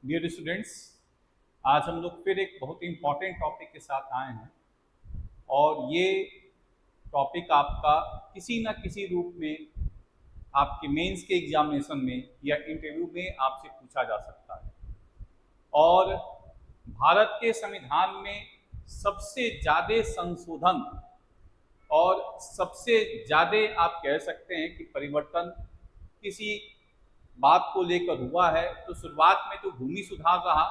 Dear students, आज हम लोग फिर एक बहुत ही इम्पॉर्टेंट टॉपिक के साथ आए हैं और ये टॉपिक आपका किसी न किसी रूप में आपके मेंस के एग्जामिनेशन में या इंटरव्यू में आपसे पूछा जा सकता है। और भारत के संविधान में सबसे ज़्यादा संशोधन और सबसे ज़्यादा आप कह सकते हैं कि परिवर्तन किसी बात को लेकर हुआ है तो शुरुआत में तो भूमि सुधार रहा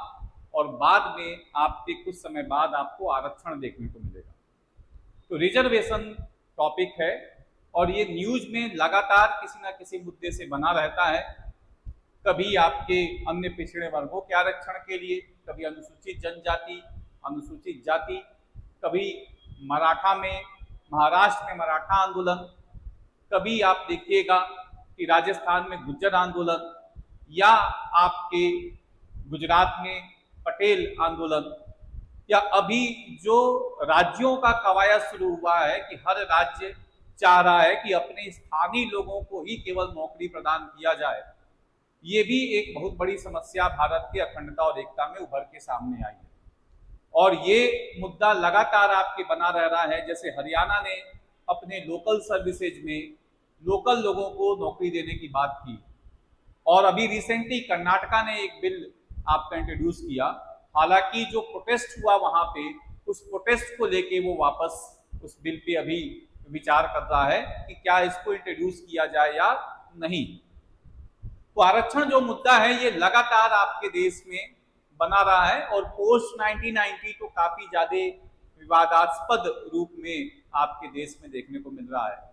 और बाद में आपके कुछ समय बाद आपको आरक्षण देखने को मिलेगा। तो रिजर्वेशन टॉपिक है और ये न्यूज में लगातार किसी ना किसी मुद्दे से बना रहता है। कभी आपके अन्य पिछड़े वर्गों के आरक्षण के लिए, कभी अनुसूचित जनजाति, अनुसूचित जाति, कभी मराठा में, महाराष्ट्र में मराठा आंदोलन, कभी आप देखिएगा कि राजस्थान में गुज्जर आंदोलन या आपके गुजरात में पटेल आंदोलन, या अभी जो राज्यों का कवायद शुरू हुआ है कि हर राज्य चाह रहा है कि अपने स्थानीय लोगों को ही केवल नौकरी प्रदान किया जाए। ये भी एक बहुत बड़ी समस्या भारत की अखंडता और एकता में उभर के सामने आई है और ये मुद्दा लगातार आपके बना रह रहा है। जैसे हरियाणा ने अपने लोकल सर्विसेज में लोकल लोगों को नौकरी देने की बात की और अभी रिसेंटली कर्नाटका ने एक बिल आपका इंट्रोड्यूस किया। हालांकि जो प्रोटेस्ट हुआ वहां पे, उस प्रोटेस्ट को लेके वो वापस उस बिल पे अभी विचार कर रहा है कि क्या इसको इंट्रोड्यूस किया जाए या नहीं। तो आरक्षण जो मुद्दा है ये लगातार आपके देश में बना रहा है और पोस्ट 1990 तो काफी ज्यादा विवादास्पद रूप में आपके देश में देखने को मिल रहा है।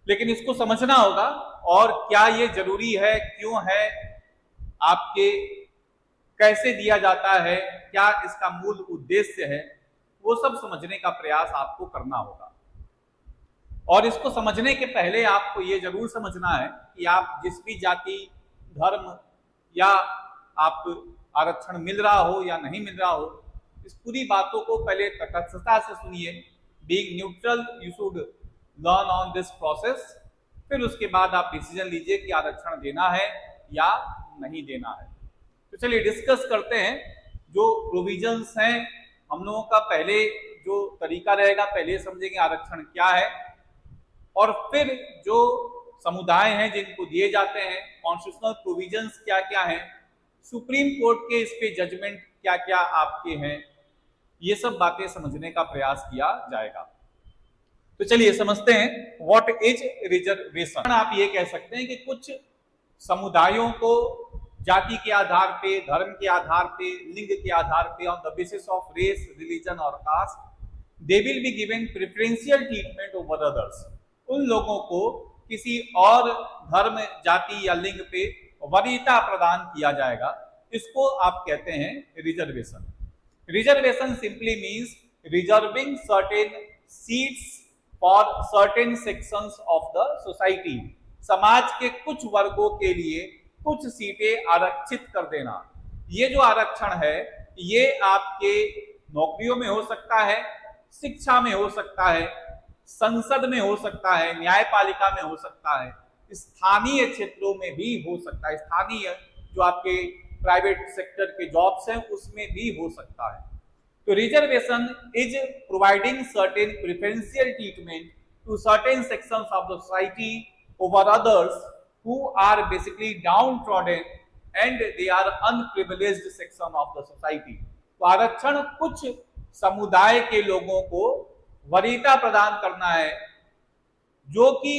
लेकिन इसको समझना होगा और क्या ये जरूरी है, क्यों है, आपके कैसे दिया जाता है, क्या इसका मूल उद्देश्य है, वो सब समझने का प्रयास आपको करना होगा। और इसको समझने के पहले आपको ये जरूर समझना है कि आप जिस भी जाति, धर्म या आप आरक्षण मिल रहा हो या नहीं मिल रहा हो, इस पूरी बातों को पहले तटस्थता से सुनिए। Being neutral you should learn on this process. फिर उसके बाद आप डिसीजन लीजिए कि आरक्षण देना है या नहीं देना है। तो चलिए डिस्कस करते हैं जो प्रोविजंस हैं। हम लोगों का पहले जो तरीका रहेगा, पहले समझेंगे आरक्षण क्या है और फिर जो समुदाय हैं जिनको दिए जाते हैं, कॉन्स्टिट्यूशनल प्रोविजंस क्या क्या हैं, सुप्रीम कोर्ट के इस पे जजमेंट क्या क्या आपके हैं, ये सब बातें समझने का प्रयास किया जाएगा। तो चलिए समझते हैं व्हाट इज रिजर्वेशन। आप ये कह सकते हैं कि कुछ समुदायों को जाति के आधार पे, धर्म के आधार पे, लिंग के आधार पे, on the basis of race, religion और caste, they will be given preferential treatment over others. उन लोगों को किसी और धर्म, जाति या लिंग पे वरीयता प्रदान किया जाएगा। इसको आप कहते हैं reservation. Reservation simply means reserving certain seats for certain sections of the society. समाज के कुछ वर्गों के लिए कुछ सीटें आरक्षित कर देना। ये जो आरक्षण है ये आपके नौकरियों में हो सकता है, शिक्षा में हो सकता है, संसद में हो सकता है, न्यायपालिका में हो सकता है, स्थानीय क्षेत्रों में भी हो सकता है। स्थानीय जो आपके प्राइवेट सेक्टर के जॉब्स हैं उसमें भी हो सकता है। तो reservation is providing certain preferential treatment to certain sections of the society over others who are basically downtrodden and they are unprivileged section of the society। तो आरक्षण कुछ समुदाय के लोगों को वरीयता प्रदान करना है जो कि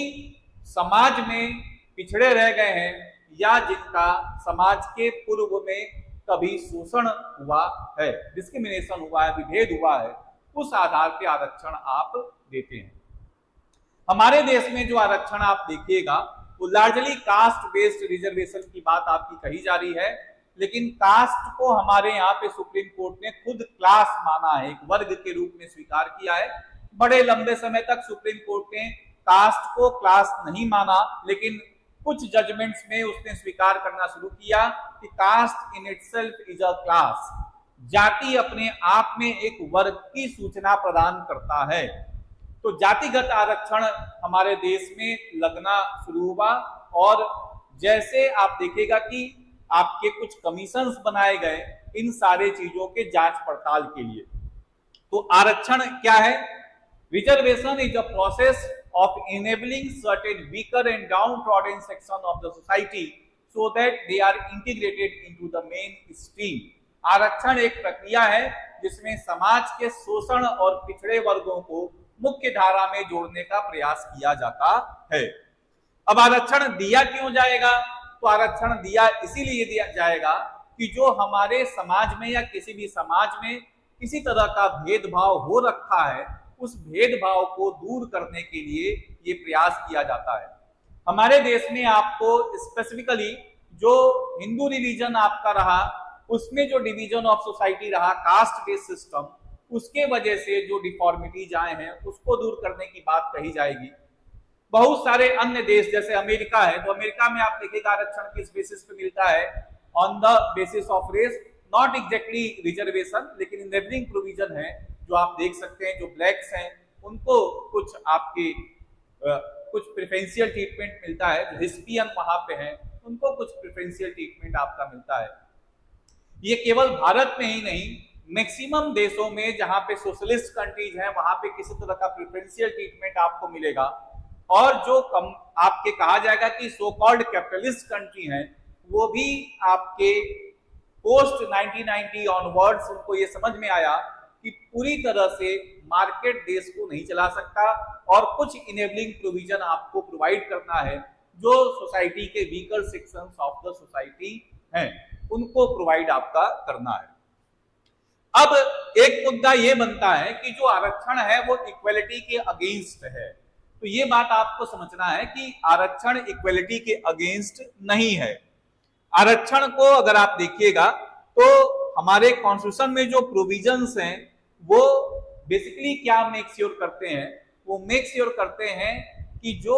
समाज में पिछड़े रह गए हैं या जिनका समाज के पूर्व में कभी शोषण हुआ है, डिस्क्रिमिनेशन हुआ है, विभेद हुआ है, उस आधार पे आरक्षण आप देते हैं। हमारे देश में जो आरक्षण आप देखिएगा वो लार्जली कास्ट बेस्ड रिजर्वेशन की बात आपकी कही जा रही है, लेकिन कास्ट को हमारे यहाँ पे सुप्रीम कोर्ट ने खुद क्लास माना है, एक वर्ग के रूप में स्वीकार किया है। बड़े लंबे समय तक सुप्रीम कोर्ट ने कास्ट को क्लास नहीं माना, लेकिन कुछ जजमेंट्स में उसने स्वीकार करना शुरू किया कि caste in itself is a class. जाति अपने आप में एक वर्ग की सूचना प्रदान करता है। तो जातिगत आरक्षण हमारे देश में लगना शुरू हुआ और जैसे आप देखिएगा कि आपके कुछ कमीशंस बनाए गए इन सारे चीजों के जांच पड़ताल के लिए। तो आरक्षण क्या है? Reservation is a process of enabling certain weaker and downtrodden section of the society so that they are integrated into the mainstream। आरक्षण एक प्रक्रिया है जिसमें समाज के शोषण और पिछड़े वर्गों को मुख्य धारा में जोड़ने का प्रयास किया जाता है। अब आरक्षण दिया क्यों जाएगा? तो आरक्षण दिया इसीलिए दिया जाएगा कि जो हमारे समाज में या किसी भी समाज में किसी तरह का भेदभाव हो रखा है, उस भेदभाव को दूर करने के लिए ये प्रयास किया जाता है। हमारे देश में आपको स्पेसिफिकली जो हिंदू रिलीजन आपका रहा, उसमें जो डिवीजन ऑफ सोसाइटी रहा, कास्ट बेस्ड सिस्टम, उसके वजह से जो डिफॉर्मिटीज आए हैं उसको दूर करने की बात कही जाएगी। बहुत सारे अन्य देश जैसे अमेरिका है, तो अमेरिका में आप देखिएगा आरक्षण किस बेसिस पे मिलता है? On the basis of race, not exactly reservation, लेकिन इनेबलिंग प्रोविजन है जो आप देख सकते हैं। जो ब्लैक्स हैं उनको कुछ आपके कुछ प्रेफरेंशियल ट्रीटमेंट मिलता है, जो हिस्पियन वहां पे हैं उनको कुछ प्रेफरेंशियल ट्रीटमेंट आपका मिलता है। ये केवल भारत में ही नहीं, मैक्सिमम देशों में जहां पे सोशलिस्ट कंट्रीज हैं वहां पे किसी तरह का प्रेफरेंशियल ट्रीटमेंट आपको मिलेगा। और जो कम आपके कहा जाएगा कि सो कॉल्ड कैपिटलिस्ट कंट्री हैं, वो भी आपके पोस्ट 1990 ऑनवर्ड्स उनको ये समझ में आया कि पूरी तरह से मार्केट देश को नहीं चला सकता और कुछ इनेबलिंग प्रोविजन आपको प्रोवाइड करना है। जो सोसाइटी के weaker sections of the society हैं उनको प्रोवाइड आपका करना है। अब एक मुद्दा ये बनता है कि जो आरक्षण है वो इक्वलिटी के अगेंस्ट है। तो ये बात आपको समझना है कि आरक्षण इक्वलिटी के अगेंस्ट नहीं है। आरक्षण को अगर आप देखिएगा तो हमारे कॉन्स्टिट्यूशन में जो प्रोविजंस हैं वो बेसिकली क्या मेक श्योर करते हैं? वो मेक श्योर करते हैं कि जो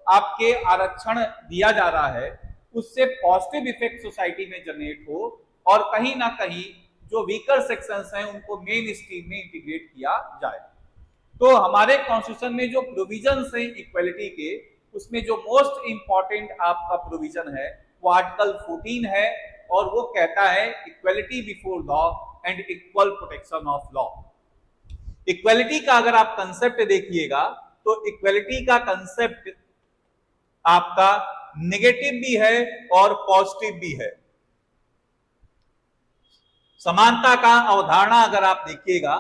आपके आरक्षण दिया जा रहा है उससे पॉजिटिव इफेक्ट सोसाइटी में जनरेट हो और कहीं ना कहीं जो वीकर सेक्शंस हैं उनको मेन स्ट्रीम में इंटीग्रेट किया जाए। तो हमारे कॉन्स्टिट्यूशन में जो प्रोविजंस हैं इक्वलिटी के, उसमें जो मोस्ट इंपॉर्टेंट आपका प्रोविजन है वो आर्टिकल 14 है और वो कहता है equality before law and equal protection of law. Equality का अगर आप कंसेप्ट देखिएगा तो इक्वलिटी का कंसेप्ट आपका नेगेटिव भी है और पॉजिटिव भी है। समानता का अवधारणा अगर आप देखिएगा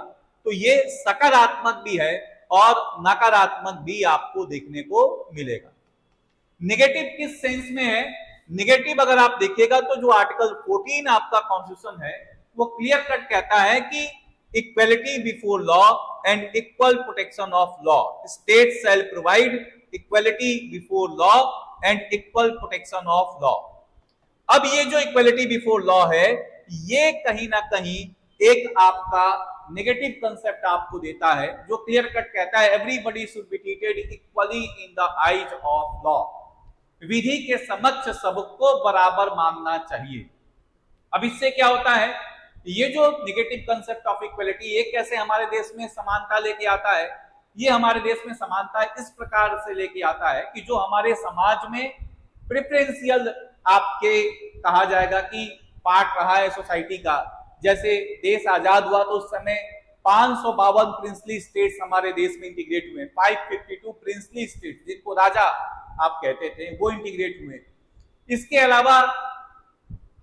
तो ये सकारात्मक भी है और नकारात्मक भी आपको देखने को मिलेगा। नेगेटिव किस सेंस में है? नेगेटिव अगर आप देखिएगा तो जो आर्टिकल 14 आपका कॉन्स्टिट्यूशन है वो क्लियर कट कहता है कि equality before law and equal protection of law, state shall provide equality before law and equal protection of law. अब ये जो इक्वलिटी बिफोर लॉ है ये कहीं ना कहीं एक आपका नेगेटिव कंसेप्ट आपको देता है जो क्लियर कट कहता है everybody should be treated equally in the eyes of law. विधि के समक्ष सबको बराबर मानना चाहिए। अब इससे क्या होता है? ये जो नेगेटिव कंसेप्ट ऑफ इक्वलिटी ये कैसे हमारे देश में समानता लेके आता है? ये हमारे देश में समानता इस प्रकार से लेके आता है कि जो हमारे समाज में प्रेफरेंशियल आपके कहा जाएगा कि पार्ट रहा है सोसाइटी का। जैसे देश आजाद हुआ तो उस समय 552 प्रिंसली स्टेट्स हमारे देश में इंटीग्रेट हुए, 552 प्रिंसली स्टेट्स जिनको राजा आप कहते थे वो इंटीग्रेट हुए। इसके अलावा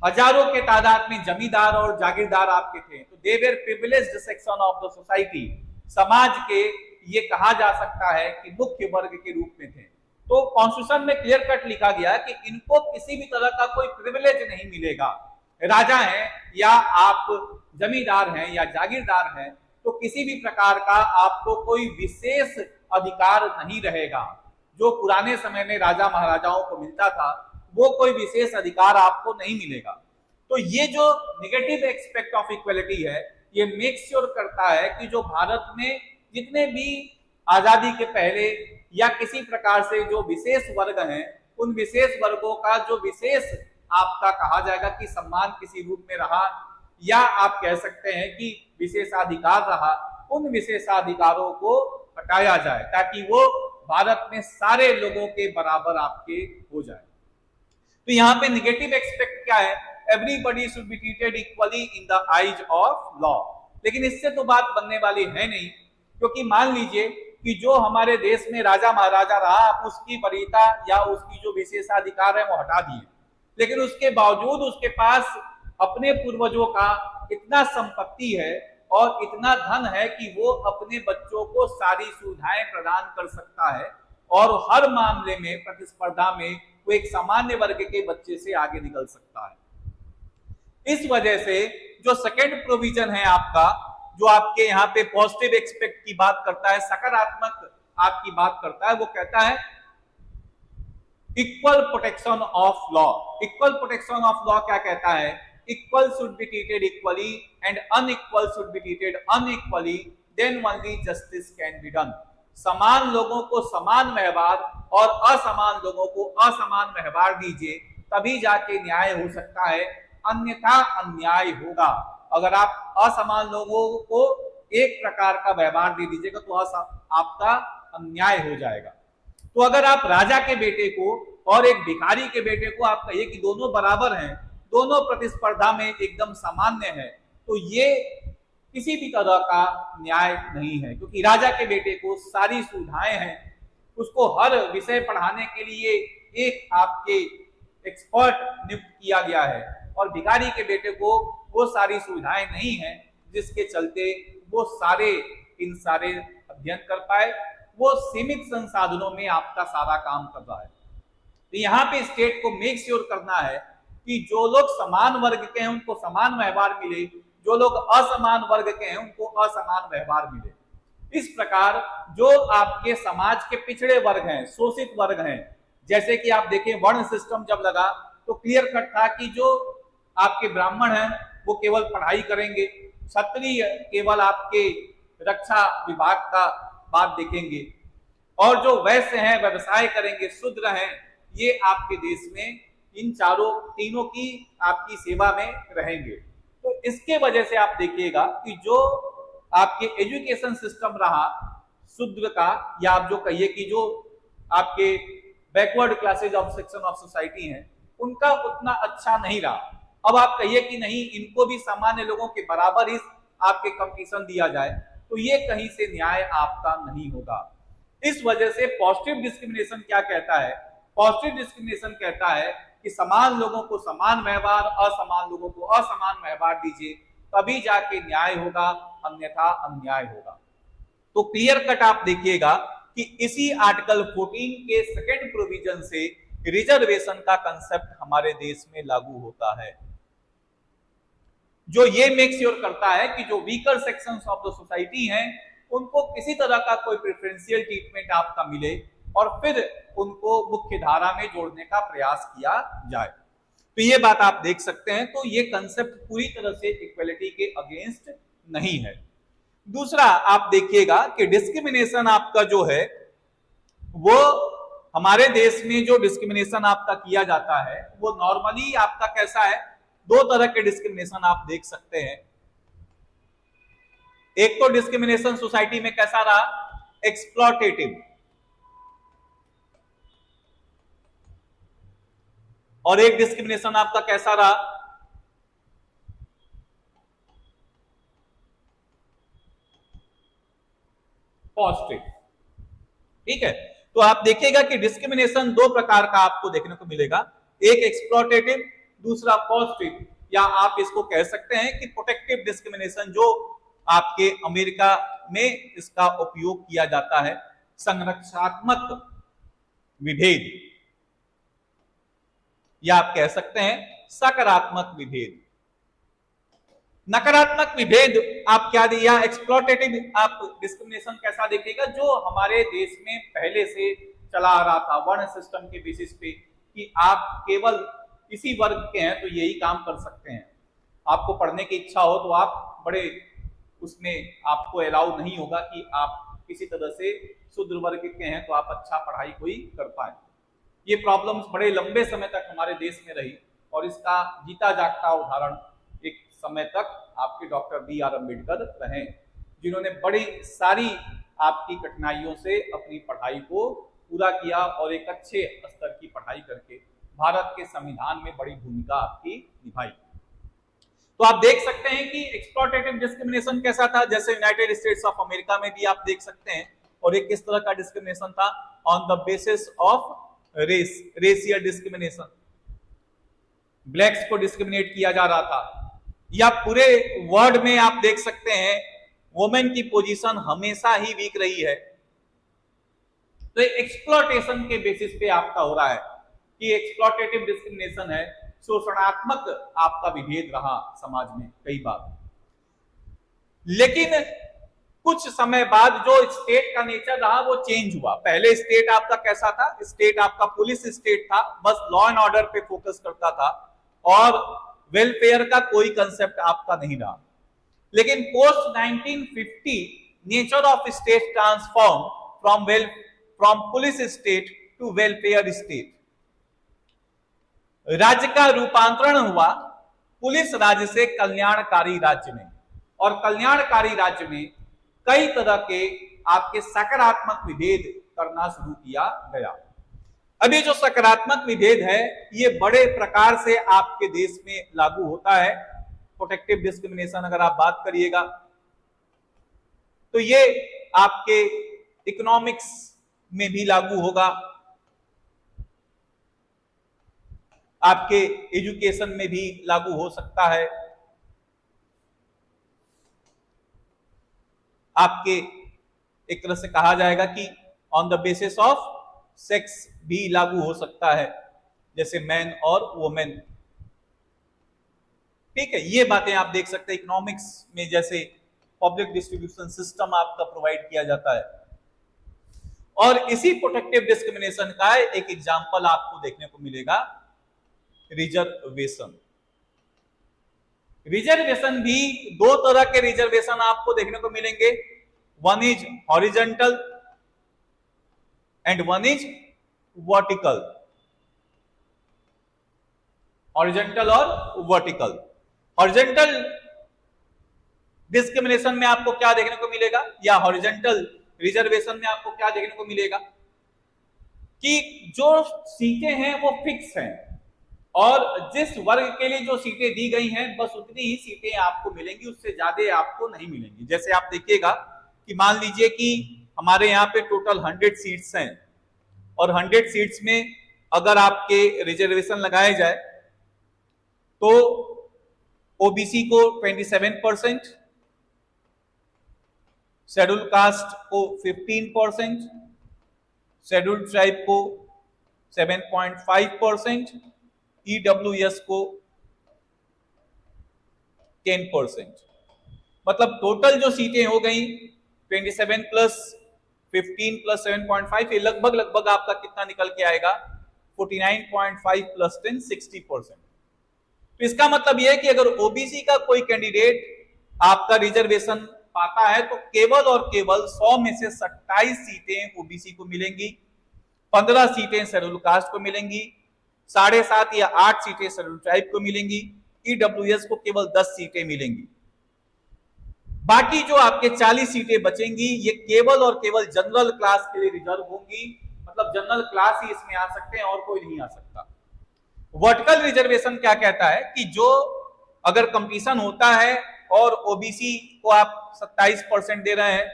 हजारों के तादाद में जमींदार और जागीरदार आपके थे, तो they were privileged section of the society, समाज के ये कहा जा सकता है कि मुख्य वर्ग के रूप में थे। तो कॉन्स्टिट्यूशन में क्लियर कट लिखा गया कि इनको किसी भी तरह का कोई प्रिविलेज नहीं मिलेगा। राजा हैं या आप जमींदार हैं या जागीरदार हैं तो किसी भी प्रकार का आपको कोई विशेष अधिकार नहीं रहेगा। जो पुराने समय में राजा महाराजाओं को मिलता था वो कोई विशेष अधिकार आपको नहीं मिलेगा। तो ये जो नेगेटिव एस्पेक्ट ऑफ इक्वलिटी है ये मेक श्योर करता है कि जो भारत में जितने भी आजादी के पहले या किसी प्रकार से जो विशेष वर्ग हैं उन विशेष वर्गों का जो विशेष आपका कहा जाएगा कि सम्मान किसी रूप में रहा या आप कह सकते हैं कि विशेषाधिकार रहा, उन विशेषाधिकारों को हटाया जाए ताकि वो भारत में सारे लोगों के बराबर आपके हो जाए। तो यहाँ पे नेगेटिव एक्सपेक्ट क्या है, everybody should be treated equally in the eyes of law. लेकिन इससे तो बात बनने वाली है नहीं, क्योंकि मान लीजिए कि जो हमारे देश में राजा महाराजा रहा, आप उसकी वरीयता या उसकी जो विशेषाधिकार है वो हटा दिए, लेकिन उसके बावजूद उसके पास अपने पूर्वजों का इतना संपत्ति है और इतना धन है कि वो अपने बच्चों को सारी सुविधाएं प्रदान कर सकता है और हर मामले में प्रतिस्पर्धा में वो एक सामान्य वर्ग के बच्चे से आगे निकल सकता है। इस वजह से जो सेकंड प्रोविजन है आपका, जो आपके यहाँ पे पॉजिटिव एक्सपेक्ट की बात करता है, सकारात्मक आपकी बात करता है, वो कहता है equal protection of law. Equal protection of law क्या कहता है, equal should be treated equally and unequal should be treated unequally, then only justice can be done. समान लोगों को समान व्यवहार और असमान लोगों को असमान व्यवहार दीजिए, तभी जाके न्याय हो सकता है, अन्यथा अन्याय होगा। अगर आप असमान लोगों को एक प्रकार का व्यवहार दे दीजिएगा तो आपका अन्याय हो जाएगा। तो अगर आप राजा के बेटे को और एक भिखारी के बेटे को आप कहिए कि दोनों बराबर हैं, दोनों प्रतिस्पर्धा में एकदम सामान्य है, तो ये किसी भी तरह का न्याय नहीं है, क्योंकि राजा के बेटे को सारी सुविधाएं हैं, उसको हर विषय पढ़ाने के लिए एक आपके एक्सपर्ट नियुक्त किया गया है, और भिखारी के बेटे को वो सारी सुविधाएं नहीं है, जिसके चलते वो इन सारे अध्ययन कर पाए, वो सीमित संसाधनों में आपका सारा काम कर रहा है। तो यहाँ पे स्टेट को मेक श्योर करना है कि जो लोग समान वर्ग के हैं उनको समान व्यवहार मिले, जो लोग असमान वर्ग के हैं उनको असमान व्यवहार मिले। इस प्रकार जो आपके समाज के पिछड़े वर्ग हैं, शोषित वर्ग हैं, जैसे कि आप देखें वर्ण सिस्टम जब लगा तो क्लियर कट था कि जो आपके ब्राह्मण हैं वो केवल पढ़ाई करेंगे, क्षत्रिय केवल आपके रक्षा विभाग का बात देखेंगे, और जो वैश्य हैं व्यवसाय करेंगे, शूद्र हैं ये आपके देश में इन तीनों की आपकी सेवा में रहेंगे। तो इसके वजह से आप देखिएगा कि जो आपके एजुकेशन सिस्टम रहा शूद्र का, या आप जो कहिए कि जो आपके backward classes of section of society हैं, उनका उतना अच्छा नहीं रहा। अब आप कहिए कि नहीं, इनको भी सामान्य लोगों के बराबर ही आपके कंपटीशन दिया जाए, तो ये कहीं से न्याय आपका नहीं होगा। इस वजह से पॉजिटिव डिस्क्रिमिनेशन क्या कहता है, पॉजिटिव डिस्क्रिमिनेशन कहता है कि समान लोगों को समान व्यवहार, असमान लोगों को असमान व्यवहार दीजिए, तभी जाके न्याय होगा, अन्यथा अन्याय होगा। तो क्लियर कट आप देखिएगा कि इसी आर्टिकल 14 के सेकंड प्रोविजन से रिजर्वेशन का कंसेप्ट हमारे देश में लागू होता है, जो ये मेक श्योर करता है कि जो weaker sections of the society हैं उनको किसी तरह का कोई प्रेफरेंशियल ट्रीटमेंट आपका मिले और फिर उनको मुख्य धारा में जोड़ने का प्रयास किया जाए। तो ये बात आप देख सकते हैं। तो ये कंसेप्ट पूरी तरह से इक्वलिटी के अगेंस्ट नहीं है। दूसरा आप देखिएगा कि डिस्क्रिमिनेशन आपका जो है वो हमारे देश में जो डिस्क्रिमिनेशन आपका किया जाता है वो नॉर्मली आपका कैसा है, दो तरह के डिस्क्रिमिनेशन आप देख सकते हैं। एक तो डिस्क्रिमिनेशन सोसाइटी में कैसा रहा, एक्सप्लॉटेटिव, और एक डिस्क्रिमिनेशन आपका कैसा रहा, पॉजिटिव। ठीक है, तो आप देखिएगा कि डिस्क्रिमिनेशन दो प्रकार का आपको देखने को मिलेगा, एक एक्सप्लॉटेटिव, दूसरा पॉजिटिव, या आप इसको कह सकते हैं कि प्रोटेक्टिव डिस्क्रिमिनेशन, जो आपके अमेरिका में इसका उपयोग किया जाता है, संरक्षात्मक विभेद, या आप कह सकते हैं सकारात्मक विभेद। नकारात्मक विभेद आप क्या दिया, एक्सप्लॉटेटिव आप डिस्क्रिमिनेशन कैसा देखिएगा, जो हमारे देश में पहले से चला आ रहा था वर्ण सिस्टम के बेसिस पे कि आप केवल इसी वर्ग के हैं तो यही काम कर सकते हैं, आपको पढ़ने की इच्छा हो तो आप बड़े उसमें आपको अलाउ नहीं होगा कि आप किसी तरह से शूद्र वर्ग के हैं तो आप अच्छा पढ़ाई कोई कर पाए। ये प्रॉब्लम्स बड़े लंबे समय तक हमारे देश में रही, और इसका जीता जागता उदाहरण एक समय तक आपके डॉक्टर B.R. अम्बेडकर रहे, जिन्होंने बड़ी सारी आपकी कठिनाइयों से अपनी पढ़ाई को पूरा किया और एक अच्छे स्तर की पढ़ाई करके भारत के संविधान में बड़ी भूमिका आपकी निभाई। तो आप देख सकते हैं कि एक्सप्लॉयटेटिव डिस्क्रिमिनेशन कैसा था, जैसे यूनाइटेड स्टेट्स ऑफ अमेरिका में भी आप देख सकते हैं, और एक किस तरह का डिस्क्रिमिनेशन था, on the basis of race, racial discrimination, blacks को डिस्क्रिमिनेट किया जा रहा था। या पूरे वर्ल्ड में आप देख सकते हैं वुमेन की पोजीशन हमेशा ही वीक रही है। तो एक्सप्लॉयटेशन के बेसिस पे आपका हो रहा है कि एक्सप्लॉयटेटिव डिस्क्रिमिनेशन है, शोषणात्मक आपका विभेद रहा समाज में कई बार। लेकिन कुछ समय बाद जो स्टेट का नेचर रहा वो चेंज हुआ। पहले स्टेट आपका कैसा था, स्टेट आपका पुलिस स्टेट था, बस लॉ एंड ऑर्डर पे फोकस करता था और वेलफेयर का कोई कंसेप्ट आपका नहीं रहा। लेकिन post 1950 nature of state transform from police state to welfare state. राज्य का रूपांतरण हुआ पुलिस राज्य से कल्याणकारी राज्य में, और कल्याणकारी राज्य में कई तरह के आपके सकारात्मक विभेद करना शुरू किया गया। अभी जो सकारात्मक विभेद है ये बड़े प्रकार से आपके देश में लागू होता है। प्रोटेक्टिव डिस्क्रिमिनेशन अगर आप बात करिएगा तो ये आपके इकोनॉमिक्स में भी लागू होगा, आपके एजुकेशन में भी लागू हो सकता है, आपके एक तरह से कहा जाएगा कि on the basis of sex भी लागू हो सकता है, जैसे मैन और वुमेन। ठीक है, ये बातें आप देख सकते हैं इकोनॉमिक्स में, जैसे पब्लिक डिस्ट्रीब्यूशन सिस्टम आपका प्रोवाइड किया जाता है। और इसी प्रोटेक्टिव डिस्क्रिमिनेशन का एक एग्जांपल आपको देखने को मिलेगा, रिजर्वेशन। रिजर्वेशन भी दो तरह के रिजर्वेशन आपको देखने को मिलेंगे, one is horizontal and one is vertical. Horizontal और वर्टिकल। हॉरिजॉन्टल डिस्क्रिमिनेशन में आपको क्या देखने को मिलेगा, या हॉरिजॉन्टल रिजर्वेशन में आपको क्या देखने को मिलेगा कि जो सीटें हैं वो फिक्स हैं, और जिस वर्ग के लिए जो सीटें दी गई हैं बस उतनी ही सीटें आपको मिलेंगी, उससे ज्यादा आपको नहीं मिलेंगी। जैसे आप देखिएगा कि मान लीजिए कि हमारे यहाँ पे टोटल 100 सीट्स हैं, और 100 सीट्स में अगर आपके रिजर्वेशन लगाए जाए तो ओबीसी को 27%, शेड्यूल कास्ट को 15%, शेड्यूल ट्राइब को 7.5%, ईडब्ल्यूएस को 10%। मतलब टोटल जो सीटें हो गई 27 प्लस 15 प्लस 7.5, ये लगभग आपका कितना निकल के आएगा, 49.5 प्लस 10 60%। तो इसका मतलब यह है कि अगर ओबीसी का कोई कैंडिडेट आपका रिजर्वेशन पाता है तो केवल और केवल 100 में से 27 सीटें ओबीसी को मिलेंगी, 15 सीटें शेड्यूल कास्ट को मिलेंगी, 7.5 या 8 सीटें शेड्यूल ट्राइब को मिलेंगी, ईडब्ल्यूएस को केवल 10 सीटें मिलेंगी। बाकी जो आपके 40 सीटें बचेंगी ये केवल और केवल जनरल क्लास के लिए रिजर्व होंगी, मतलब जनरल क्लास ही इसमें आ सकते हैं और कोई नहीं आ सकता। वर्टिकल रिजर्वेशन क्या कहता है कि जो अगर कंपटीशन होता है और ओबीसी को आप 27% दे रहे हैं,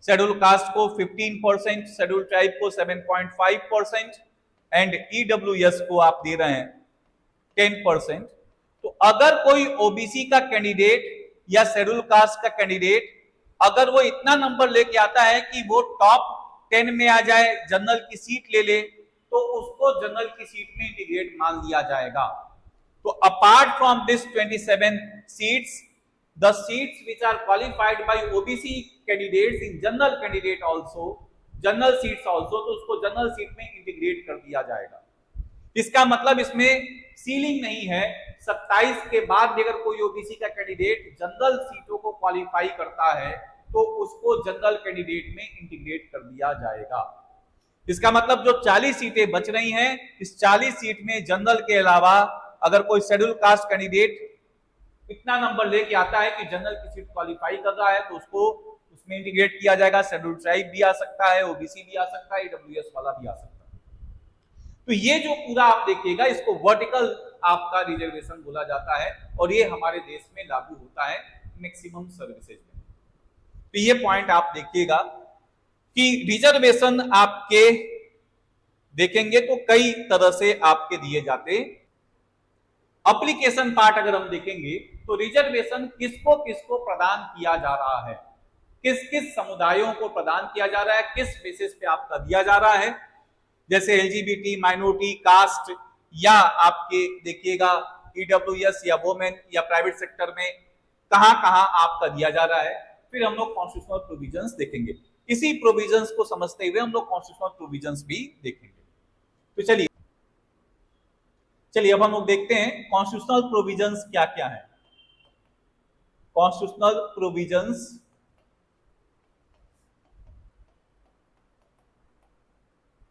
शेड्यूल कास्ट को 15%, शेड्यूल ट्राइब को 7.5% एंड ईडब्ल्यूएस को आप दे रहे हैं 10%, तो अगर कोई ओबीसी का कैंडिडेट या शेड्यूल कास्ट का कैंडिडेट अगर वो इतना नंबर लेके आता है कि वो टॉप 10 में आ जाए, जनरल की सीट ले ले, तो उसको जनरल की सीट में इंटीग्रेट मान लिया जाएगा। तो apart from this 27 seats, the seats which are qualified by OBC candidates in general candidate also, general seats also, तो उसको जनरल सीट में इंटीग्रेट कर दिया जाएगा। इसका मतलब इसमें सीलिंग नहीं है, 27 के बाद भी अगर कोई ओबीसी का कैंडिडेट जनरल सीटों को क्वालिफाई करता है तो उसको जनरल कैंडिडेट में इंटीग्रेट कर दिया जाएगा। इसका मतलब जो 40 सीटें बच रही हैं, इस 40 सीट में जनरल के अलावा अगर कोई शेड्यूल कास्ट कैंडिडेट इतना नंबर लेके आता है कि जनरल की सीट क्वालिफाई कर रहा है तो उसको उसमें इंटीग्रेट किया जाएगा। शेड्यूल ट्राइब भी आ सकता है, ओबीसी भी आ सकता है, ईडब्ल्यूएस वाला भी आ सकता है। तो ये जो पूरा आप देखिएगा इसको वर्टिकल आपका रिजर्वेशन बोला जाता है और ये हमारे देश में लागू होता है मैक्सिमम सर्विसेज में। तो ये पॉइंट आप देखिएगा कि रिजर्वेशन आपके देखेंगे तो कई तरह से आपके दिए जाते। एप्लीकेशन पार्ट अगर हम देखेंगे तो रिजर्वेशन किसको किसको प्रदान किया जा रहा है, किस किस समुदायों को प्रदान किया जा रहा है, किस बेसिस पे आपका दिया जा रहा है। जैसे एलजीबीटी, माइनॉरिटी, कास्ट या आपके देखिएगा ईडब्ल्यूएस या वोमेन या प्राइवेट सेक्टर में कहां कहां आपका दिया जा रहा है। फिर हम लोग कॉन्स्टिट्यूशनल प्रोविजंस देखेंगे। इसी प्रोविजंस को समझते हुए हम लोग कॉन्स्टिट्यूशनल प्रोविजंस भी देखेंगे। तो चलिए अब हम लोग देखते हैं कॉन्स्टिट्यूशनल प्रोविजंस क्या क्या है। Constitutional provisions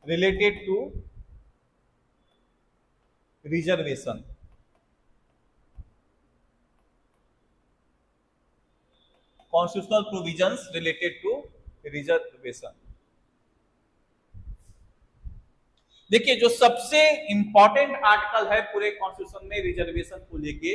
related to reservation. Constitutional provisions related to reservation. देखिए जो सबसे इंपॉर्टेंट आर्टिकल है पूरे कॉन्स्टिट्यूशन में रिजर्वेशन को लेके,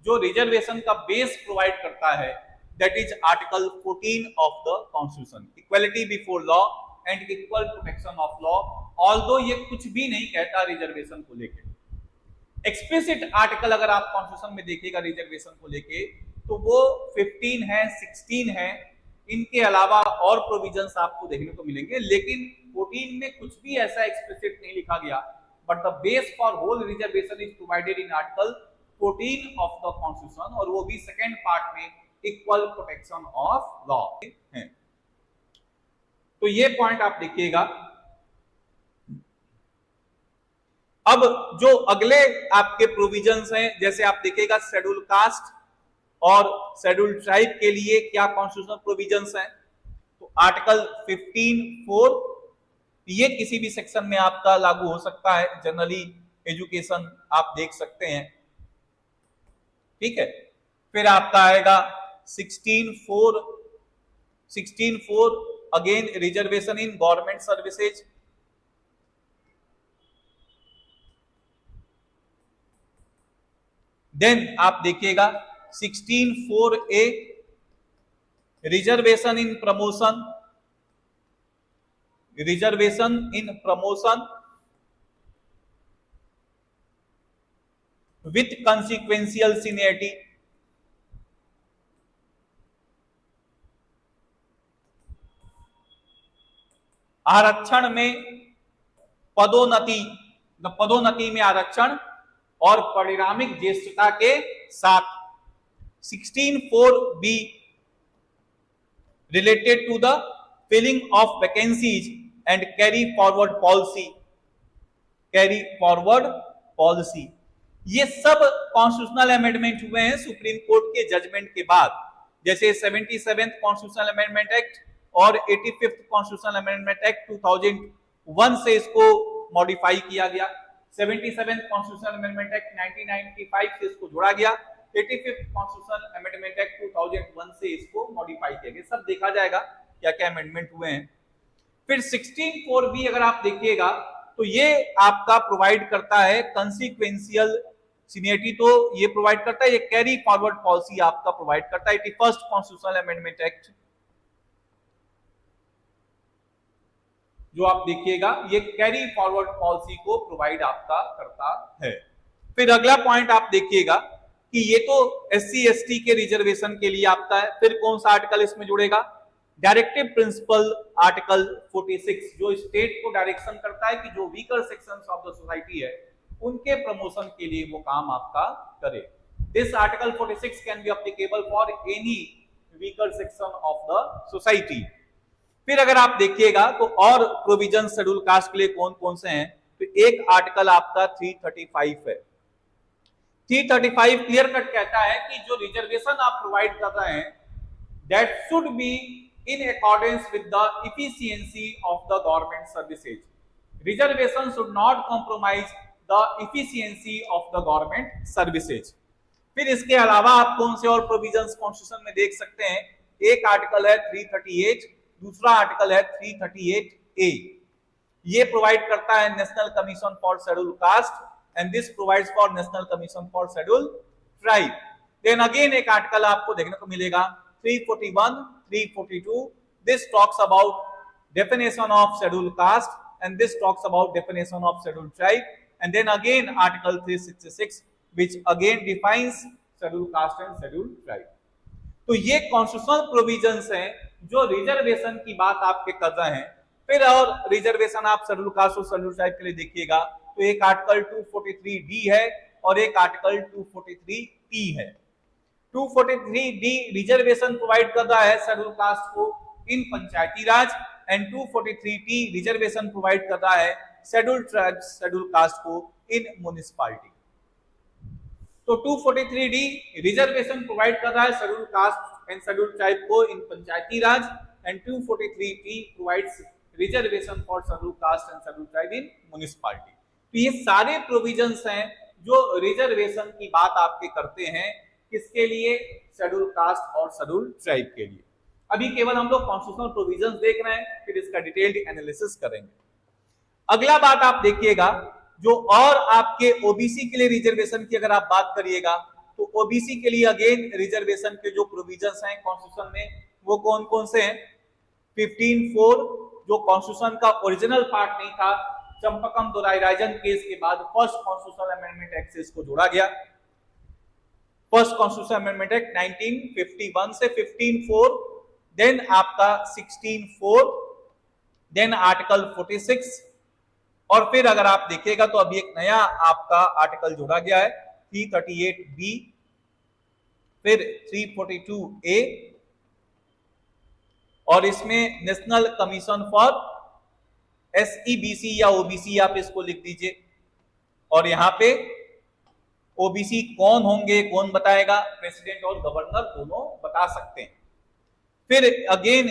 जो रिजर्वेशन का बेस प्रोवाइड करता है, that is article 14 of the constitution, equality before law and equal protection of law. Although ये कुछ भी नहीं कहता रिजर्वेशन को लेके। एक्सप्लिसिट आर्टिकल अगर आप कॉन्स्टिट्यूशन में देखिएगा रिजर्वेशन को लेके तो वो 15 है, 16 है, इनके अलावा और प्रोविजंस आपको देखने को मिलेंगे, लेकिन 14 में कुछ भी ऐसा एक्सप्लिसिट नहीं लिखा गया। But the base for whole reservation is provided in article 14 of the constitution, और वो भी सेकेंड पार्ट में इक्वल प्रोटेक्शन ऑफ लॉ है। तो ये पॉइंट आप देखिएगा। अब जो अगले आपके प्रोविजंस हैं, जैसे आप देखिएगा शेड्यूल कास्ट और शेड्यूल ट्राइब के लिए क्या कॉन्स्टिट्यूशनल प्रोविजंस हैं। तो आर्टिकल 15(4) ये किसी भी सेक्शन में आपका लागू हो सकता है। जनरली एजुकेशन आप देख सकते हैं, ठीक है। फिर आपका आएगा 16(4) again reservation in government services. Then आप देखिएगा 16(4)(a) reservation in promotion, reservation in promotion with consequential seniority. आरक्षण में पदोन्नति में आरक्षण और परिणामिक ज्येष्ठता के साथ। 16(4)(b) related to the filling of vacancies and carry forward policy. ये सब कॉन्स्टिट्यूशनल अमेंडमेंट हुए हैं सुप्रीम कोर्ट के जजमेंट के बाद। जैसे 77th कॉन्स्टिट्यूशनल अमेंडमेंट एक्ट और 85th कॉन्स्टिट्यूशनल अमेंडमेंट एक्ट 2001 से इसको मॉडिफाई किया गया। 77th कॉन्स्टिट्यूशनल अमेंडमेंट एक्ट 1995 से इसको जोड़ा गया। 85th कॉन्स्टिट्यूशनल अमेंडमेंट एक्ट 2001 से इसको मॉडिफाई किया गया। सब देखा जाएगा क्या क्या अमेंडमेंट हुए हैं। फिर 16(4)(b) अगर आप देखिएगा तो ये आपका प्रोवाइड करता है कंसिक्वेंशियल सीनियरिटी, तो ये प्रोवाइड करता है। ये कैरी फॉरवर्ड पॉलिसी आपका प्रोवाइड करता है। 81st कॉन्स्टिट्यूशनल अमेंडमेंट एक्ट जो आप देखिएगा ये कैरी फॉरवर्ड पॉलिसी को प्रोवाइड आपका करता है। फिर अगला पॉइंट आप देखिएगा कि ये तो SC ST के रिजर्वेशन के लिए आपका है। फिर कौन सा आर्टिकल इसमें जुड़ेगा? डायरेक्टिव प्रिंसिपल आर्टिकल 46, जो स्टेट को डायरेक्शन करता है कि जो weaker sections of the society है उनके प्रमोशन के लिए वो काम आपका करे। This article 46 can be applicable for any weaker section of the society. फिर अगर आप देखिएगा तो और प्रोविजन शेड्यूल कास्ट के लिए कौन कौन से हैं, तो एक आर्टिकल आपका 335 है। 335 क्लियर कट कहता है कि जो रिजर्वेशन आप प्रोवाइड कर रहे हैं that should be in accordance with the efficiency of the government services. Reservation should not compromise the efficiency of the government services. फिर इसके अलावा आप कौन से और प्रोविजंस कॉन्स्टिट्यूशन में देख सकते हैं? एक आर्टिकल है 338, दूसरा आर्टिकल है 338A। ये प्रोवाइड करता है national commission for schedule caste and this provides for national commission for schedule tribe. Then again एक आर्टिकल आपको देखने को मिलेगा 341, 342, this talks about definition of schedule caste and this talks about definition of schedule tribe and then again article 366 which again defines schedule caste and schedule tribe. तो ये constitutional provisions हैं जो reservation की बात आपके कर रहे हैं। फिर और रिजर्वेशन आप शेड्यूल कास्ट और शेड्यूल ट्राइब के लिए देखिएगा तो एक आर्टिकल 243D है और एक आर्टिकल 243T है। 243D रिजर्वेशन प्रोवाइड कर रहा है शेड्यूल कास्ट को in panchayati raj and 243T reservation provide कर रहा है शेड्यूल ट्राइब शेड्यूल कास्ट को इन म्युनिसिपैलिटी। तो 243D रिजर्वेशन प्रोवाइड कर रहा है schedule caste and schedule tribe को in panchayati raj and 243T provides reservation for schedule caste and schedule tribe in municipality. तो ये सारे प्रोविजंस हैं जो रिजर्वेशन की बात आपके करते हैं किसके लिए, शेड्यूल कास्ट और शेड्यूल ट्राइब के लिए। अभी केवल हम लोग कॉन्स्टिट्यूशनल प्रोविजंस देख रहे हैं, फिर इसका डिटेल्ड एनालिसिस करेंगे। अगला बात आप देखिएगा जो और आपके ओबीसी के लिए रिजर्वेशन की अगर आप बात करिएगा तो ओबीसी के लिए अगेन रिजर्वेशन के जो प्रोविजंस हैं कॉन्स्टिट्यूशन में वो कौन कौन से हैं। 15(4) जो कॉन्स्टिट्यूशन का ओरिजिनल पार्ट नहीं था, चंपकम दोराईराजन केस के बाद फर्स्ट कॉन्स्टिट्यूशनल अमेंडमेंट एक्ट से इसको जोड़ा गया। फर्स्ट कॉन्स्टिट्यूशनल अमेंडमेंट एक्ट 1951 से 15(4), देन आपका 16(4), देन आर्टिकल 46 और फिर अगर आप देखिएगा तो अभी एक नया आपका आर्टिकल जोड़ा गया है 338B, फिर 342A और इसमें नेशनल कमीशन फॉर SEBC या OBC आप इसको लिख दीजिए। और यहां पे OBC कौन होंगे कौन बताएगा, प्रेसिडेंट और गवर्नर दोनों बता सकते हैं। फिर अगेन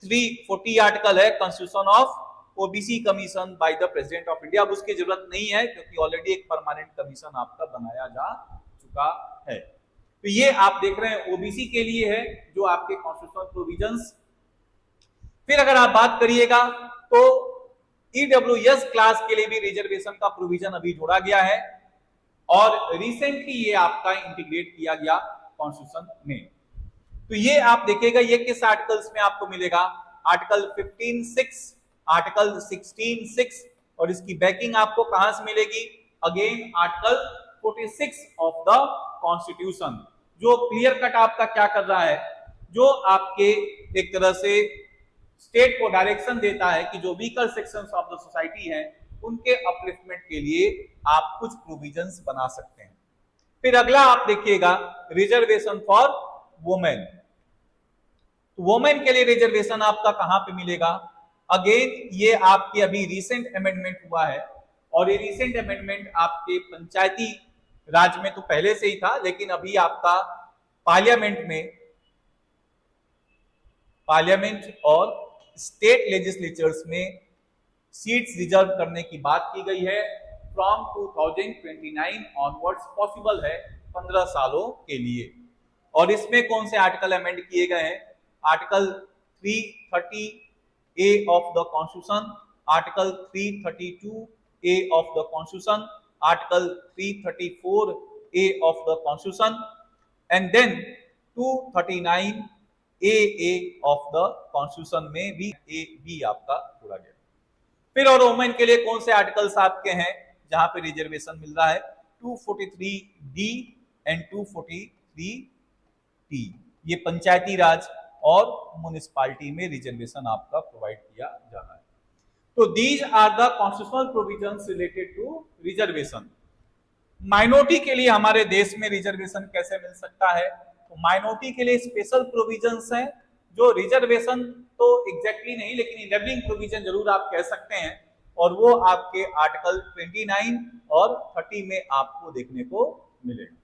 340 आर्टिकल है constitution of OBC commission by the president of India. अब उसकी जरूरत नहीं है क्योंकि ऑलरेडी एक परमानेंट कमीशन आपका बनाया जा चुका है। तो ये आप देख रहे हैं ओबीसी के लिए है जो आपके कॉन्स्टिट्यूशनल प्रोविजंस। फिर अगर आप बात करिएगा तो ईडब्ल्यूएस क्लास के लिए भी रिजर्वेशन का प्रोविजन अभी जोड़ा गया है और रिसेंटली ये आपका इंटीग्रेट किया गया कॉन्स्टिट्यूशन में। तो ये आप देखिएगा ये किस आर्टिकल्स में आपको मिलेगा, आर्टिकल 15(6), आर्टिकल 16(6) और इसकी बैकिंग आपको कहां से मिलेगी, again article 46 of the constitution, जो क्लियर कट आपका क्या कर रहा है, जो आपके एक तरह से स्टेट को डायरेक्शन देता है कि जो weaker sections of the society हैं उनके अपलिफ्टमेंट के लिए आप कुछ प्रोविजंस बना सकते हैं। फिर अगला आप देखिएगा रिजर्वेशन फॉर वुमेन। वुमेन के लिए रिजर्वेशन आपका कहां पे मिलेगा, अगेन ये आपके अभी रिसेंट अमेंडमेंट हुआ है और ये रिसेंट अमेंडमेंट आपके पंचायती राज में तो पहले से ही था, लेकिन अभी आपका पार्लियामेंट और स्टेट लेजिस्लेचर्स में सीट्स रिजर्व करने की बात की गई है। फ्रॉम 2029 ऑनवर्ड्स पॉसिबल है 15 सालों के लिए। और इसमें कौन से आर्टिकल अमेंड किए गए हैं, article 330A of the constitution, article 332A of the constitution, article 334A of the constitution and then 239AA of the constitution में भी A आपका जोड़ा गया। फिर और वुमेन के लिए कौन से आर्टिकल्स आपके हैं जहां पे रिजर्वेशन मिल रहा है, 243D एंड 243T, ये पंचायती राज और म्युनिसिपैलिटी में रिजर्वेशन आपका प्रोवाइड किया जा रहा है। तो these are the constitutional provisions related to reservation. Minority के लिए हमारे देश में रिजर्वेशन कैसे मिल सकता है, तो माइनॉरिटी के लिए स्पेशल प्रोविजंस हैं जो रिजर्वेशन तो एग्जैक्टली नहीं लेकिन इनेबलिंग प्रोविजन जरूर आप कह सकते हैं, और वो आपके आर्टिकल 29 और 30 में आपको देखने को मिलेगा।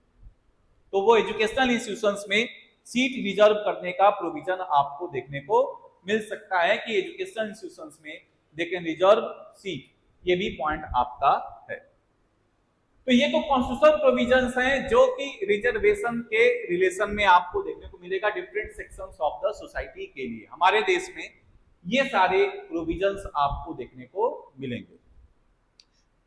तो वो एजुकेशनल इंस्टीट्यूशंस में सीट रिजर्व करने का प्रोविजन आपको देखने को मिल सकता है कि एजुकेशनल इंस्टीट्यूशंस में दे कैन रिजर्व सीट, ये भी पॉइंट आपका है। तो ये तो कॉन्स्टिट्यूशनल प्रोविजंस हैं जो कि रिजर्वेशन के रिलेशन में आपको देखने को मिलेगा different sections of the society के लिए। हमारे देश में ये सारे प्रोविजंस आपको देखने को मिलेंगे।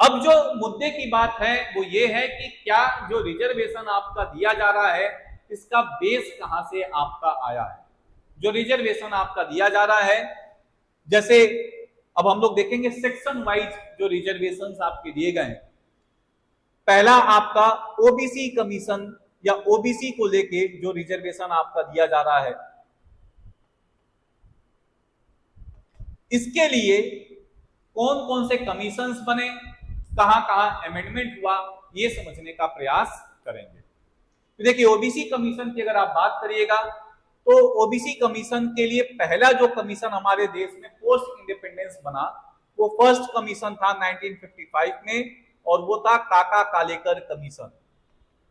अब जो मुद्दे की बात है वो ये है कि क्या जो रिजर्वेशन आपका दिया जा रहा है इसका बेस कहां से आपका आया है। जो रिजर्वेशन आपका दिया जा रहा है, जैसे अब हम लोग देखेंगे सेक्शन वाइज जो रिजर्वेशंस आपके दिए गए हैं। पहला आपका ओबीसी कमीशन या ओबीसी को लेके जो रिजर्वेशन आपका दिया जा रहा है, इसके लिए कौन कौन से कमीशंस बने, कहां कहां अमेंडमेंट हुआ, ये समझने का प्रयास करेंगे। तो देखिए ओबीसी कमीशन की अगर आप बात करिएगा तो ओबीसी कमीशन के लिए पहला जो कमीशन हमारे देश में पोस्ट इंडिपेंडेंस बना वो फर्स्ट कमीशन था 1955 में, और वो था काका कालेकर कमीशन।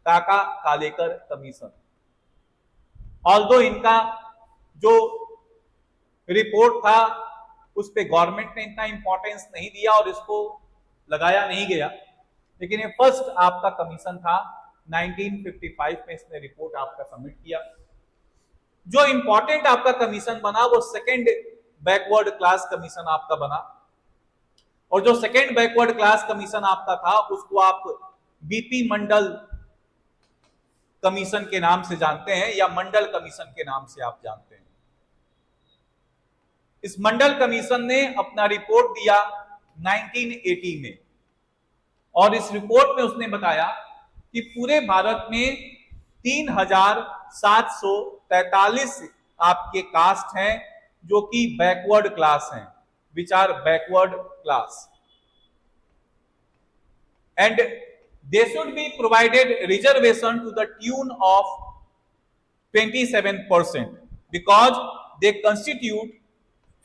काका कालेकर कमीशन, ऑल्दो इनका जो रिपोर्ट था उस पे गवर्नमेंट ने इतना इंपॉर्टेंस नहीं दिया और इसको लगाया नहीं गया, लेकिन ये फर्स्ट आपका कमीशन था 1955 में इसने रिपोर्ट आपका सबमिट किया। जो इंपॉर्टेंट आपका कमीशन बना वो सेकंड बैकवर्ड क्लास कमीशन आपका बना, और जो सेकंड बैकवर्ड क्लास कमीशन आपका था उसको आप बीपी मंडल कमीशन के नाम से जानते हैं या मंडल कमीशन के नाम से आप जानते हैं। इस मंडल कमीशन ने अपना रिपोर्ट दिया 1980 में, और इस रिपोर्ट में उसने बताया कि पूरे भारत में 3743 आपके कास्ट हैं जो कि बैकवर्ड क्लास हैं, which are backward class, and they should be provided reservation to the tune of 27% because they constitute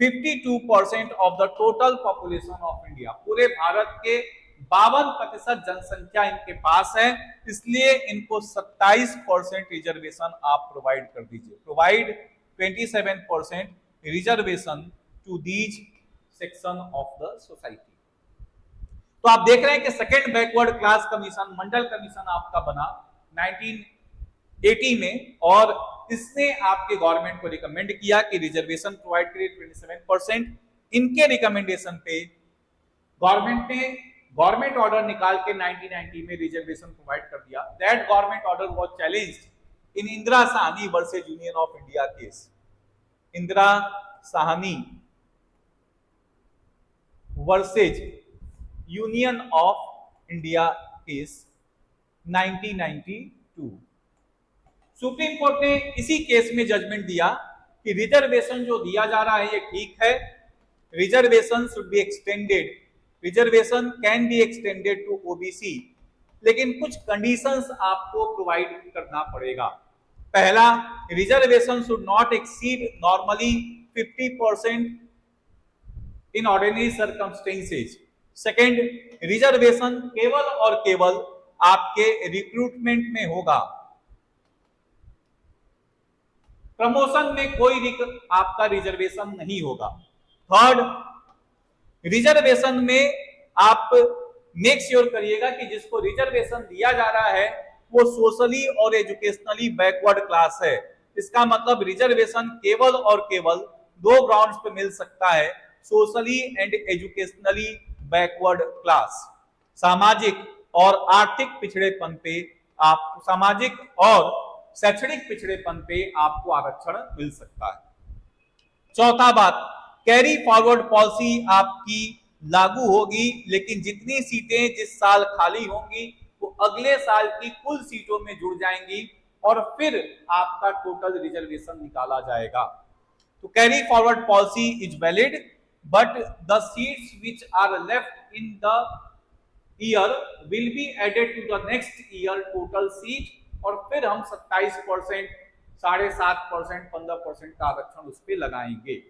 52% of the total population of India. पूरे भारत के 52% जनसंख्या इनके पास है, इसलिए इनको 27% रिजर्वेशन आप प्रोवाइड कर दीजिए। Provide 27% reservation to these section of the society. तो आप देख रहे हैं कि second backward class commission Mandal commission आपका बना 1980 में, और इसने आपके गवर्नमेंट को रिकमेंड किया कि रिजर्वेशन प्रोवाइड करिए 27%। इनके रिकमेंडेशन पे गवर्नमेंट ने गवर्नमेंट ऑर्डर निकाल के 1990 में रिजर्वेशन प्रोवाइड कर दिया। That government order was challenged in Indira Sahni versus union of India case. Indira Sahni versus union of India case 1992। Supreme court ने इसी केस में जजमेंट दिया कि रिजर्वेशन जो दिया जा रहा है ये ठीक है, reservation should be extended, reservation can be extended to OBC, लेकिन कुछ कंडीशंस आपको प्रोवाइड करना पड़ेगा। पहला, reservation should not exceed normally 50% in ordinary circumstances. Second, reservation केवल और केवल आपके रिक्रूटमेंट में होगा, प्रमोशन में कोई आपका रिजर्वेशन नहीं होगा। थर्ड, रिजर्वेशन में आप मेक श्योर करिएगा कि जिसको रिजर्वेशन दिया जा रहा है वो सोशली और एजुकेशनली बैकवर्ड क्लास है। इसका मतलब रिजर्वेशन केवल और केवल दो ग्राउंड्स पे मिल सकता है, socially and educationally backward class. सामाजिक और आर्थिक पिछड़ेपन पे आप सामाजिक और शैक्षणिक पिछड़ेपन पे आपको आरक्षण मिल सकता है। चौथा बात, कैरी फॉरवर्ड पॉलिसी आपकी लागू होगी, लेकिन जितनी सीटें जिस साल खाली होंगी वो अगले साल की कुल सीटों में जुड़ जाएंगी और फिर आपका टोटल रिजर्वेशन निकाला जाएगा। तो carry forward policy is valid, but the seats which are left in the year will be added to the next year total seat, और फिर हम 27%, 7.5%, 15% का आरक्षण उस पर लगाएंगे।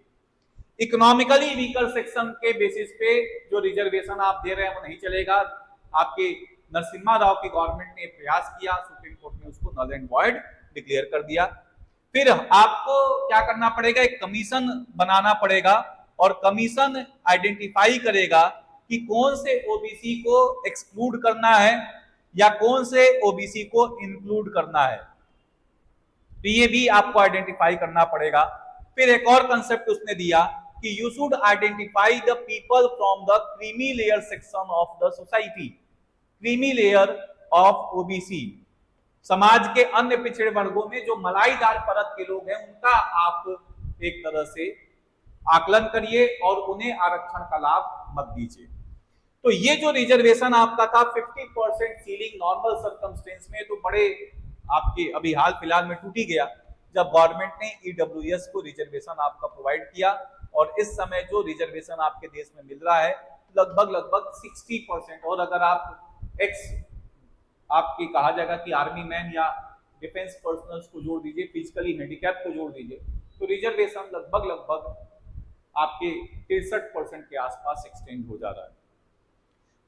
इकोनॉमिकली वीकर सेक्शन के बेसिस पे जो रिजर्वेशन आप दे रहे हैं वो नहीं चलेगा। आपके नरसिम्हा राव की गवर्नमेंट ने प्रयास किया, सुप्रीम कोर्ट ने उसको नल एंड वॉइड डिक्लेयर कर दिया। फिर आपको क्या करना पड़ेगा, एक कमीशन बनाना पड़ेगा, और कमीशन आइडेंटिफाई करेगा कि कौन से ओबीसी को एक्सक्लूड करना है या कौन से ओबीसी को इंक्लूड करना है, तो ये भी आपको आइडेंटिफाई करना पड़ेगा। फिर एक और कंसेप्ट उसने दिया कि you should identify the people from the creamy layer section of the society. Creamy layer of OBC, समाज के अन्य पिछड़े वर्गों में जो मलाईदार परत के लोग हैं उनका आप एक तरह से आकलन करिए और उन्हें आरक्षण का लाभ मत दीजिए। तो ये जो रिजर्वेशन आपका था 50% सीलिंग नॉर्मल सर्कमस्टेंस में, तो बड़े आपके अभी हाल फिलहाल में टूटी गया जब गवर्नमेंट ने ईडब्ल्यूएस को रिजर्वेशन आपका प्रोवाइड किया। और इस समय जो रिजर्वेशन आपके देश में मिल रहा है लगभग 60%। और अगर आप एक्स आपकी कहा जाएगा कि आर्मी मैन या डिफेंस पर्सनल्स को जोड़ दीजिए, फिजिकली हैंडीकैप को जोड़ दीजिए, तो रिजर्वेशन लगभग आपके 63% के आसपास एक्सटेंड हो जा रहा है।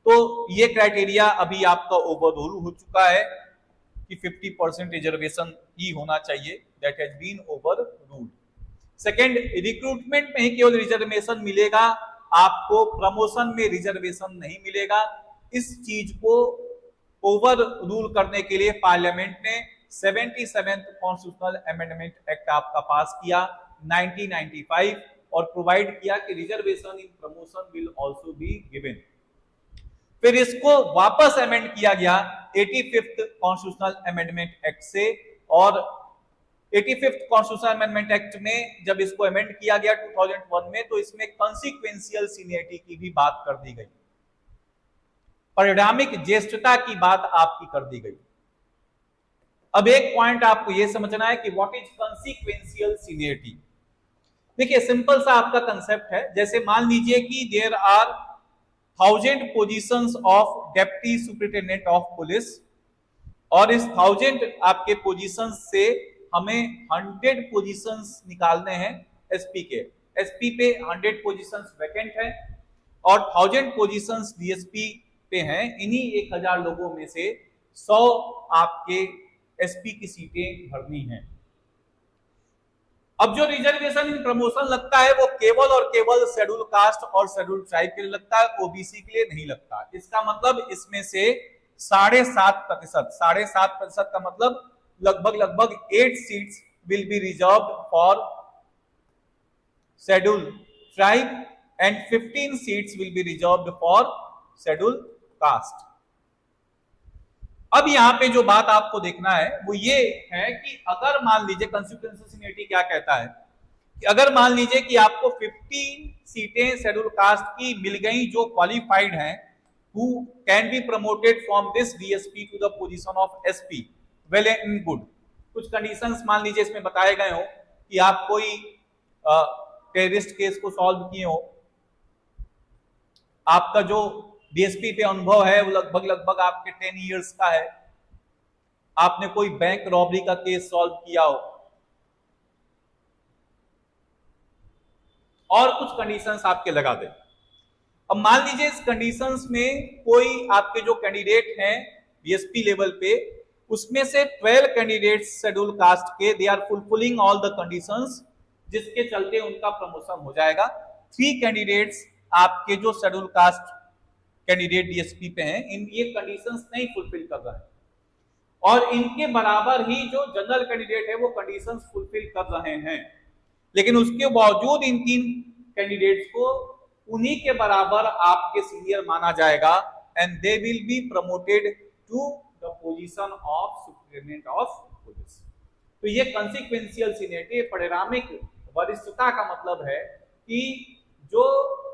तो ये क्राइटेरिया अभी आपका ओवररूल हो चुका है कि 50% रिजर्वेशन ही होना चाहिए, that has been overruled. Second, recruitment में ही केवल रिजर्वेशन मिलेगा, आपको प्रमोशन में रिजर्वेशन नहीं मिलेगा। इस चीज को ओवर रूल करने के लिए पार्लियामेंट ने 77th कॉन्स्टिट्यूशनल अमेंडमेंट एक्ट आपका पास किया 1995 और प्रोवाइड किया कि reservation in promotion will also be given. फिर इसको वापस अमेंड किया गया 85th कॉन्स्टिट्यूशनल अमेंडमेंट एक्ट से, और 85th कॉन्स्टिट्यूशनल अमेंडमेंट एक्ट में जब इसको अमेंड किया गया 2001 में, तो इसमें कॉन्सिक्वेंशियल सीनियरिटी की भी बात कर दी गई, परिणामिक ज्येष्ठता की बात आपकी कर दी गई। अब एक पॉइंट आपको यह समझना है कि व्हाट इज कॉन्सिक्वेंशियल सीनियरिटी। देखिए सिंपल सा आपका कंसेप्ट है, जैसे मान लीजिए कि there are 1000 positions of deputy superintendent of police, और इस 1000 आपके पोजीशंस से हमें 100 पोजीशंस निकालने हैं एसपी के। एसपी पे 100 पोजीशंस वैकेंट है और 1000 पोजीशंस डीएसपी पे हैं। इन्हीं 1000 लोगों में से 100 आपके एसपी की सीटें भरनी हैं। अब जो रिजर्वेशन इन प्रमोशन लगता है वो केवल और केवल शेड्यूल कास्ट और शेड्यूल ट्राइब के लिए लगता है, ओबीसी के लिए नहीं लगता। इसका मतलब इसमें से 7.5% का मतलब लगभग 8 seats will be reserved for schedule tribe and 15 seats will be reserved for schedule cast. अब यहां पे जो बात आपको देखना है वो ये है कि अगर मान लीजिए कॉन्सिक्वेंशियल सीनियरिटी क्या कहता है कि अगर मान लीजिए कि आपको 15 सीटें शेड्यूल कास्ट की मिल गई जो क्वालिफाइड हैं, who can be promoted from this DSP to the position of SP, well and good। कुछ कंडीशंस मान लीजिए इसमें बताए गए हो कि आप कोई टेररिस्ट केस को सॉल्व किए हो, आपका जो डीएसपी पे अनुभव है वो लगभग आपके 10 इयर्स का है, आपने कोई बैंक रॉबरी का केस सॉल्व किया हो, और कुछ कंडीशंस आपके लगा दे। अब मान लीजिए इस कंडीशंस में कोई आपके जो कैंडिडेट हैं डीएसपी लेवल पे, उसमें से 12 कैंडिडेट्स शेड्यूल कास्ट के, they are fulfilling all the conditions, जिसके चलते उनका प्रमोशन हो जाएगा। 3 कैंडिडेट्स आपके जो शेड्यूल कास्ट कैंडिडेट डीएसपी पे हैं, इन ये कंडीशंस नहीं फुलफिल कर रहे हैं, और इनके बराबर ही जो जनरल कैंडिडेट है वो कंडीशंस फुलफिल कर रहे हैं, लेकिन उसके बावजूद इन 3 कैंडिडेट्स को उन्हीं के बराबर आपके सीनियर माना जाएगा and they will be promoted to the position of superintendent of police. तो ये कॉन्सिक्वेंशियल सीनियरिटी, परिणामिक वरिष्ठता का मतलब है कि जो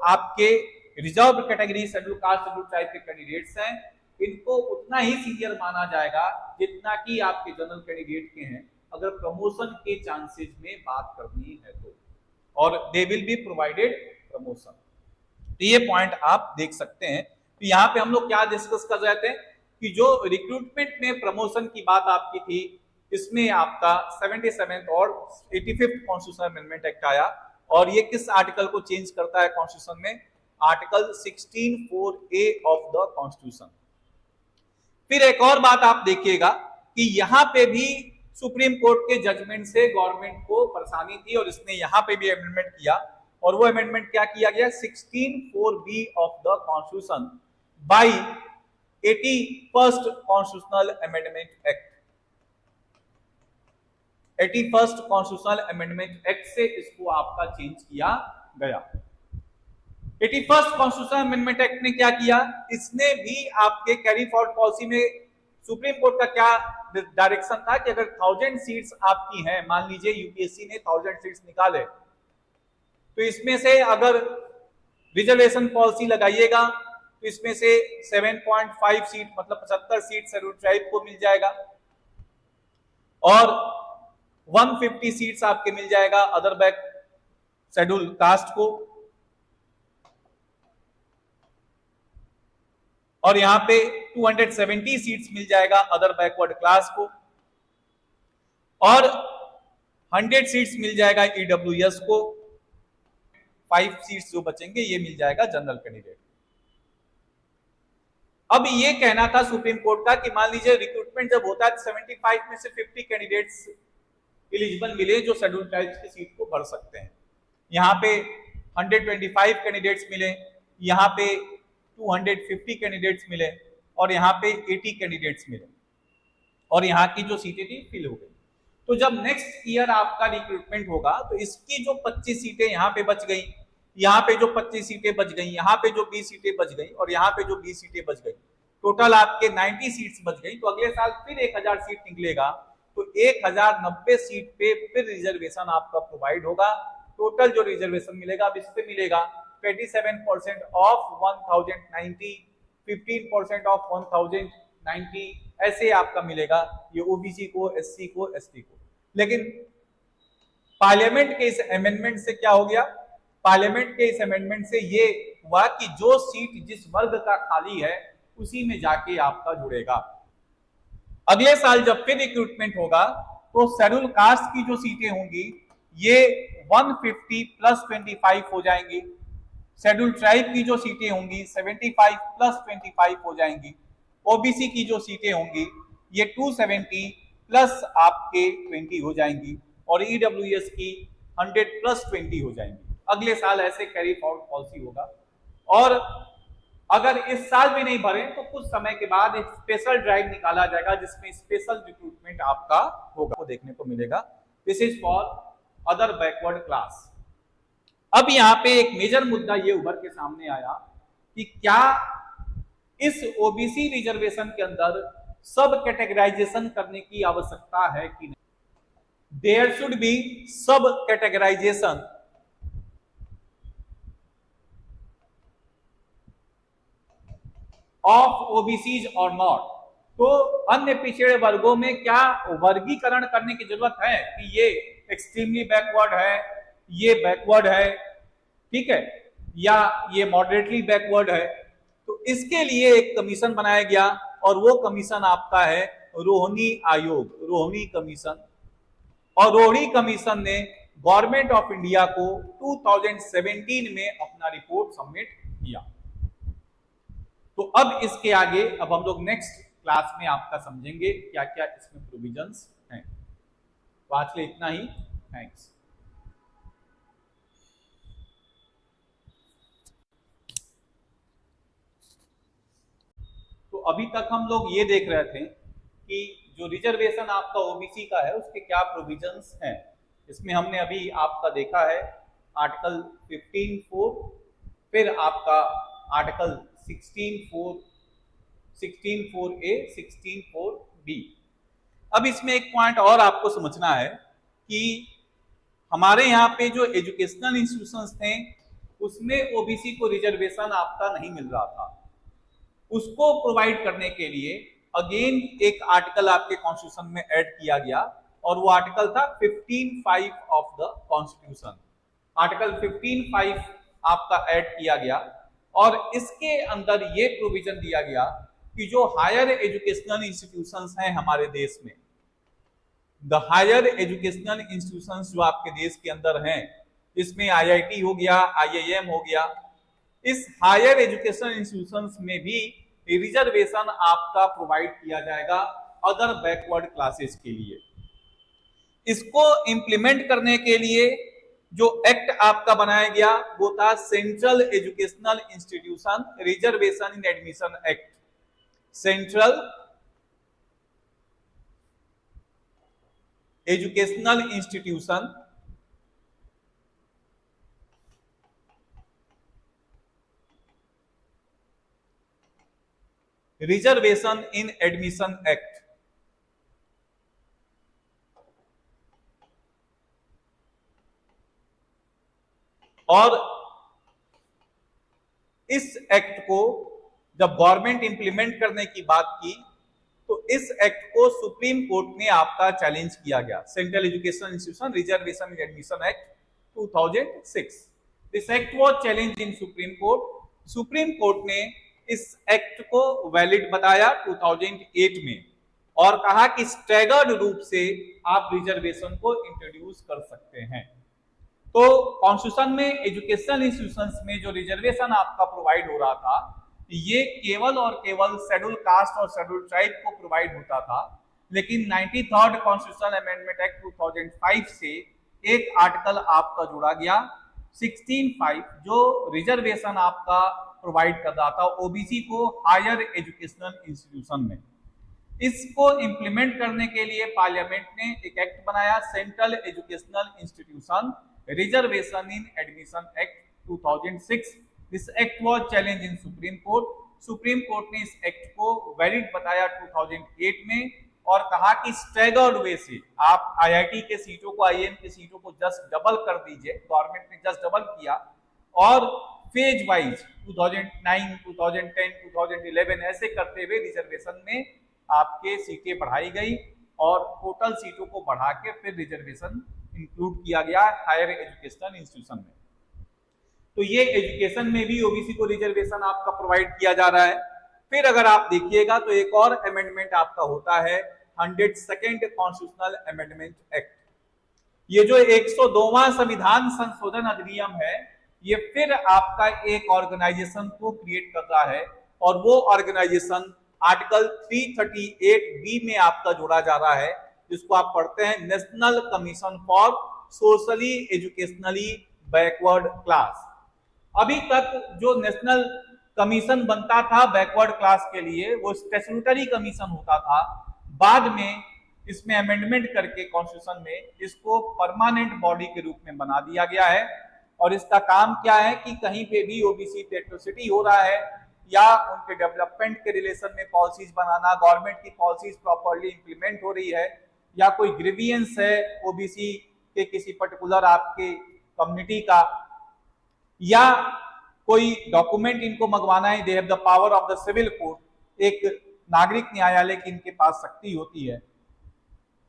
आपके reserve category schedule caste schedule tribe के कैंडिडेट्स हैं, इनको उतना ही सीनियर माना जाएगा जितना कि आपके जनरल कैंडिडेट के हैं, अगर प्रमोशन के चांसेस में बात करनी है तो, और दे विल बी प्रोवाइडेड प्रमोशन। तो ये पॉइंट आप देख सकते हैं। तो यहाँ पे हम लोग क्या डिस्कस कर रहे थे कि जो रिक्रूटमेंट में प्रमोशन की बात आपकी थी, इसमें आपका 77 और 85th कॉन्स्टिट्यूशनल अमेंडमेंट एक्ट आया, और ये किस आर्टिकल को चेंज करता है कॉन्स्टिट्यूशन में? Article 16(4)A of the constitution. फिर एक और बात आप देखिएगा कि यहां पे भी सुप्रीम कोर्ट के जजमेंट से गवर्नमेंट को परेशानी थी और इसने यहां पे भी अमेंडमेंट किया, और वो अमेंडमेंट क्या किया गया? 16(4)B of the constitution bye 81st constitutional amendment act. 81st constitutional amendment act से इसको आपका चेंज किया गया। 81st कॉन्स्टिट्यूशन अमेंडमेंट एक्ट ने क्या किया, इसने भी आपके कैरी फॉरवर्ड पॉलिसी में सुप्रीम कोर्ट का क्या डायरेक्शन था कि अगर 1000 सीट्स आपकी हैं, मान लीजिए यूपीएससी ने 1000 सीट्स निकाले, तो इसमें से अगर रिजर्वेशन पॉलिसी लगाइएगा तो इसमें से 7.5 सीट मतलब 75 सीट शेड्यूल ट्राइब को मिल जाएगा और 150 सीट्स आपके मिल जाएगा अदर बैक शेड्यूल कास्ट को, और यहां पे 270 सीट्स मिल जाएगा अदर बैकवर्ड क्लास को, और 100 सीट्स मिल जाएगा ईडब्ल्यूएस को, 5 सीट्स जो बचेंगे ये मिल जाएगा जनरल कैंडिडेट। अब ये कहना था सुप्रीम कोर्ट का कि मान लीजिए रिक्रूटमेंट जब होता है तो 75 में से 50 कैंडिडेट्स एलिजिबल मिले जो शेड्यूल ट्राइब्स की सीट को भर सकते हैं। यहाँ पे 125 कैंडिडेट्स मिले, यहाँ पे 250 कैंडिडेट्स मिले और यहाँ पे 80 कैंडिडेट्स मिले और यहाँ की जो सीटें थी फिल हो गई। तो जब नेक्स्ट ईयर आपका रिक्रूटमेंट होगा तो इसकी जो 25 सीटें यहाँ पे बच गई, यहाँ पे जो 25 सीटें बच गई, यहाँ पे जो 20 सीटें बच गई और यहाँ पे जो 20 सीटें बच गई, टोटल आपके 90 सीट्स बच गई। तो अगले साल फिर 1000 सीट निकलेगा तो 1090 सीट पे फिर रिजर्वेशन आपका प्रोवाइड होगा। टोटल जो रिजर्वेशन मिलेगा अब इस पे मिलेगा 27% ऑफ 1090, 15% ऑफ 1090, ऐसे आपका मिलेगा ये ओबीसी को, एससी को, एसटी को। लेकिन पार्लियामेंट के इस अमेंडमेंट से क्या हो गया, पार्लियामेंट के इस अमेंडमेंट से ये हुआ कि जो सीट जिस वर्ग का खाली है उसी में जाके आपका जुड़ेगा। अगले साल जब फिर रिक्रूटमेंट होगा तो शेड्यूल कास्ट की जो सीटें होंगी ये 150 प्लस 25 हो जाएंगी, शेड्यूल ट्राइब की जो सीटें होंगी 75 प्लस 25 हो जाएंगी, ओबीसी की जो सीटें होंगी ये 270 प्लस आपके 20 हो जाएंगी और ईडब्ल्यूएस की 100 प्लस 20 हो जाएंगी। अगले साल ऐसे कैरी फॉरवर्ड पॉलिसी होगा और अगर इस साल भी नहीं भरे तो कुछ समय के बाद एक स्पेशल ड्राइव निकाला जाएगा जिसमें स्पेशल रिक्रूटमेंट आपका होगा, वो देखने को मिलेगा। This is for other backward class. अब यहाँ पे एक मेजर मुद्दा ये उभर के सामने आया कि क्या इस ओबीसी रिजर्वेशन के अंदर सब कैटेगराइजेशन करने की आवश्यकता है कि नहीं। देयर शुड बी सब कैटेगराइजेशन ऑफ ओबीसीज और नॉट। तो अन्य पिछड़े वर्गों में क्या वर्गीकरण करने की जरूरत है कि ये एक्सट्रीमली बैकवर्ड है, ये बैकवर्ड है, ठीक है, या ये मॉडरेटली बैकवर्ड है। तो इसके लिए एक कमीशन बनाया गया और वो कमीशन आपका है रोहिणी आयोग, रोहिणी कमीशन। और रोहिणी कमीशन ने गवर्नमेंट ऑफ इंडिया को 2017 में अपना रिपोर्ट सबमिट किया। तो अब इसके आगे अब हम लोग नेक्स्ट क्लास में आपका समझेंगे क्या क्या इसमें प्रोविजंस हैं। तो आज के लिए इतना ही, थैंक्स। तो अभी तक हम लोग ये देख रहे थे कि जो रिजर्वेशन आपका ओबीसी का है उसके क्या प्रोविजंस हैं। इसमें हमने अभी आपका देखा है आर्टिकल 15(4), फिर आपका आर्टिकल 16(4), 16(4)A, 16(4)B। अब इसमें एक पॉइंट और आपको समझना है कि हमारे यहाँ पे जो एजुकेशनल इंस्टीट्यूशंस थे उसमें ओबीसी को रिजर्वेशन आपका नहीं मिल रहा था। उसको प्रोवाइड करने के लिए अगेन एक आर्टिकल आपके कॉन्स्टिट्यूशन में ऐड किया गया और वो आर्टिकल था 15(5) ऑफ द कॉन्स्टिट्यूशन। आर्टिकल 15(5) आपका ऐड किया गया और इसके अंदर ये प्रोविजन दिया गया कि जो हायर एजुकेशनल इंस्टीट्यूशंस हैं हमारे देश में, द हायर एजुकेशनल इंस्टीट्यूशंस जो आपके देश के अंदर हैं, इसमें आईआईटी हो गया, आईआईएम हो गया, इस हायर एजुकेशनल इंस्टीट्यूशंस में भी रिजर्वेशन आपका प्रोवाइड किया जाएगा अदर बैकवर्ड क्लासेस के लिए। इसको इंप्लीमेंट करने के लिए जो एक्ट आपका बनाया गया वो था सेंट्रल एजुकेशनल इंस्टीट्यूशन रिजर्वेशन इन admission act. Central educational institution reservation इन एडमिशन एक्ट। और इस एक्ट को जब गवर्नमेंट इंप्लीमेंट करने की बात की तो इस एक्ट को सुप्रीम कोर्ट ने आपका चैलेंज किया गया। Central education institution reservation in admission act 2006। This act was challenge in supreme court. Supreme court ने इस एक्ट को वैलिड बताया 2008 में और कहा कि स्टैगर्ड रूप से आप रिजर्वेशन को इंट्रोड्यूस कर सकते हैं। तो कॉन्स्टिट्यूशन में एजुकेशनल इंस्टीट्यूशंस में जो रिजर्वेशन आपका प्रोवाइड हो रहा था ये केवल और केवल शेड्यूल कास्ट और शेड्यूल ट्राइब को प्रोवाइड होता था, लेकिन 93rd कॉन्स्टिट्यूशनल अमेंडमेंट एक्ट 2005 से एक आर्टिकल आपका जोड़ा गया 16(5) जो रिजर्वेशन आपका प्रोवाइड कर रहा था ओबीसी को हायर एजुकेशनल इंस्टीट्यूशन में। इसको इंप्लीमेंट करने के लिए पार्लियामेंट ने एक एक्ट बनाया, central educational institution reservation in admission act 2006। This act was challenge in supreme court. Supreme court ने इस एक्ट को वैलिड बताया 2008 में और कहा कि स्टैगर्ड वे से आप आईआईटी के सीटों को, आईएम के सीटों को जस्ट डबल कर दीजिए। गवर्नमेंट ने जस्ट डबल किया और फेज वाइज 2009, 2010, 2011 ऐसे करते हुए रिजर्वेशन में आपके सीटें बढ़ाई गई और टोटल सीटों को बढ़ा के फिर रिजर्वेशन इंक्लूड किया गया हायर एजुकेशनल इंस्टीट्यूशन में। तो ये एजुकेशन में भी ओबीसी को रिजर्वेशन आपका प्रोवाइड किया जा रहा है। फिर अगर आप देखिएगा तो एक और अमेंडमेंट आपका होता है 102nd कॉन्स्टिट्यूशनल अमेंडमेंट एक्ट। ये जो 102वां संविधान संशोधन अधिनियम है ये फिर आपका एक ऑर्गेनाइजेशन को क्रिएट कर रहा है और वो ऑर्गेनाइजेशन आर्टिकल 338B में आपका जोड़ा जा रहा है, जिसको आप पढ़ते हैं national commission for socially educationally backward class. अभी तक जो नेशनल कमीशन बनता था बैकवर्ड क्लास के लिए वो स्टैट्यूटरी कमीशन होता था। बाद में इसमें अमेंडमेंट करके कॉन्स्टिट्यूशन में इसको परमानेंट बॉडी के रूप में बना दिया गया है और इसका काम क्या है कि कहीं पे भी ओबीसी पे एट्रोसिटी हो रहा है या उनके डेवलपमेंट के रिलेशन में पॉलिसीज बनाना, गवर्नमेंट की पॉलिसीज प्रॉपर्ली इंप्लीमेंट हो रही है या कोई ग्रीवियंस है ओबीसी के किसी पर्टिकुलर आपके कम्युनिटी का या कोई डॉक्यूमेंट इनको मंगवाना है, they have the power of the civil court, एक नागरिक न्यायालय की इनके पास शक्ति होती है,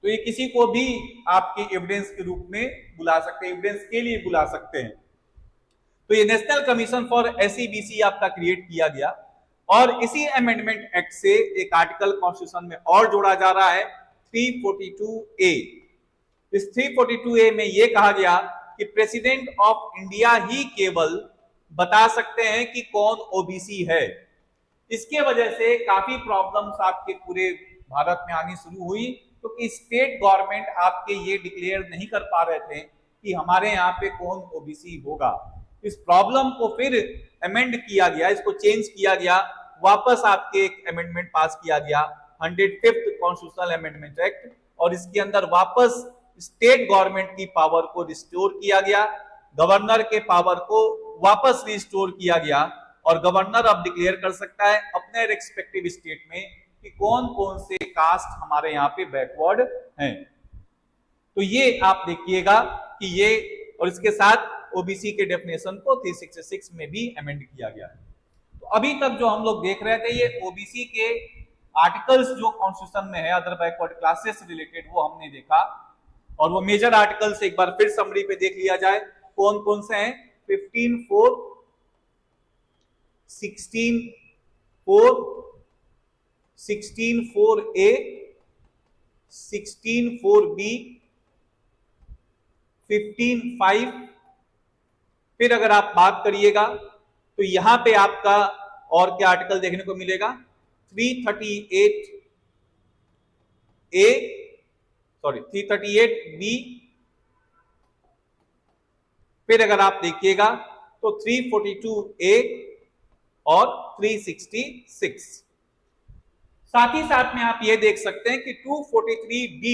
तो ये किसी को भी आपके एविडेंस के रूप में बुला सकते हैं, एविडेंस के लिए बुला सकते हैं। तो ये नेशनल कमीशन फॉर एसईबीसी आपका क्रिएट किया गया और इसी अमेंडमेंट एक्ट से एक आर्टिकल कॉन्स्टिट्यूशन में और जोड़ा जा रहा है 342A। इस 342A में यह कहा गया कि प्रेसिडेंट ऑफ इंडिया ही केवल बता सकते हैं कि कौन ओबीसी है। इसके वजह से काफी प्रॉब्लम्स आपके पूरे भारत में आनी शुरू हुई क्योंकि स्टेट गवर्नमेंट आपके ये डिक्लेयर नहीं कर पा रहे थे कि हमारे यहाँ पे कौन ओबीसी होगा। इस प्रॉब्लम को फिर अमेंड किया गया, इसको चेंज किया गया, वापस आपके एक अमेंडमेंट पास किया गया 105th कॉन्स्टिट्यूशनल अमेंडमेंट एक्ट और इसके अंदर वापस स्टेट गवर्नमेंट की पावर को रिस्टोर किया गया, गवर्नर के पावर को वापस रिस्टोर किया गया और गवर्नर अब डिक्लेयर कर सकता है अपने रेस्पेक्टिव स्टेट में कि कौन कौन से कास्ट हमारे यहाँ पे बैकवर्ड हैं। तो ये आप देखिएगा कि ये और इसके साथ ओबीसी के डेफिनेशन को 366 में भी अमेंड किया गया है। तो अभी तक जो हम लोग देख रहे थे ये ओबीसी के आर्टिकल्स जो कॉन्स्टिट्यूशन में है अदर बैकवर्ड क्लासेस से रिलेटेड वो हमने देखा और वो मेजर आर्टिकल्स एक बार फिर समरी पे देख लिया जाए कौन कौन से हैं। 15(4), 16(4), 16(4)A, 16(4)B, 15(5). फिर अगर आप बात करिएगा तो यहां पे आपका और क्या आर्टिकल देखने को मिलेगा 338B। फिर अगर आप देखिएगा तो 342A और 366। साथ ही साथ में आप ये देख सकते हैं कि 243D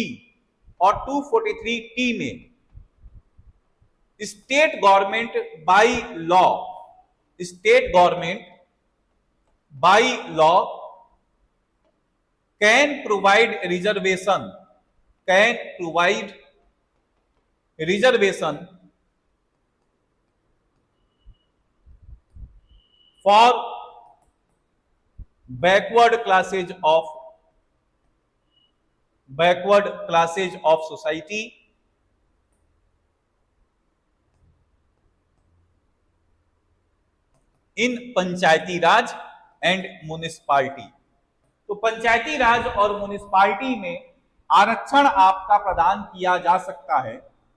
और 243T में state government by law can provide reservation, can provide reservation for backward classes of society in panchayati raj and municipality. तो पंचायती राज और म्युनिसिपालिटी में आरक्षण आपका प्रदान किया जा सकता है,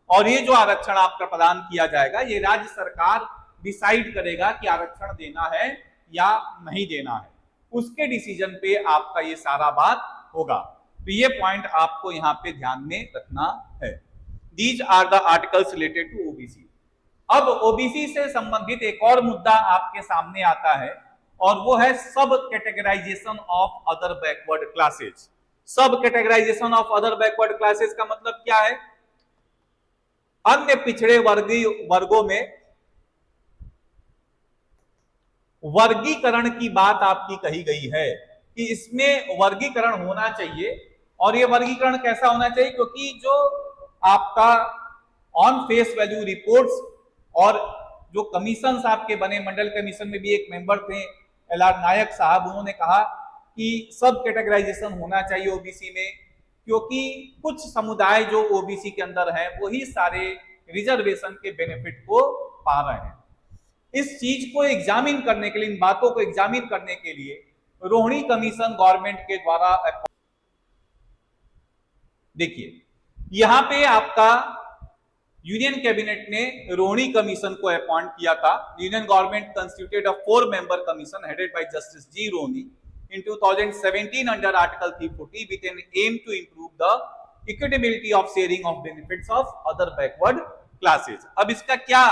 और ये जो आरक्षण आपका प्रदान किया जाएगा ये राज्य सरकार डिसाइड करेगा कि आरक्षण देना है या नहीं देना है, उसके डिसीजन पे आपका ये सारा बात होगा। तो ये पॉइंट आपको यहाँ पे ध्यान में रखना है। These are the articles related to OBC. अब ओबीसी से संबंधित एक और मुद्दा आपके सामने आता है, और वो है subcategorization of other backward classes. Subcategorization of other backward classes का मतलब क्या है? अन्य पिछड़े वर्गों में वर्गीकरण की बात आपकी कही गई है कि इसमें वर्गीकरण होना चाहिए, और ये वर्गीकरण कैसा होना चाहिए? क्योंकि जो आपका ऑन फेस वैल्यू रिपोर्ट्स और जो कमीशन आपके बने, मंडल कमीशन में भी एक मेंबर थे LR नायक साहब, उन्होंने कहा कि सब कैटेगराइजेशन होना चाहिए ओबीसी में, क्योंकि कुछ समुदाय जो ओबीसी के अंदर हैं वही सारे रिजर्वेशन के बेनिफिट को पा रहे हैं। इस चीज को एग्जामिन करने के लिए, इन बातों को एग्जामिन करने के लिए रोहिणी कमीशन गवर्नमेंट के द्वारा, देखिए यहां पे आपका यूनियन कैबिनेट ने रोहिणी कमीशन को अपॉइंट किया था। Union government constituted a 4 member commission headed by justice G Rohini in 2017 under Article 340 with an aim to improve the equitability of sharing of benefits of other backward classes। अब इसका क्या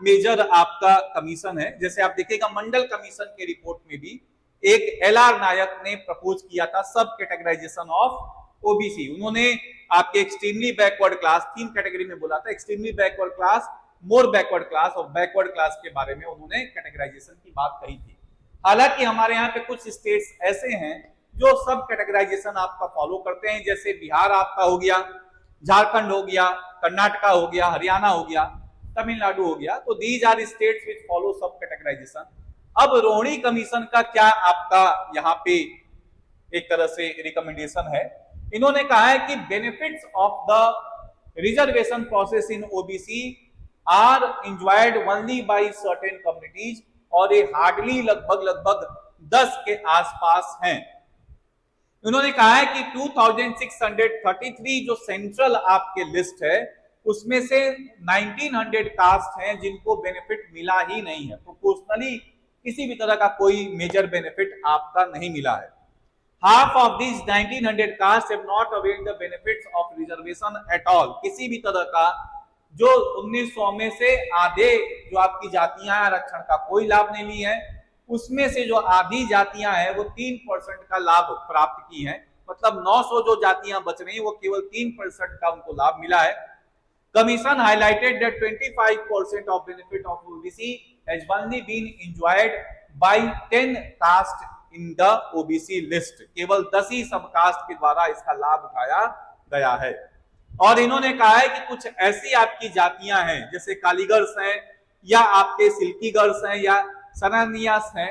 major आपका commission है? जैसे आप देखिएगा मंडल कमीशन के report में भी एक LR नायक ने प्रपोज किया था सब कैटेगराइजेशन ऑफ ओबीसी। उन्होंने आपके एक्सट्रीमली बैकवर्ड क्लास 3 कैटेगरी में बोला था, एक्सट्रीमली बैकवर्ड क्लास, मोर बैकवर्ड क्लास और बैकवर्ड क्लास के बारे में उन्होंने कैटेगराइजेशन की बात कही थी। हालांकि हमारे यहाँ पे कुछ स्टेट्स ऐसे हैं जो सब कैटेगराइजेशन आपका फॉलो करते हैं, जैसे बिहार आपका हो गया, झारखंड हो गया, कर्नाटका हो गया, हरियाणा हो गया, तमिलनाडु हो गया। तो these are states which follow subcategorisation. अब रोहिणी कमीशन का क्या आपका यहाँ पे एक तरह से रिकमेंडेशन है? इन्होंने कहा है कि benefits of the reservation process in OBC are enjoyed only by certain communities, और ये हार्डली लगभग 10 के आसपास हैं। उन्होंने कहा है कि 2633 जो सेंट्रल आपके लिस्ट है उसमें से 1900 कास्ट हैं जिनको बेनिफिट मिला ही नहीं है, प्रोपोर्शनली किसी भी तरह का कोई मेजर बेनिफिट आपका नहीं मिला है। Half of this 1900 cast have not availed the benefits of reservation at all. किसी भी तरह का जो 1900 में से आधे जो आपकी जातियां आरक्षण का कोई लाभ नहीं ली है, उसमें से जो आधी जातियां हैं वो 3% का लाभ प्राप्त की हैं। मतलब 900 जो जातियां बच रही हैं वो केवल 3% का उनको लाभ मिला है। Commission highlighted that 25% of benefit of OBC has only been enjoyed by 10 caste in the OBC list. केवल 10 ही सब कास्ट के द्वारा इसका लाभ उठाया गया है। और इन्होंने कहा है कि कुछ ऐसी आपकी जातियां हैं जैसे कालीगर्स हैं या आपके सिल्कीगर्स हैं या सनानियास हैं,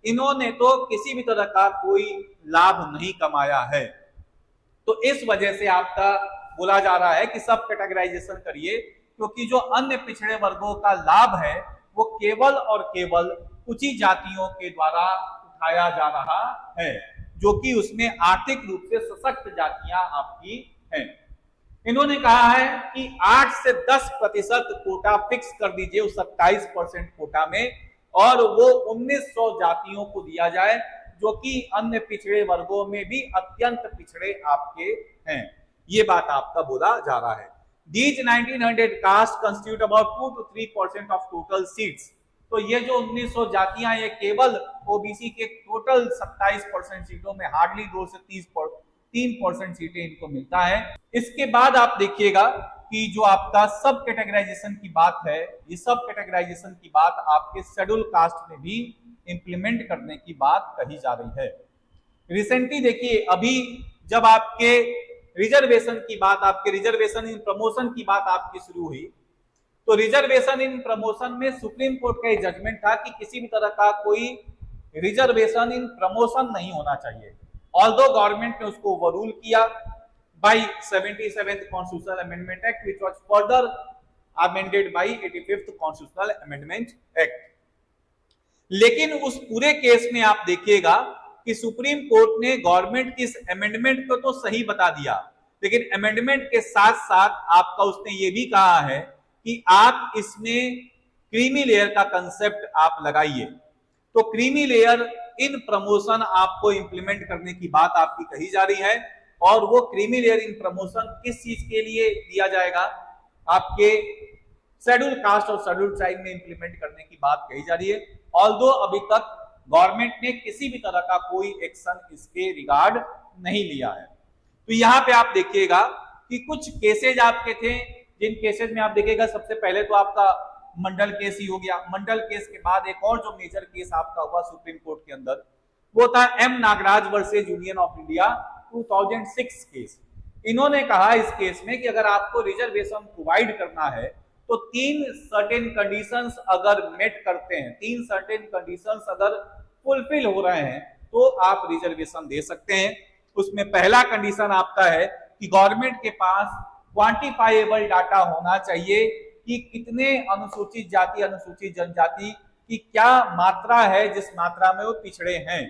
इन्होंने तो किसी भी तरह का कोई लाभ नहीं कमाया है। तो इस वजह से आपका बोला जा रहा है कि सब कैटेगराइजेशन करिए, क्योंकि जो अन्य पिछड़े वर्गों का लाभ है वो केवल और केवल कुछ ही जातियों के द्वारा उठाया जा रहा है, जो कि उसमें आर्थिक रूप से सशक्त जातियां आपकी हैं। इन्होंने कहा है कि 8 से 10% कोटा फिक्स कर दीजिए उस 27% कोटा में, और वो 1900 जातियों को दिया जाए जो कि अन्य पिछड़े वर्गों में भी अत्यंत पिछड़े आपके हैं। ये बात आपका बोला जा रहा है। These 1900 caste constitute about 2 to 3% of total seats। तो ये जो 1900 जातियां ये केवल ओबीसी के टोटल 27% सीटों में हार्डली 2 से 3% सीटें इनको मिलता है। इसके बाद आप देखिएगा कि जो आपका सब कैटेगराइजेशन की बात है, ये सब कैटेगराइजेशन की बात आपके शेड्यूल कास्ट में भी इंप्लीमेंट करने की बात कही जा रही है। रिसेंटली देखिए, अभी जब आपके रिजर्वेशन की बात, आपके रिजर्वेशन इन प्रमोशन की बात आपकी शुरू हुई, तो रिजर्वेशन इन प्रमोशन में सुप्रीम कोर्ट का जजमेंट था कि किसी भी तरह का कोई रिजर्वेशन इन प्रमोशन नहीं होना चाहिए। ऑल्दो गवर्नमेंट ने उसको ओवररूल किया by 77th constitutional amendment act which was further amended by 85th constitutional amendment act. लेकिन उस पूरे केस में आप देखिएगा कि सुप्रीम कोर्ट ने गवर्नमेंट की इस अमेंडमेंट को तो सही बता दिया, लेकिन अमेंडमेंट के साथ साथ आपका उसने ये भी कहा है कि आप इसमें क्रीमी लेयर का कंसेप्ट आप लगाइए। तो क्रीमी लेयर इन प्रमोशन आपको इंप्लीमेंट करने की बात आपकी कही जा रही है, और वो क्रीमी लेयर इन प्रमोशन किस चीज के लिए दिया जाएगा, आपके शेड्यूल कास्ट और शेड्यूल ट्राइब में इंप्लीमेंट करने की बात कही जा रही है। ऑल्दो अभी तक गवर्नमेंट ने किसी भी तरह का कोई एक्शन इसके रिगार्ड नहीं लिया है। तो यहाँ पे आप देखिएगा कि कुछ केसेज आपके थे, जिन केसेज में आप देखिएगा सबसे पहले तो आपका मंडल केस ही हो गया। मंडल केस के बाद एक और जो मेजर केस आपका हुआ सुप्रीम कोर्ट के अंदर, वो था M Nagaraj versus union of India 2006 case. इन्होंने कहा इस केस में कि अगर आपको रिजर्वेशन प्रोवाइड करना है तो 3 सर्टेन कंडीशंस अगर मेट करते हैं, 3 सर्टेन कंडीशंस अगर फुलफिल हो रहे हैं तो आप रिजर्वेशन दे सकते हैं। उसमें पहला कंडीशन आपका है कि गवर्नमेंट के पास क्वांटिफाइबल डाटा होना चाहिए कि कितने अनुसूचित जाति अनुसूचित जनजाति की क्या मात्रा है जिस मात्रा में वो पिछड़े हैं।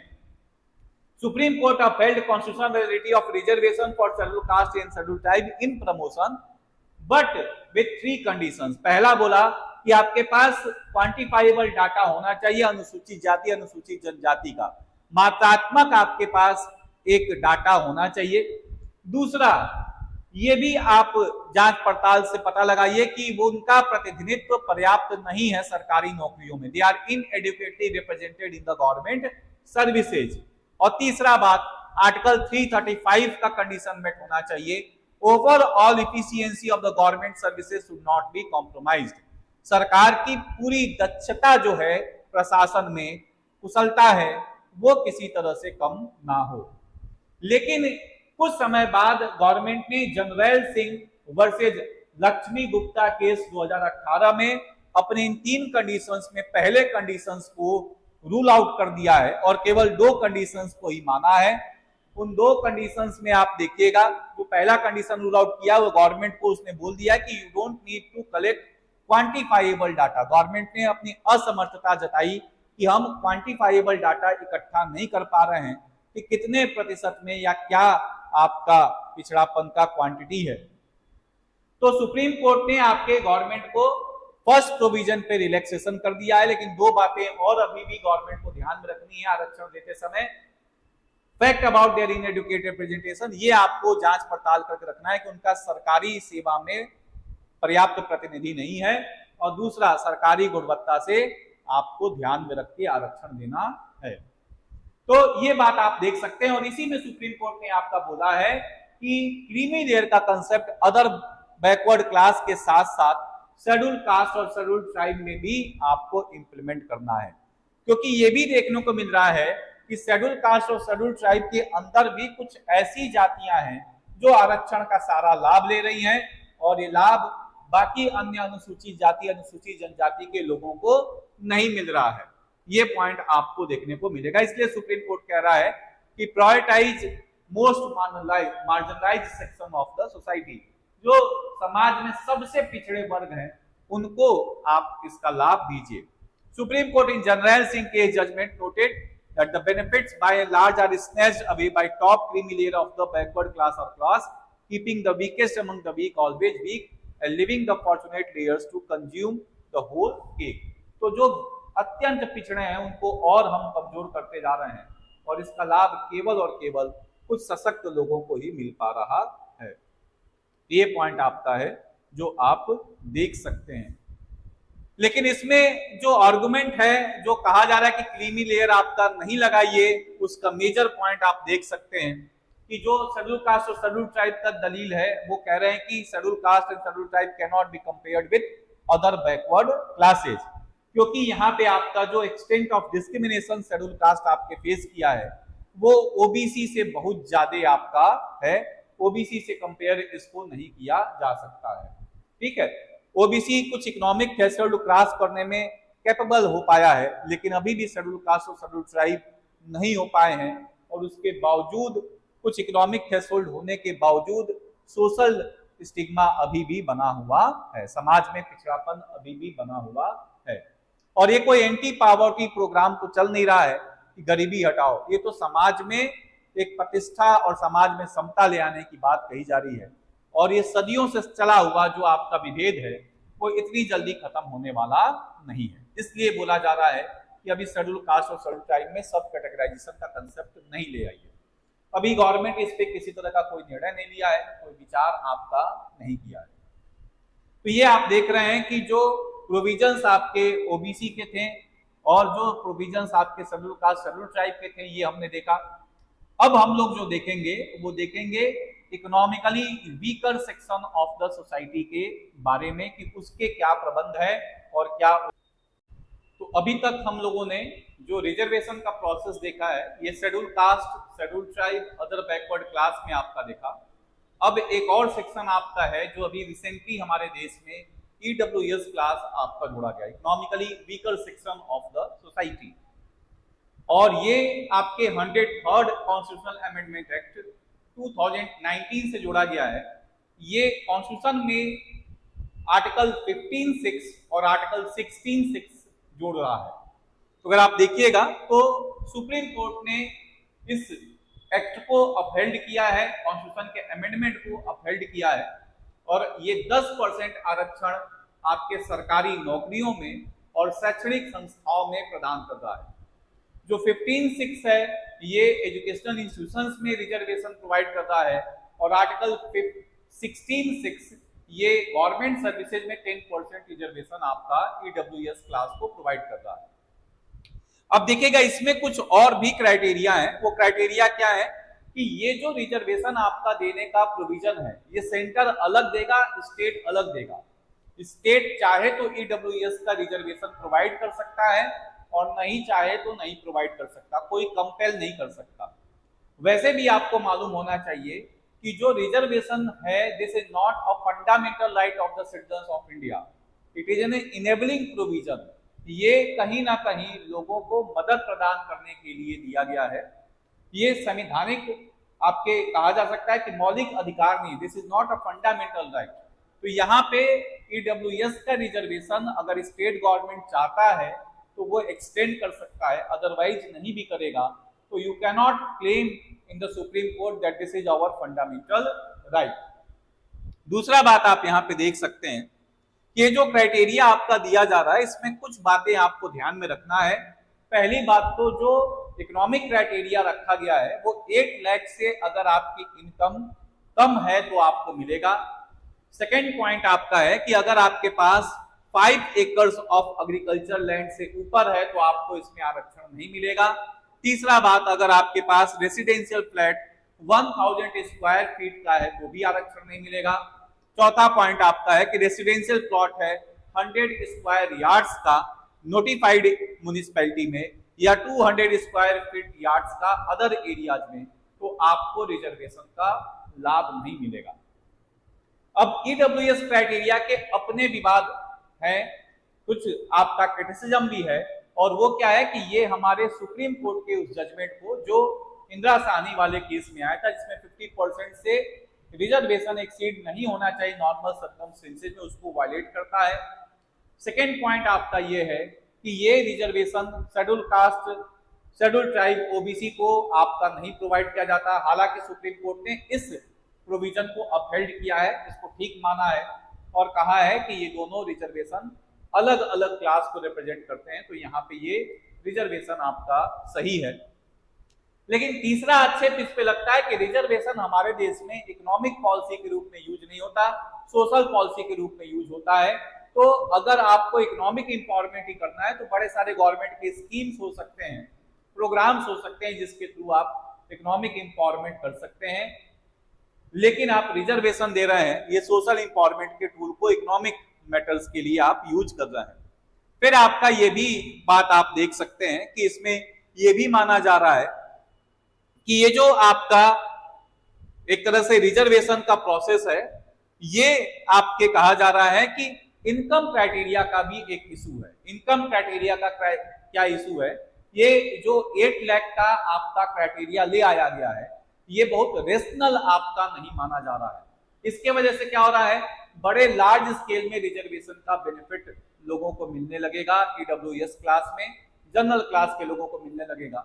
Supreme court upheld constitutionality of reservation for scheduled caste and scheduled tribe in promotion but with 3 conditions। पहला बोला कि आपके पास क्वांटिफाइबल डाटा होना चाहिए अनुसूचित जाति अनुसूचित जनजाति का, मात्रात्मक आपके पास एक डाटा होना चाहिए। दूसरा, ये भी आप जांच पड़ताल से पता लगाइए कि वो उनका प्रतिनिधित्व पर्याप्त नहीं है सरकारी नौकरियों में, they are inadequately represented in the government services. और तीसरा बात, आर्टिकल 335 का कंडीशन मेट होना चाहिए, overall efficiency of the government services should not be compromised. सरकार की पूरी दक्षता जो है प्रशासन में, कुशलता है, वो किसी तरह से कम ना हो। लेकिन कुछ समय बाद गवर्नमेंट ने general Singh versus Lakshmi Gupta case 2018 में अपने इन 3 कंडीशंस में पहले कंडीशंस को रूल आउट कर दिया है और केवल 2 कंडीशंस को ही माना है। उन 2 कंडीशंस में आप देखिएगा, जो पहला कंडीशन रूल आउट किया वो गवर्नमेंट को उसने बोल दिया कि you don't need to collect quantifiable data. Government ने अपनी असमर्थता जताई कि हम क्वांटिफाइबल डाटा इकट्ठा नहीं कर पा रहे हैं कि कितने प्रतिशत में या क्या आपका पिछड़ापन का क्वांटिटी है। तो सुप्रीम कोर्ट ने आपके गवर्नमेंट को फर्स्ट प्रोविजन पे रिलैक्सेशन कर दिया है, लेकिन 2 बातें और अभी भी गवर्नमेंट को ध्यान में रखनी है आरक्षण देते समय। फैक्ट अबाउट देयर इनएडुकेटेड रिप्रेजेंटेशन, ये आपको जांच पड़ताल करके रखना है कि उनका सरकारी सेवा में पर्याप्त प्रतिनिधि नहीं है, और दूसरा सरकारी गुणवत्ता से आपको ध्यान में रख के आरक्षण देना है। तो ये बात आप देख सकते हैं, और इसी में सुप्रीम कोर्ट ने आपका बोला है कि क्रीमी लेयर का कंसेप्ट अदर बैकवर्ड क्लास के साथ साथ शेड्यूल कास्ट और शेड्यूल ट्राइब में भी आपको इंप्लीमेंट करना है, क्योंकि ये भी देखने को मिल रहा है कि शेड्यूल कास्ट और शेड्यूल ट्राइब के अंदर भी कुछ ऐसी जातियां हैं जो आरक्षण का सारा लाभ ले रही हैं, और ये लाभ बाकी अन्य अनुसूचित जाति अनुसूचित जनजाति के लोगों को नहीं मिल रहा है। ये पॉइंट आपको देखने को मिलेगा। इसलिए सुप्रीम कोर्ट कह रहा है कि prioritise most marginalised section of the society, जो समाज में सबसे पिछड़े वर्ग हैं उनको आप इसका लाभ दीजिए। Supreme court in Jarnail Singh के judgment noted that the benefits by and large are snatched away by top creamy layer of the backward class or class, keeping the weakest among the weak always weak and leaving the fortunate layers to consume the whole cake। तो जो अत्यंत पिछड़े हैं उनको और हम कमजोर करते जा रहे हैं, और इसका लाभ केवल और केवल कुछ सशक्त लोगों को ही मिल पा रहा है। ये पॉइंट आपका है जो आप देख सकते हैं। लेकिन इसमें जो आर्गुमेंट है, जो कहा जा रहा है कि क्रीमी लेयर आपका नहीं लगाइए, उसका मेजर पॉइंट आप देख सकते हैं कि जो शेड्यूल कास्ट और शेड्यूल ट्राइब का दलील है, वो कह रहे हैं कि schedule caste and schedule tribe can not be compared with other backward classes, क्योंकि यहाँ पे आपका जो extent of discrimination schedule caste आपके फेस किया है वो ओबीसी से बहुत ज्यादा आपका है, ओबीसी से कंपेयर इसको नहीं किया जा सकता है। ठीक है, ओबीसी कुछ इकोनॉमिक थ्रेशोल्ड क्रॉस करने में कैपेबल हो पाया है, लेकिन अभी भी शेड्यूल कास्ट और शेड्यूल ट्राइब नहीं हो पाए हैं, और उसके बावजूद कुछ इकोनॉमिक थ्रेशोल्ड होने के बावजूद सोशल स्टिग्मा अभी भी बना हुआ है, समाज में पिछड़ापन अभी भी बना हुआ है। और ये कोई एंटी पॉवर्टी प्रोग्राम तो चल नहीं रहा है कि गरीबी हटाओ, ये तो समाज में एक प्रतिष्ठा और समाज में समता ले आने की बात कही जा रही है। और ये सदियों से चला हुआ जो आपका विभेद है वो इतनी जल्दी खत्म होने वाला नहीं है। इसलिए बोला जा रहा है कि अभी शेड्यूल कास्ट और शेड्यूल ट्राइब में सब कैटेगराइजेशन का कंसेप्ट नहीं ले आई है। अभी गवर्नमेंट इस पे किसी तरह का कोई निर्णय नहीं लिया है, कोई विचार आपका नहीं किया है। तो ये आप देख रहे हैं कि जो प्रोविजंस आपके ओबीसी के थे और जो प्रोविजंस आपके शेड्यूल कास्ट शेड्यूल ट्राइब के थे, ये हमने देखा। अब हम लोग जो देखेंगे वो देखेंगे economically weaker section of the society के बारे में कि उसके क्या प्रबंध है और क्या। तो अभी तक हम लोगों ने जो रिजर्वेशन का प्रोसेस देखा है ये schedule caste, schedule tribe, other backward class में आपका देखा। अब एक और सेक्शन आपका है जो अभी रिसेंटली हमारे देश में ईडब्ल्यूएस क्लास आपका जोड़ा गया, economically weaker section of the society. और ये आपके 103rd कॉन्स्टिट्यूशनल अमेंडमेंट एक्ट 2019 से जोड़ा गया है। ये कॉन्स्टिट्यूशन में आर्टिकल 15(6) और आर्टिकल 16(6) जोड़ रहा है। तो अगर आप देखिएगा तो सुप्रीम कोर्ट ने इस एक्ट को अपहेल्ड किया है, कॉन्स्टिट्यूशन के अमेंडमेंट को अपहेल्ड किया है, और ये 10% आरक्षण आपके सरकारी नौकरियों में और शैक्षणिक संस्थाओं में प्रदान कर रहा है। जो 15(6) है ये एजुकेशनल इंस्टीट्यूशंस में रिजर्वेशन प्रोवाइड करता है, और आर्टिकल 16(6) ये गवर्नमेंट सर्विसेज में 10% रिजर्वेशन आपका ईडब्ल्यूएस क्लास को प्रोवाइड कर रहा है। अब देखिएगा इसमें कुछ और भी क्राइटेरिया है। वो क्राइटेरिया क्या है कि ये जो रिजर्वेशन आपका देने का प्रोविजन है ये सेंटर अलग देगा, स्टेट अलग देगा। स्टेट चाहे तो ईडब्ल्यूएस का रिजर्वेशन प्रोवाइड कर सकता है और नहीं चाहे तो नहीं प्रोवाइड कर सकता, कोई कंपेल नहीं कर सकता। वैसे भी आपको मालूम होना चाहिए कि जो रिजर्वेशन है this is not a fundamental right of the citizens of India, it is an enabling provision. ये कहीं ना कहीं लोगों को मदद प्रदान करने के लिए दिया गया है। ये संवैधानिक आपके कहा जा सकता है कि मौलिक अधिकार नहीं, this is not a fundamental right. तो यहाँ पे ईडब्ल्यूएस का रिजर्वेशन अगर स्टेट गवर्नमेंट चाहता है तो वो एक्सटेंड कर सकता है, अदरवाइज नहीं भी करेगा। तो you can not claim in the Supreme Court that this is our fundamental right. दूसरा बात आप यहाँ पे देख सकते हैं कि ये जो क्राइटेरिया आपका दिया जा रहा है इसमें कुछ बातें आपको ध्यान में रखना है। पहली बात तो जो इकोनॉमिक क्राइटेरिया रखा गया है वो 8 लाख से अगर आपकी इनकम कम है तो आपको मिलेगा। सेकेंड पॉइंट आपका है कि अगर आपके पास 5 एकर्स ऑफ एग्रीकल्चर लैंड से ऊपर है तो आपको इसमें आरक्षण नहीं मिलेगा। तीसरा बात, अगर आपके पास रेसिडेंशियल फ्लैट 1000 स्क्वायर फीट का है तो भी आरक्षण नहीं मिलेगा। चौथा पॉइंट आपका है कि रेसिडेंशियल प्लॉट है 100 स्क्वायर यार्ड्स का नोटिफाइड म्युनिसिपैलिटी में या 200 स्क्वायर फीट यार्ड्स का अदर एरियाज में, तो आपको रिजर्वेशन का लाभ नहीं मिलेगा। अब ईडब्ल्यूएस क्राइटेरिया के अपने विवाद हैं, कुछ आपका क्रिटिसिज्म भी है, और वो क्या है कि ये हमारे सुप्रीम कोर्ट के उस जजमेंट को जो इंदिरा साहनी वाले केस में आया था जिसमें 50% से रिजर्वेशन एक्सीड नहीं होना चाहिए नॉर्मल सर्कमस्टेंसेस में, उसको वायलेट करता है। सेकेंड पॉइंट आपका ये है कि ये reservation schedule caste, schedule tribe, OBC को आपका नहीं प्रोवाइड किया जाता। हालांकि सुप्रीम कोर्ट ने इस प्रोविजन को अपहेल्ड किया है, इसको ठीक माना है और कहा है कि ये दोनों रिजर्वेशन अलग अलग क्लास को रिप्रेजेंट करते हैं, तो यहाँ पे ये रिजर्वेशन आपका सही है। लेकिन तीसरा आक्षेप इस पे लगता है कि रिजर्वेशन हमारे देश में इकोनॉमिक पॉलिसी के रूप में यूज नहीं होता, सोशल पॉलिसी के रूप में यूज होता है। तो अगर आपको इकोनॉमिक इंपावरमेंट ही करना है तो बड़े सारे गवर्नमेंट के स्कीम्स हो सकते हैं, प्रोग्राम्स हो सकते हैं जिसके थ्रू आप इकोनॉमिक इंपावरमेंट कर सकते हैं। लेकिन आप रिजर्वेशन दे रहे हैं, ये सोशल इंपावरमेंट के टूल को इकोनॉमिक मैटर्स के लिए आप यूज कर रहे हैं। फिर आपका ये भी बात आप देख सकते हैं कि इसमें ये भी माना जा रहा है कि ये जो आपका एक तरह से रिजर्वेशन का प्रोसेस है, ये आपके कहा जा रहा है कि इनकम क्राइटेरिया का भी एक इशू है। इनकम क्राइटेरिया का क्या इशू है? ये जो 8 लाख का आपका क्राइटेरिया ले आया गया है, ये बहुत रेशनल आपका नहीं माना जा रहा है। इसके वजह से क्या हो रहा है, बड़े लार्ज स्केल में रिजर्वेशन का बेनिफिट लोगों को मिलने लगेगा, ईडब्ल्यूएस क्लास में, जनरल क्लास के लोगों को मिलने लगेगा।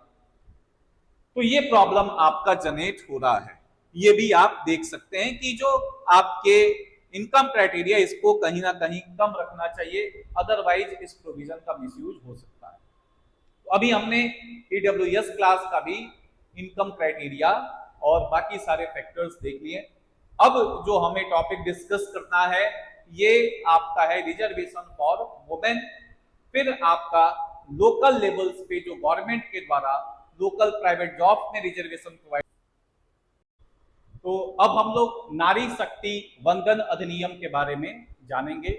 तो ये प्रॉब्लम आपका जनरेट हो रहा है। ये भी आप देख सकते हैं कि जो आपके इनकम क्राइटेरिया, इसको कहीं ना कहीं कम रखना चाहिए, अदरवाइज इस प्रोविजन का मिसयूज हो सकता है। तो अभी हमने ईडब्ल्यूएस क्लास का भी इनकम क्राइटेरिया और बाकी सारे फैक्टर्स देख लिए। अब जो हमें टॉपिक डिस्कस करना है, ये आपका है रिजर्वेशन फॉर वुमेन। फिर आपका लोकल लेवल्स पे जो गवर्नमेंट के द्वारा लोकल प्राइवेट जॉब में रिजर्वेशन प्रोवाइड। तो अब हम लोग नारी शक्ति वंदन अधिनियम के बारे में जानेंगे,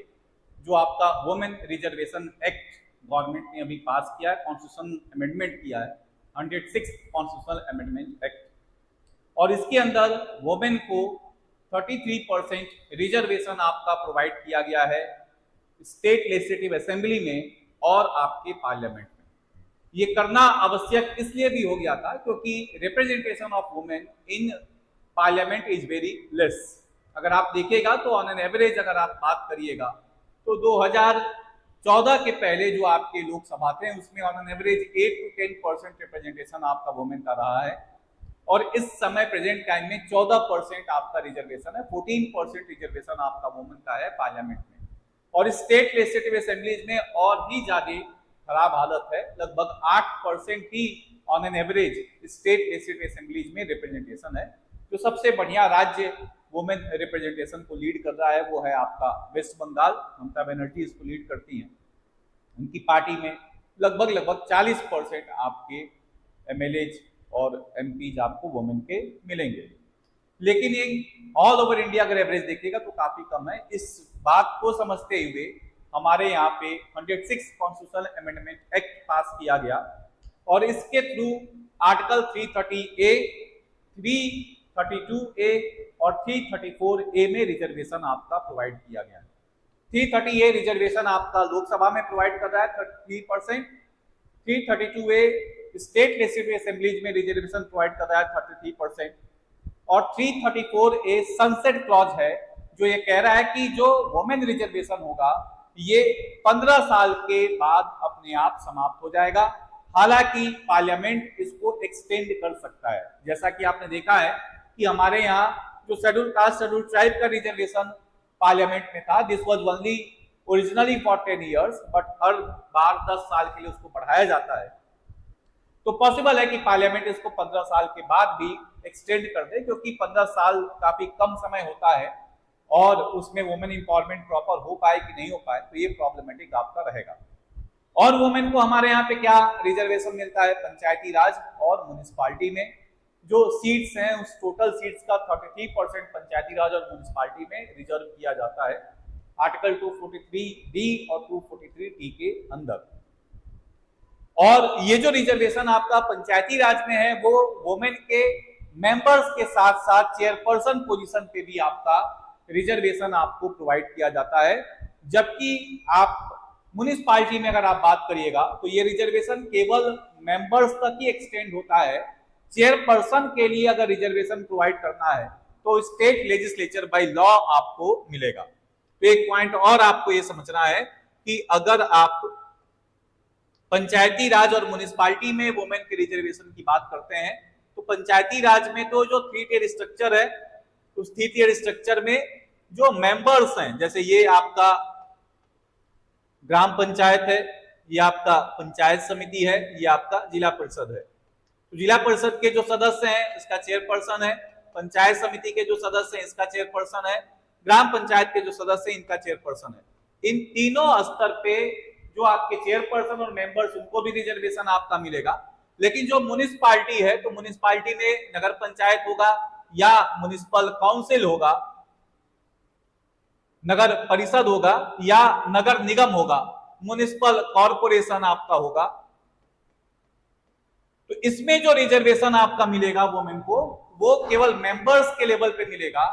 जो आपका वुमेन रिजर्वेशन एक्ट गवर्नमेंट ने अभी पास किया है, कॉन्स्टिट्यूशन अमेंडमेंट किया है, 106 कॉन्स्टिट्यूशनल अमेंडमेंट एक्ट। और इसके अंदर वुमेन को 33% रिजर्वेशन आपका प्रोवाइड किया गया है स्टेट लेजिस्लेटिव असेंबली में और आपके पार्लियामेंट में। ये करना आवश्यक इसलिए भी हो गया था क्योंकि representation of women in parliament is very less. अगर आप देखिएगा तो ऑन एन एवरेज अगर आप बात करिएगा तो 2014 के पहले जो आपके लोकसभा थे उसमें on an average 8 to 10% representation आपका वुमेन का रहा है, और इस समय प्रेजेंट टाइम में 14% आपका रिजर्वेशन है, 14% रिजर्वेशन आपका वुमेन का है पार्लियामेंट में। और स्टेट लेजिस्लेटिव असेंबलीज में और भी ज्यादा खराब हालत है, लगभग 8% ही on an average state legislative assemblies में रिप्रेजेंटेशन है। जो सबसे बढ़िया राज्य वुमेन रिप्रेजेंटेशन को लीड कर रहा है वो है आपका वेस्ट बंगाल, ममता बनर्जी इसको लीड करती हैं। उनकी पार्टी में लगभग 40% आपके एमएलएज और एमपीज आपको वुमेन के मिलेंगे। लेकिन ये ऑल ओवर इंडिया अगर एवरेज देखिएगा तो काफी कम है। इस बात को समझते हुए हमारे यहाँ पे 106 कॉन्स्टिट्यूशनल अमेंडमेंट एक्ट पास किया गया, और इसके थ्रू आर्टिकल 330A, 332A और 334A में रिजर्वेशन आपका प्रोवाइड किया गया है। 330A रिजर्वेशन आपका लोकसभा में प्रोवाइड कर रहा है 33%, 332A स्टेट लेजिस्लेटिव असेंबलीज में रिजर्वेशन प्रोवाइड कर रहा है 33%, और 334A सनसेट क्लॉज है जो ये कह रहा है कि जो वुमेन रिजर्वेशन होगा ये 15 साल के बाद अपने आप समाप्त हो जाएगा। हालांकि पार्लियामेंट इसको एक्सटेंड कर सकता है। जैसा कि आपने देखा है कि हमारे यहाँ जो शेड्यूल कास्ट शेड्यूल ट्राइब का रिजर्वेशन पार्लियामेंट में था, this was only originally for 10 years, but हर बार 10 साल के लिए उसको बढ़ाया जाता है। तो पॉसिबल है कि पार्लियामेंट इसको 15 साल के बाद भी एक्सटेंड कर दे, क्योंकि 15 साल काफी कम समय होता है और उसमें वुमेन इंपावरमेंट प्रॉपर हो पाए कि नहीं हो पाए, तो ये प्रॉब्लमेटिक आपका रहेगा। और वुमेन को हमारे यहाँ पे क्या रिजर्वेशन मिलता है? पंचायती राज और म्युनिसिपालिटी में जो सीट्स हैं उस टोटल सीट्स का 33% पंचायती राज और म्युनिसिपालिटी में रिजर्व किया जाता है आर्टिकल 243D और 243T के अंदर। और ये जो रिजर्वेशन आपका पंचायती राज में है वो वुमेन के मेंबर्स के साथ साथ चेयरपर्सन पोजीशन पे भी आपका रिजर्वेशन आपको प्रोवाइड किया जाता है। जबकि आप म्युनिसिपालिटी में अगर आप बात करिएगा तो ये रिजर्वेशन केवल मेंबर्स तक ही एक्सटेंड होता है। चेयरपर्सन के लिए अगर रिजर्वेशन प्रोवाइड करना है तो स्टेट लेजिस्लेचर बाय लॉ आपको मिलेगा। तो एक पॉइंट और आपको ये समझना है कि अगर आप पंचायती राज और म्युनिसिपालिटी में वुमेन के रिजर्वेशन की बात करते हैं तो पंचायती राज में तो जो 3 टियर स्ट्रक्चर है, उस 3 टियर स्ट्रक्चर में जो मेंबर्स हैं, जैसे ये आपका ग्राम पंचायत है, ये आपका पंचायत समिति है, ये आपका जिला परिषद है। तो जिला परिषद के जो सदस्य हैं इसका चेयरपर्सन है, पंचायत समिति के जो सदस्य हैं इसका चेयरपर्सन है, ग्राम पंचायत के जो सदस्य हैं इनका चेयरपर्सन है। इन तीनों स्तर पे जो आपके चेयरपर्सन और मेंबर्स उनको भी रिजर्वेशन आपका मिलेगा। लेकिन जो म्युनिसिपालिटी है तो म्युनिसिपालिटी में नगर पंचायत होगा या म्युनिसिपल काउंसिल होगा, नगर परिषद होगा या नगर निगम होगा, म्युनिसिपल कॉरपोरेशन आपका होगा। तो इसमें जो रिजर्वेशन आपका मिलेगा वुमेन को, वो केवल मेंबर्स के लेवल पे मिलेगा,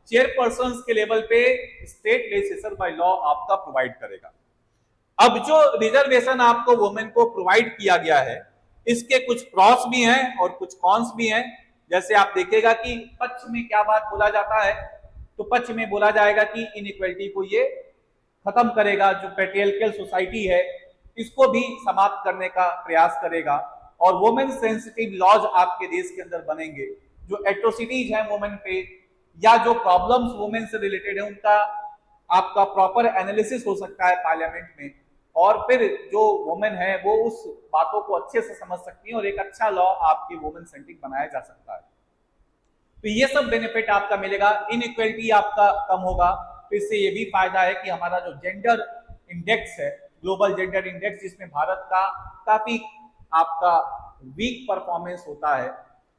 चेयरपर्सन के लेवल पे स्टेट लेजिस्लेचर बाय लॉ आपका प्रोवाइड करेगा। अब जो रिजर्वेशन आपको वुमेन को प्रोवाइड किया गया है, इसके कुछ प्रॉस भी हैं और कुछ कॉन्स भी हैं। जैसे आप देखिएगा कि पक्ष में क्या बात बोला जाता है, तो पक्ष में बोला जाएगा कि इनइक्वालिटी को ये खत्म करेगा, जो पेट्रियार्कल सोसाइटी है इसको भी समाप्त करने का प्रयास करेगा, और वुमेन सेंसिटिव लॉज आपके देश के अंदर बनेंगे। जो एट्रोसिटीज हैं वुमेन पे, या जो प्रॉब्लम्स वुमेन से रिलेटेड है, उनका आपका प्रॉपर एनालिसिस हो सकता है पार्लियामेंट में, और फिर जो वुमेन है वो उस बातों को अच्छे से समझ सकती है और एक अच्छा लॉ आपके वुमेन सेंट्रिक बनाया जा सकता है। तो ये सब बेनिफिट आपका मिलेगा, इनइक्वालिटी आपका कम होगा। तो इससे ये भी फायदा है कि हमारा जो जेंडर इंडेक्स है, ग्लोबल जेंडर इंडेक्स, जिसमें भारत का काफी आपका वीक परफॉर्मेंस होता है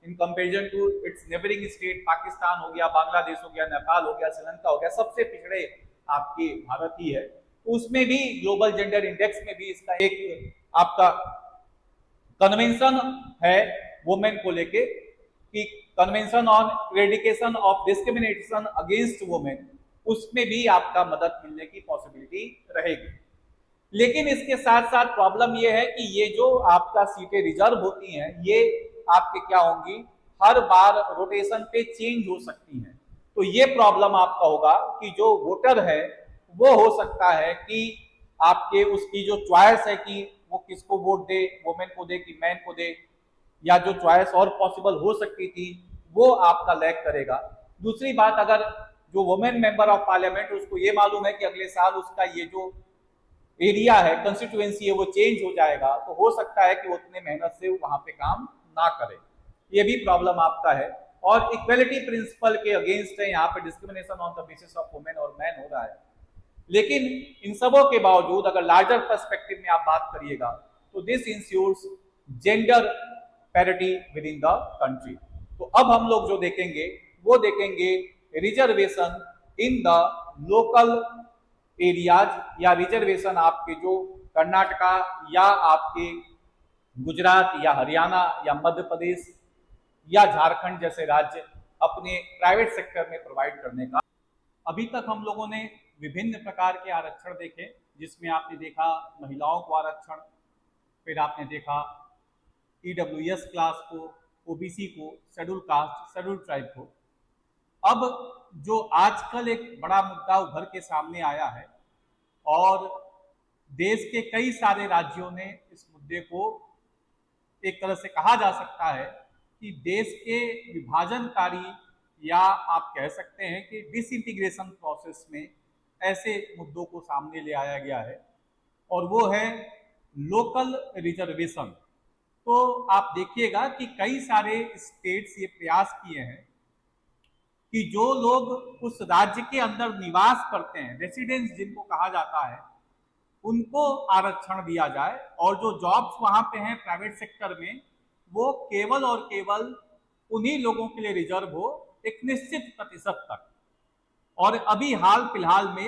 in comparison to its neighbouring state, Pakistan हो गया, बांग्लादेश हो गया, नेपाल हो गया, श्रीलंका हो गया, सबसे पिछड़े आपके भारत ही है। तो उसमें भी ग्लोबल जेंडर इंडेक्स में भी इसका एक आपका कन्वेंशन है वुमेन को लेके, कि convention on eradication of discrimination against women, उसमें भी आपका मदद मिलने की पॉसिबिलिटी रहेगी। लेकिन इसके साथ साथ प्रॉब्लम यह है कि ये जो आपका सीटें रिजर्व होती हैं, ये आपके क्या होंगी, हर बार रोटेशन पे चेंज हो सकती हैं। तो ये प्रॉब्लम आपका होगा कि जो वोटर है वो हो सकता है कि आपके उसकी जो चॉइस है कि वो किसको वोट दे, वुमेन को दे कि मैन को दे, या जो चॉइस और पॉसिबल हो सकती थी वो आपका लैक करेगा। दूसरी बात, अगर जो वुमेन मेंबर ऑफ पार्लियामेंट उसको ये मालूम है कि अगले साल उसका ये जो एरिया है, कंस्टिट्यूएंसी है, वो चेंज हो जाएगा, तो हो सकता है कि वो उतने मेहनत से वहां पे काम ना करे। ये भी प्रॉब्लम आपका है। और इक्वलिटी प्रिंसिपल के अगेंस्ट है, यहाँ पे discrimination on the basis of women और मैन हो रहा है। लेकिन इन सबों के बावजूद अगर लार्जर पर्सपेक्टिव में आप बात करिएगा तो this ensures gender parity within the country. तो अब हम लोग जो देखेंगे वो देखेंगे reservation in the local areas, या रिजर्वेशन आपके जो कर्नाटका या आपके गुजरात या हरियाणा या मध्य प्रदेश या झारखंड जैसे राज्य अपने प्राइवेट सेक्टर में प्रोवाइड करने का। अभी तक हम लोगों ने विभिन्न प्रकार के आरक्षण देखे, जिसमें आपने देखा महिलाओं को आरक्षण, फिर आपने देखा ईडब्ल्यूएस क्लास को, ओबीसी को, शेड्यूल कास्ट, शेड्यूल ट्राइब को। अब जो आजकल एक बड़ा मुद्दा उभर के सामने आया है, और देश के कई सारे राज्यों ने इस मुद्दे को एक तरह से कहा जा सकता है कि देश के विभाजनकारी, या आप कह सकते हैं कि डिसइंटीग्रेशन प्रोसेस में ऐसे मुद्दों को सामने ले आया गया है, और वो है लोकल रिजर्वेशन। तो आप देखिएगा कि कई सारे स्टेट्स ये प्रयास किए हैं कि जो लोग उस राज्य के अंदर निवास करते हैं, रेसिडेंस जिनको कहा जाता है, उनको आरक्षण दिया जाए, और जो जॉब्स वहां पे हैं प्राइवेट सेक्टर में, वो केवल और केवल उन्हीं लोगों के लिए रिजर्व हो एक निश्चित प्रतिशत तक। और अभी हाल फिलहाल में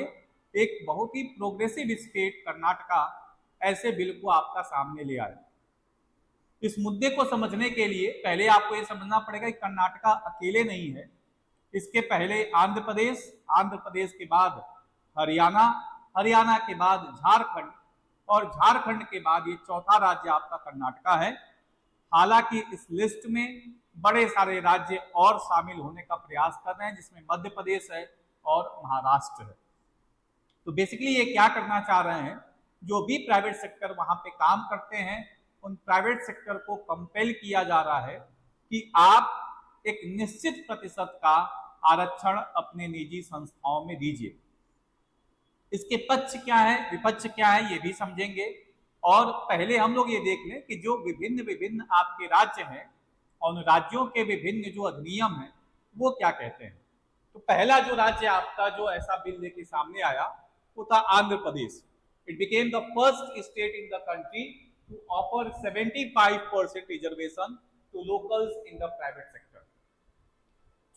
एक बहुत ही प्रोग्रेसिव स्टेट कर्नाटका ऐसे बिल को आपका सामने ले आया। इस मुद्दे को समझने के लिए पहले आपको यह समझना पड़ेगा कि कर्नाटका अकेले नहीं है। इसके पहले आंध्र प्रदेश, आंध्र प्रदेश के बाद हरियाणा, हरियाणा के बाद झारखंड, और झारखंड के बाद ये चौथा राज्य आपका कर्नाटका है। हालांकि इस लिस्ट में बड़े सारे राज्य और शामिल होने का प्रयास कर रहे हैं, जिसमें मध्य प्रदेश है और महाराष्ट्र है। तो बेसिकली ये क्या करना चाह रहे हैं, जो भी प्राइवेट सेक्टर वहां पे काम करते हैं, उन प्राइवेट सेक्टर को कंपेल किया जा रहा है कि आप एक निश्चित प्रतिशत का आरक्षण अपने निजी संस्थाओं में दीजिए। इसके पक्ष क्या है, विपक्ष क्या है, ये भी समझेंगे। और पहले हम लोग ये देख लें कि जो विभिन्न विभिन्न आपके राज्य हैं, और उन राज्यों के विभिन्न जो अधिनियम हैं वो क्या कहते हैं। तो पहला जो राज्य आपका जो ऐसा बिल लेके सामने आया वो था Andhra Pradesh. It became the first state in the country to offer 75% reservation to locals in the private sector.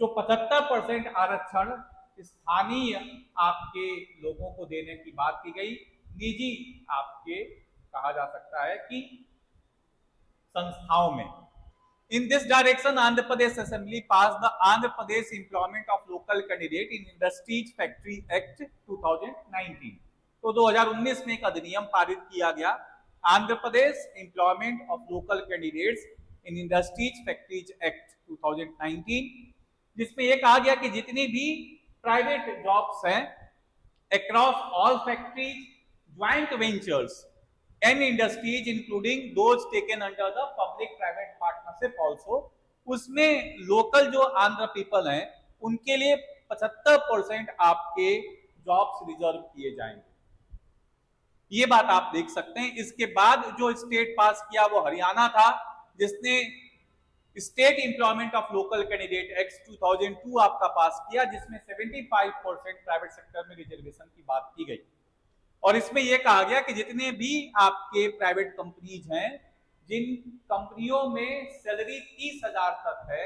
जो 75% आरक्षण स्थानीय आपके लोगों को देने की बात की गई। निजी आपके कहा जा सकता है कि संस्थाओं में। In this direction, Andhra Pradesh Assembly passed the Andhra Pradesh Employment of Local Candidate in Industries Factory Act 2019। तो 2019 में एक अधिनियम पारित किया गया, Andhra Pradesh employment of local candidates in industries factories act 2019, जिसमें यह कहा गया कि जितनी भी प्राइवेट जॉब्स हैं across all factories, joint ventures and industries including those taken under the public private partnership also, उसमें लोकल जो आंध्र पीपल हैं उनके लिए 75% आपके जॉब्स रिजर्व किए जाएंगे। ये बात आप देख सकते हैं। इसके बाद जो स्टेट पास किया वो हरियाणा था, जिसने state employment of local candidate act 2002 आपका पास किया, जिसमें 75% प्राइवेट सेक्टर में रिजर्वेशन की बात की गई। और इसमें यह कहा गया कि जितने भी आपके प्राइवेट कंपनीज हैं, जिन कंपनियों में सैलरी 30,000 तक है,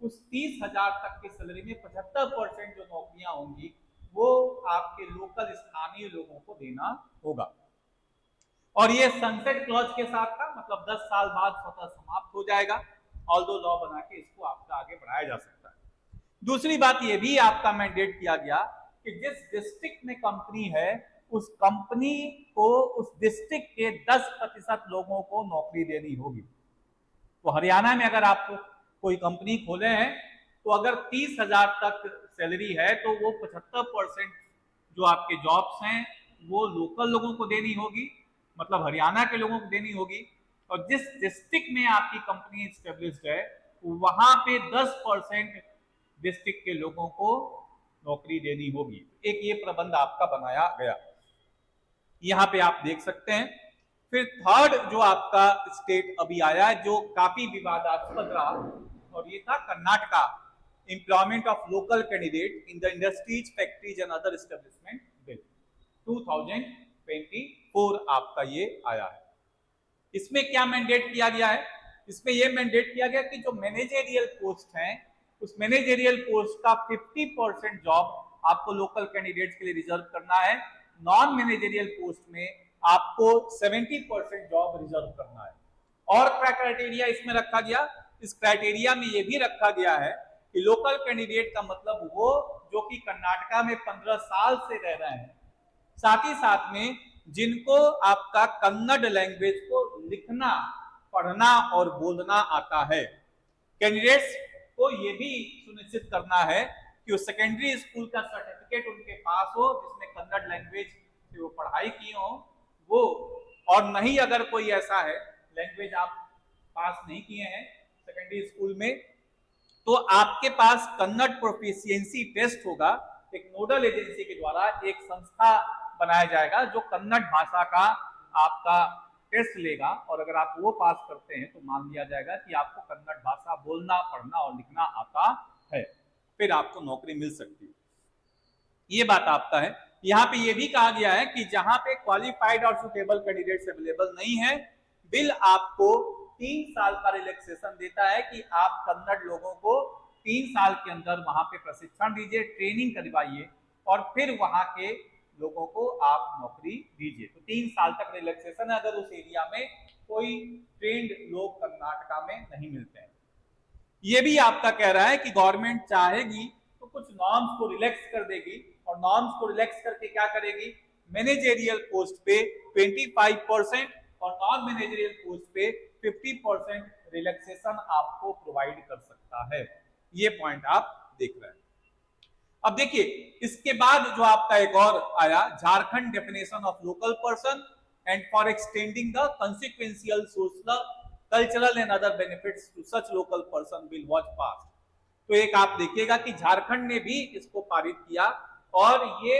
उस 30,000 तक की सैलरी में 75% जो नौकरियां होंगी वो आपके लोकल स्थानीय लोगों को देना होगा। और ये सनसेट क्लॉज के साथ था, मतलब 10 साल बाद स्वतः समाप्त हो जाएगा। ऑल्दो लॉ बना के इसको आपका आगे बढ़ाया जा सकता है। दूसरी बात ये भी आपका मैंडेट किया गया कि जिस डिस्ट्रिक्ट में कंपनी है उस कंपनी को उस डिस्ट्रिक्ट के 10% लोगों को नौकरी देनी होगी। तो हरियाणा में अगर आप कोई कंपनी खोले हैं तो अगर 30,000 तक सैलरी है तो वो 75% जो आपके जॉब्स हैं वो लोकल लोगों को देनी होगी, मतलब हरियाणा के लोगों को देनी होगी। और जिस डिस्ट्रिक्ट में आपकी कंपनी एस्टेब्लिश्ड है वहां पे 10% डिस्ट्रिक्ट के लोगों को नौकरी देनी होगी। एक ये प्रबंध आपका बनाया गया, यहां पे आप देख सकते हैं। फिर थर्ड जो आपका स्टेट अभी आया है जो काफी विवादास्पद रहा, और ये था Karnataka employment of local candidate in the industries factories and other establishment bill 2024 आपका ये आया है। इसमें क्या मैंडेट किया गया है? इसमें यह मैंडेट किया गया कि जो मैनेजरियल पोस्ट हैं उस मैनेजरियल पोस्ट का 50% जॉब आपको लोकल कैंडिडेट्स के लिए रिजर्व करना है। नॉन मैनेजरियल पोस्ट में आपको 70% जॉब रिजर्व करना है। और क्या क्राइटेरिया इसमें रखा गया? इस क्राइटेरिया में यह भी रखा गया है कि लोकल कैंडिडेट का मतलब वो जो कि कर्नाटका में 15 साल से रह रहे हैं, साथ ही साथ में जिनको आपका कन्नड़ लैंग्वेज को लिखना, पढ़ना और बोलना आता है। कैंडिडेट्स को यह भी सुनिश्चित करना है कि वो सेकेंडरी स्कूल का सर्टिफिकेट उनके पास हो जिसमें कन्नड़ लैंग्वेज से वो पढ़ाई की हो वो, और नहीं अगर कोई ऐसा है लैंग्वेज आप पास नहीं किए हैं सेकेंडरी स्कूल में, तो आपके पास कन्नड़ प्रोफिशिएंसी टेस्ट होगा। एक नोडल एजेंसी के द्वारा एक संस्था बनाया जाएगा जो कन्नड़ भाषा का आपका टेस्ट लेगा, और अगर आप वो पास करते हैं तो मान लिया जाएगा कि आपको कन्नड़ भाषा बोलना, पढ़ना और लिखना आता है, फिर आपको नौकरी मिल सकती है। ये बात आपका है। यहाँ पे ये भी कहा गया है कि जहां पे क्वालिफाइड और सुटेबल कैंडिडेट्स अवेलेबल नहीं है, बिल आपको 3 साल का रिलैक्सेशन देता है कि आप कन्नड़ लोगों को 3 साल के अंदर वहां पे प्रशिक्षण दीजिए, ट्रेनिंग करवाइए और फिर वहां के लोगों को आप नौकरी दीजिए। तो 3 साल तक रिलैक्सेशन है अगर उस एरिया में कोई ट्रेंड लोग कर्नाटका में नहीं मिलते हैं। ये भी आपका कह रहा है कि गवर्नमेंट चाहेगी तो कुछ नॉर्म्स को रिलैक्स कर देगी, और नॉर्म्स को रिलैक्स करके क्या करेगी? मैनेजरियल पोस्ट पे 25% और नॉन मैनेजरियल पोस्ट पे 50% रिलैक्सेशन आपको प्रोवाइड कर सकता है। ये पॉइंट आप देख रहे हैं। अब देखिए इसके बाद जो आपका एक और आया, Jharkhand definition of local person and for extending the consequential social cultural and other benefits to such local person bill was passed. तो एक आप देखिएगा कि झारखंड ने भी इसको पारित किया, और ये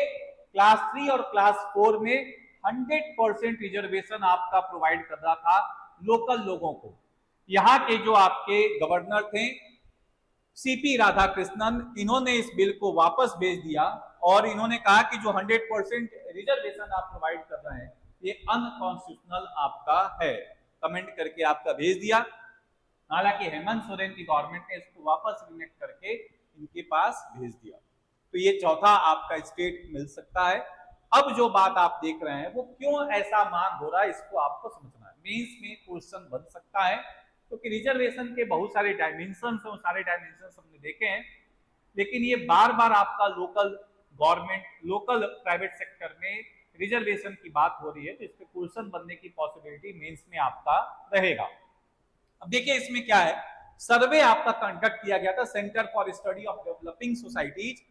क्लास 3 और क्लास 4 में 100% रिजर्वेशन आपका प्रोवाइड कर रहा था लोकल लोगों को। यहाँ के जो आपके गवर्नर थे सीपी राधाकृष्णन, इन्होंने इस बिल को वापस भेज दिया और इन्होंने कहा कि जो 100% रिजर्वेशन आप प्रोवाइड कर रहे हैं ये अनकॉन्स्टिट्यूशनल आपका है, कमेंट करके आपका भेज दिया। हालांकि हेमंत सोरेन की गवर्नमेंट ने इसको वापस रिनेक्ट करके इनके पास भेज दिया। तो ये चौथा आपका स्टेट मिल सकता है। अब जो बात आप देख रहे हैं वो क्यों ऐसा मांग हो रहा है, इसको आपको समझना है। मेंस में क्वेश्चन बन सकता है क्योंकि रिजर्वेशन के बहुत सारे डायमेंशन हैं, वो सारे डायमेंशन हमने देखे हैं, लेकिन ये बार बार आपका local government, local private sector में रिजर्वेशन की बात हो रही है, तो इस पे क्वेश्चन बनने की पॉसिबिलिटी मेंस में आपका रहेगा। अब देखिए इसमें क्या है, सर्वे आपका कंडक्ट किया गया था centre for study of developing societies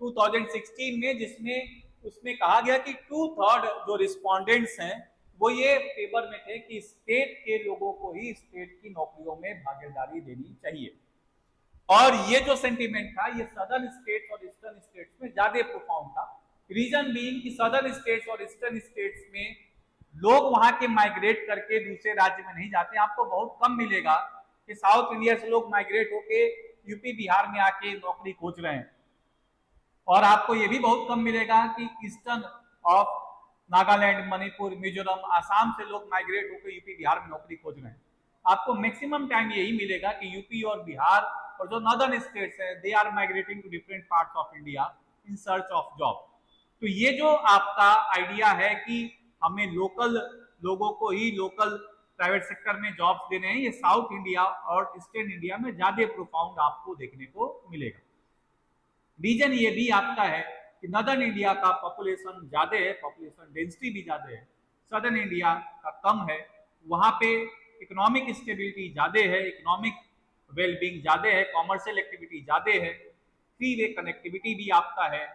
2016 में, जिसमें उसमें कहा गया कि 2/3 जो रिस्पोंडेंट्स हैं वो ये पेपर में थे कि स्टेट के लोगों को ही स्टेट की नौकरियों में भागीदारी देनी चाहिए। और ये जो सेंटीमेंट था ये सदर्न स्टेट्स और ईस्टर्न स्टेट्स में ज्यादा प्रोफाउंड था। रीजन बीइंग कि सदर्न स्टेट्स और ईस्टर्न स्टेट्स में लोग वहां के माइग्रेट करके दूसरे राज्य में नहीं जाते। आपको बहुत कम मिलेगा कि साउथ इंडिया से लोग माइग्रेट होके यूपी बिहार में आके नौकरी खोज रहे हैं, और आपको ये भी बहुत कम मिलेगा कि ईस्टर्न ऑफ नागालैंड, मणिपुर, मिजोरम, आसाम से लोग माइग्रेट होकर यूपी बिहार में नौकरी खोज रहे हैं। आपको मैक्सिमम टाइम यही मिलेगा कि यूपी और बिहार और जो नॉर्दर्न स्टेट्स है they are migrating to different parts of India in search of job. तो ये जो आपका आइडिया है कि हमें लोकल लोगों को ही लोकल प्राइवेट सेक्टर में जॉब्स देने हैं, ये साउथ इंडिया और ईस्टर्न इंडिया में ज्यादा प्रोफाउंड आपको देखने को मिलेगा। रीजन ये भी आपका है कि नॉर्दर्न इंडिया का पॉपुलेशन ज्यादा है, पॉपुलेशन डेंसिटी भी ज्यादा है, सदर्न इंडिया का कम है, वहां पे इकोनॉमिक स्टेबिलिटी ज्यादा है, इकोनॉमिक वेलबींग ज्यादा है, कॉमर्शियल एक्टिविटी ज्यादा है, फ्री वे कनेक्टिविटी भी आपका है,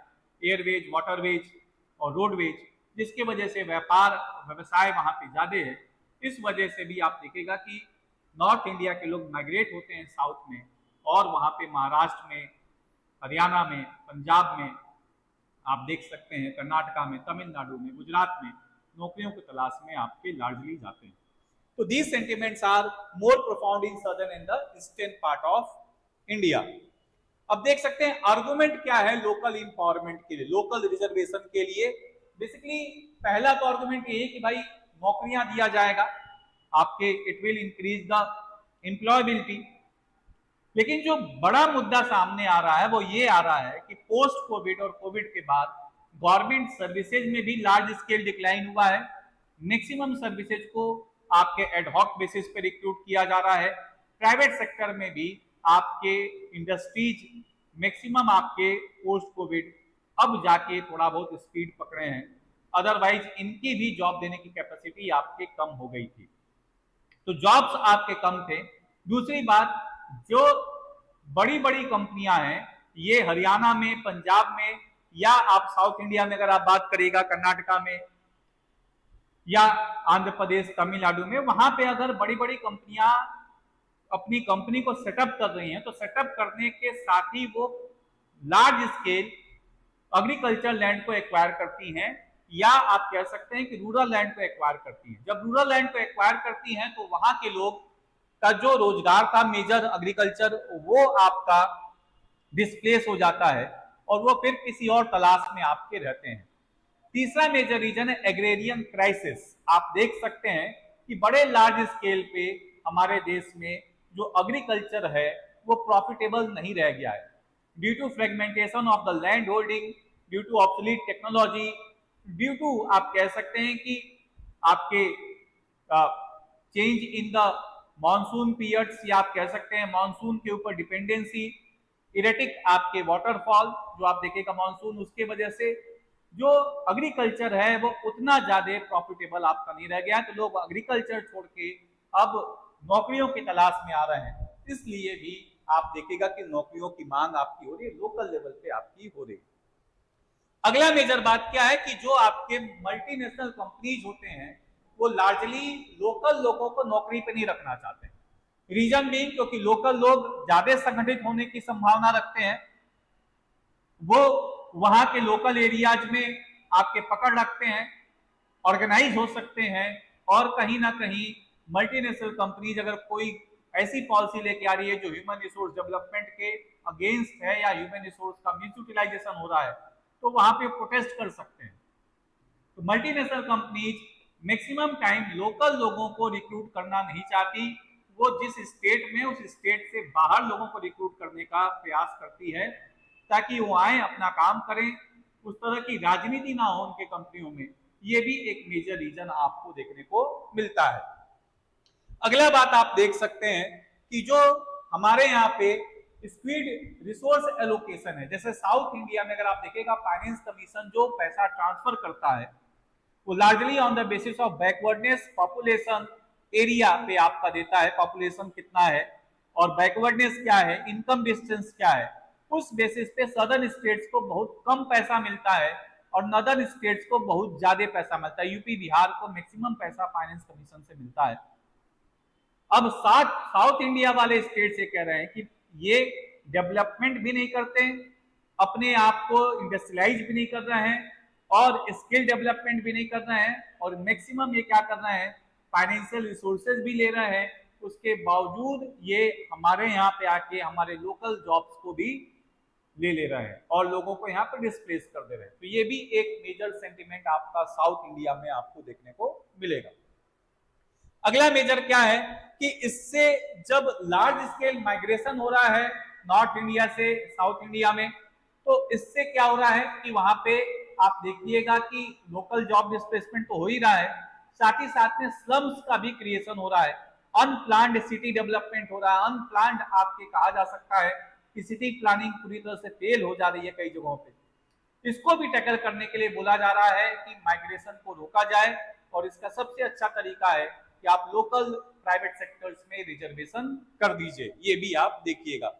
एयरवेज, वाटरवेज और रोडवेज, जिसके वजह से व्यापार व्यवसाय वहां पे ज्यादा है। इस वजह से भी आप देखेगा कि नॉर्थ इंडिया के लोग माइग्रेट होते हैं साउथ में, और वहां पे महाराष्ट्र में, हरियाणा में, पंजाब में, आप देख सकते हैं कर्नाटका में, तमिलनाडु में, गुजरात में नौकरियों की तलाश में आपके लार्जली जाते हैं। तो these sentiments are more profound in southern and the eastern part of India. अब देख सकते हैं आर्गुमेंट क्या है लोकल इंपावरमेंट के लिए, लोकल रिजर्वेशन के लिए। बेसिकली पहला तो आर्गुमेंट ये है कि भाई नौकरियां दिया जाएगा आपके, it will increase the employability. लेकिन जो बड़ा मुद्दा सामने आ रहा है वो ये आ रहा है कि पोस्ट कोविड और कोविड के बाद गवर्नमेंट सर्विसेज में भी लार्ज स्केल डिक्लाइन हुआ है। मैक्सिमम सर्विसेज को आपके एडहॉक बेसिस पे रिक्रूट किया जा रहा है। प्राइवेट सेक्टर में भी आपके इंडस्ट्रीज मैक्सिमम आपके पोस्ट कोविड अब जाके थोड़ा बहुत स्पीड पकड़े हैं, अदरवाइज इनकी भी जॉब देने की कैपेसिटी आपके कम हो गई थी, तो जॉब्स आपके कम थे। दूसरी बात, जो बड़ी बड़ी कंपनियां हैं ये हरियाणा में, पंजाब में, या आप साउथ इंडिया में अगर आप बात करिएगा कर्नाटका में या आंध्र प्रदेश, तमिलनाडु में, वहां पे अगर बड़ी बड़ी कंपनियां अपनी कंपनी को सेटअप कर रही हैं तो सेटअप करने के साथ ही वो लार्ज स्केल एग्रीकल्चर लैंड को एक्वायर करती हैं, या आप कह सकते हैं कि रूरल लैंड को एक्वायर करती हैं। जब रूरल लैंड को एक्वायर करती हैं तो वहां के लोग का जो रोजगार था मेजर एग्रीकल्चर, वो आपका डिस्प्लेस हो जाता है और वो फिर किसी और तलाश में आपके रहते हैं। तीसरा मेजर रीजन है एग्रेरियन क्राइसिस। आप देख सकते हैं कि बड़े लार्ज स्केल पे हमारे देश में जो एग्रीकल्चर है वो प्रॉफिटेबल नहीं रह गया है, due to fragmentation of the land holding, due to obsolete technology, due to आप कह सकते हैं कि आपके change in the monsoon periods, या आप कह सकते हैं मॉनसून के ऊपर डिपेंडेंसी, इरेटिक आपके वाटरफॉल जो आप देखेगा मॉनसून, उसके वजह से जो एग्रीकल्चर है वो उतना ज्यादा प्रॉफिटेबल आपका नहीं रह गया, तो लोग एग्रीकल्चर छोड़ के अब नौकरियों की तलाश में आ रहे हैं। इसलिए भी आप देखेगा कि नौकरियों की मांग आपकी हो रही है, लोकल लेवल पे आपकी हो रही है। अगला मेजर बात क्या है कि जो आपके मल्टीनेशनल कंपनीज होते हैं वो लार्जली लोकल लोगों को नौकरी पे नहीं रखना चाहते हैं। रीजन भी क्योंकि लोकल लोग ज्यादा संगठित होने की संभावना रखते हैं, वो वहां के लोकल एरियाज में आपके पकड़ रखते हैं, ऑर्गेनाइज हो सकते हैं, और कहीं ना कहीं मल्टीनेशनल कंपनीज अगर कोई ऐसी पॉलिसी लेके आ रही है जो ह्यूमन रिसोर्स डेवलपमेंट के अगेंस्ट है या ह्यूमन रिसोर्स का मिसयूटिलाइजेशन हो रहा है, तो वहां पे प्रोटेस्ट कर सकते हैं। तो multinational companies maximum time local लोगों को रिक्रूट करना नहीं चाहती, वो जिस स्टेट में उस स्टेट से बाहर लोगों को रिक्रूट करने का प्रयास करती है ताकि वो आए अपना काम करें, उस तरह की राजनीति ना हो उनके कंपनियों में। ये भी एक मेजर रीजन आपको देखने को मिलता है। अगला बात आप देख सकते हैं कि जो हमारे यहाँ पे स्पीड रिसोर्स एलोकेशन है, जैसे साउथ इंडिया में अगर आप देखेगा फाइनेंस कमीशन जो पैसा ट्रांसफर करता है वो largely on the basis of backwardness population area पे आपका देता है, पॉपुलेशन कितना है और बैकवर्डनेस क्या है, इनकम डिस्टेंस क्या है, उस बेसिस पे सदर्न स्टेट्स को बहुत कम पैसा मिलता है और नॉर्दर्न स्टेट्स को बहुत ज्यादा पैसा मिलता है। यूपी बिहार को मैक्सिमम पैसा फाइनेंस कमीशन से मिलता है। अब साउथ इंडिया वाले स्टेट से कह रहे हैं कि ये डेवलपमेंट भी नहीं करते, अपने आप को इंडस्ट्रियलाइज भी नहीं कर रहे हैं और स्किल डेवलपमेंट भी नहीं कर रहे हैं और मैक्सिमम ये क्या कर रहे हैं, फाइनेंशियल रिसोर्सेज भी ले रहे हैं, उसके बावजूद ये हमारे यहाँ पे आके हमारे लोकल जॉब्स को भी ले रहे हैं और लोगों को यहाँ पे डिस्प्लेस कर दे रहे हैं। तो ये भी एक मेजर सेंटिमेंट आपका साउथ इंडिया में आपको देखने को मिलेगा। अगला मेजर क्या है कि इससे जब लार्ज स्केल माइग्रेशन हो रहा है नॉर्थ इंडिया से साउथ इंडिया में, तो इससे क्या हो रहा है कि वहां पे आप देखिएगा कि लोकल जॉब डिस्प्लेसमेंट तो हो ही रहा है, साथ ही साथ में स्लम्स का भी क्रिएशन हो रहा है, अनप्लान्ड सिटी डेवलपमेंट हो रहा है। अनप्लान्ड आपके कहा जा सकता है कि सिटी प्लानिंग पूरी तरह से फेल हो जा रही है कई जगहों पे। इसको भी टैकल करने के लिए बोला जा रहा है कि माइग्रेशन को रोका जाए और इसका सबसे अच्छा तरीका है कि आप लोकल प्राइवेट सेक्टर्स में रिजर्वेशन कर दीजिए, ये भी आप देखिएगा।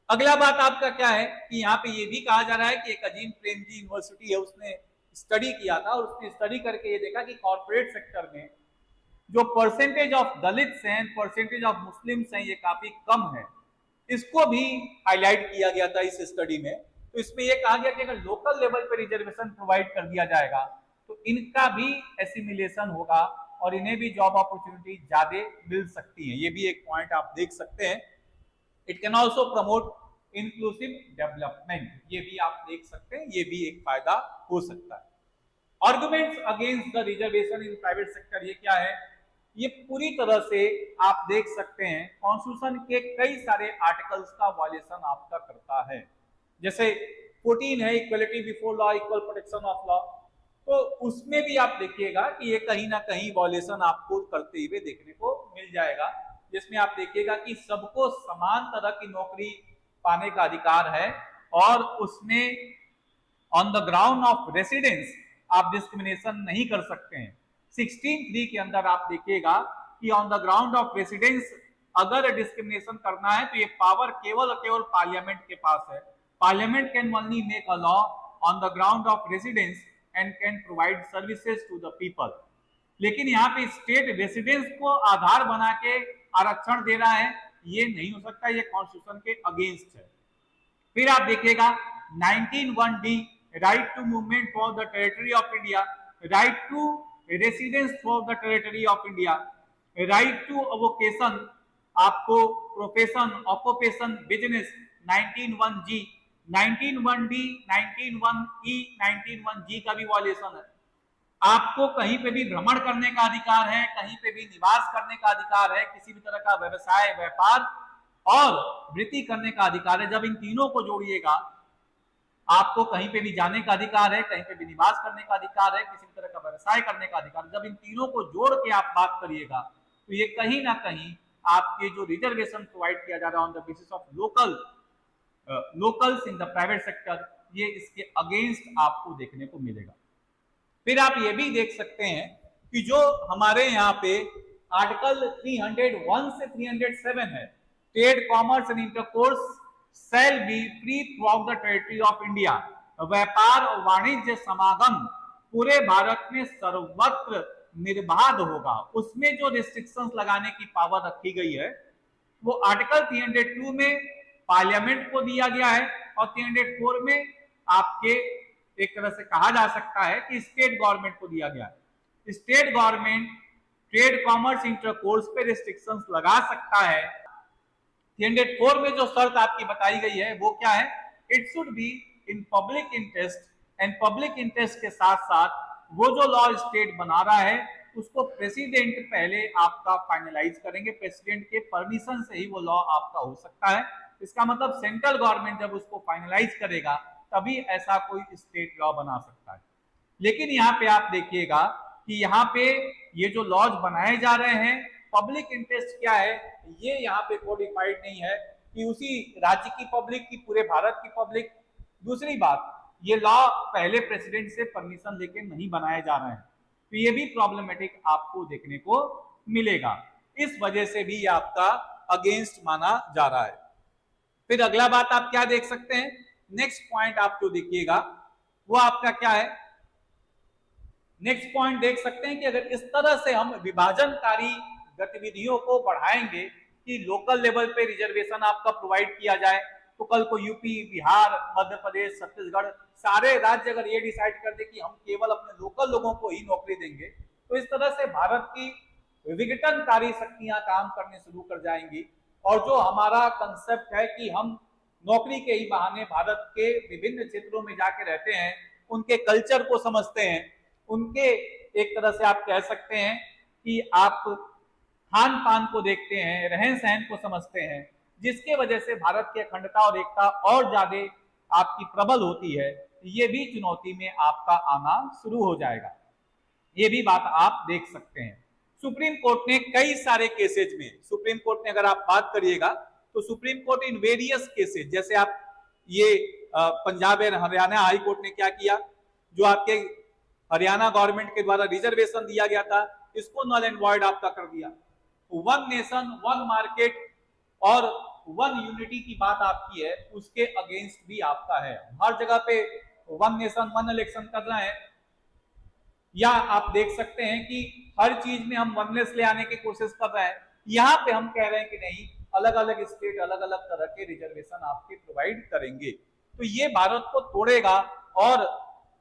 अगला बात आपका क्या है कि यहाँ पे ये भी कहा जा रहा है कि एक अजीम प्रेमजी यूनिवर्सिटी है, उसने स्टडी किया था और उसने स्टडी करके ये देखा कि कॉर्पोरेट सेक्टर में जो परसेंटेज ऑफ दलित्स हैं, परसेंटेज ऑफ मुस्लिम्स हैं, ये काफी कम है। इसको भी हाईलाइट किया गया था इस स्टडी में। तो इसमें यह कहा गया कि अगर लोकल लेवल पर रिजर्वेशन प्रोवाइड कर दिया जाएगा तो इनका भी एसिमिलेशन होगा और इन्हें भी जॉब अपॉर्चुनिटी ज्यादा मिल सकती है। ये भी एक पॉइंट आप देख सकते हैं। It can also promote inclusive development, ये भी आप देख सकते हैं, ये भी एक फायदा हो सकता है। Arguments against the reservation in private sector, ये क्या है, ये पूरी तरह से आप देख सकते हैं कॉन्स्टिट्यूशन के कई सारे आर्टिकल्स का वायलेशन आपका करता है। जैसे 14 है equality before law, equal protection of law, तो उसमें भी आप देखिएगा कि ये कहीं ना कहीं वायलेशन आपको करते हुए देखने को मिल जाएगा, जिसमें आप देखिएगा कि सबको समान तरह की नौकरी पाने का अधिकार है और उसमें on the ground of residence आप डिस्क्रिमिनेशन नहीं कर सकते हैं। 16(3) के अंदर आप देखिएगा कि on the ground of residence अगर डिस्क्रिमिनेशन करना है तो ये पावर केवल और केवल पार्लियामेंट के पास है। Parliament can only make a law on the ground of residence and can provide services to the people. लेकिन यहाँ पे स्टेट रेसिडेंस को आधार बना के आरक्षण दे रहा है, ये नहीं हो सकता, ये कॉन्स्टिट्यूशन के अगेंस्ट है। फिर आप देखिएगा 19(1)(d) right to movement for the territory of India, right to residence for the territory of India, right to vocation, आपको profession, occupation, business 19(1)(g), 19(1)(d), 19(1)(e), 19(1)(g) का भी वायलेशन है। आपको कहीं पे भी भ्रमण करने का अधिकार है, कहीं पे भी निवास करने का अधिकार है, किसी भी तरह का व्यवसाय, व्यापार और वृत्ति करने का अधिकार है। जब इन तीनों को जोड़िएगा, आपको कहीं पे भी जाने का अधिकार है, कहीं पे भी निवास करने का अधिकार है, किसी भी तरह का व्यवसाय करने का अधिकार है। जब इन तीनों को जोड़ के आप बात करिएगा तो ये कहीं ना कहीं आपके जो रिजर्वेशन प्रोवाइड किया जा रहा है on the basis of locals in the private sector, ये इसके अगेंस्ट आपको देखने को मिलेगा। फिर आप ये भी देख सकते हैं कि जो हमारे यहाँ पे आर्टिकल 301 से 307 है, trade, commerce and intercourse shall be free through out the territory of India, व्यापार और वाणिज्य समागम पूरे भारत में सर्वत्र निर्बाध होगा। उसमें जो रिस्ट्रिक्शंस लगाने की पावर रखी गई है वो आर्टिकल 302 में पार्लियामेंट को दिया गया है और 304 में आपके एक तरह से कहा जा सकता है कि स्टेट गवर्नमेंट को दिया गया है। State government trade, commerce, intercourse पे रिस्ट्रिक्शंस लगा सकता है। 304 में जो शर्त आपकी बताई गई है वो क्या है, it should be in public interest, and public interest के साथ साथ वो जो लॉ स्टेट बना रहा है उसको प्रेसिडेंट पहले आपका फाइनलाइज करेंगे, प्रेसिडेंट के परमिशन से ही वो लॉ आपका हो सकता है। इसका मतलब सेंट्रल गवर्नमेंट जब उसको फाइनलाइज करेगा तभी ऐसा कोई स्टेट लॉ बना सकता है। लेकिन यहाँ पे आप देखिएगा कि यहाँ पे ये जो लॉज बनाए जा रहे हैं पब्लिक इंटरेस्ट क्या है ये यहाँ पे कोडिफाइड नहीं है कि उसी राज्य की पब्लिक की पूरे भारत की पब्लिक। दूसरी बात, ये लॉ पहले प्रेसिडेंट से परमिशन लेके नहीं बनाए जा रहे हैं, तो ये भी प्रॉब्लमेटिक आपको देखने को मिलेगा। इस वजह से भी ये आपका अगेंस्ट माना जा रहा है। फिर अगला बात आप क्या देख सकते हैं, नेक्स्ट पॉइंट आप जो देखिएगा वो आपका क्या है, नेक्स्ट पॉइंट देख सकते हैं कि अगर इस तरह से हम विभाजनकारी गतिविधियों को बढ़ाएंगे कि लोकल लेवल पे रिजर्वेशन आपका प्रोवाइड किया जाए, तो कल को यूपी, बिहार, मध्य प्रदेश, छत्तीसगढ़ सारे राज्य अगर ये डिसाइड कर दे कि हम केवल अपने लोकल लोगों को ही नौकरी देंगे, तो इस तरह से भारत की विघटनकारी शक्तियां काम करने शुरू कर जाएंगी। और जो हमारा कंसेप्ट है कि हम नौकरी के ही बहाने भारत के विभिन्न क्षेत्रों में जाके रहते हैं, उनके कल्चर को समझते हैं, उनके एक तरह से आप कह सकते हैं कि आप खान पान को देखते हैं, रहन सहन को समझते हैं, जिसके वजह से भारत की अखंडता और एकता और ज्यादा आपकी प्रबल होती है, ये भी चुनौती में आपका आना शुरू हो जाएगा। ये भी बात आप देख सकते हैं। सुप्रीम कोर्ट ने कई सारे केसेज में, सुप्रीम कोर्ट ने अगर आप बात करिएगा तो supreme court in various cases, जैसे आप ये Punjab and Haryana high court ने क्या किया, जो आपके हरियाणा गवर्नमेंट के द्वारा रिजर्वेशन दिया गया था, इसको नल एंड वॉइड आपका कर दिया। वन नेशन वन मार्केट और वन यूनिटी की बात आपकी है, उसके अगेंस्ट भी आपका है। हर जगह पे वन नेशन वन इलेक्शन कर रहे हैं, या आप देख सकते हैं कि हर चीज में हम वननेस ले आने की कोशिश कर रहे हैं। यहां पे हम कह रहे हैं कि नहीं, अलग अलग स्टेट अलग अलग तरह के रिजर्वेशन आपके प्रोवाइड करेंगे, तो ये भारत को तोड़ेगा और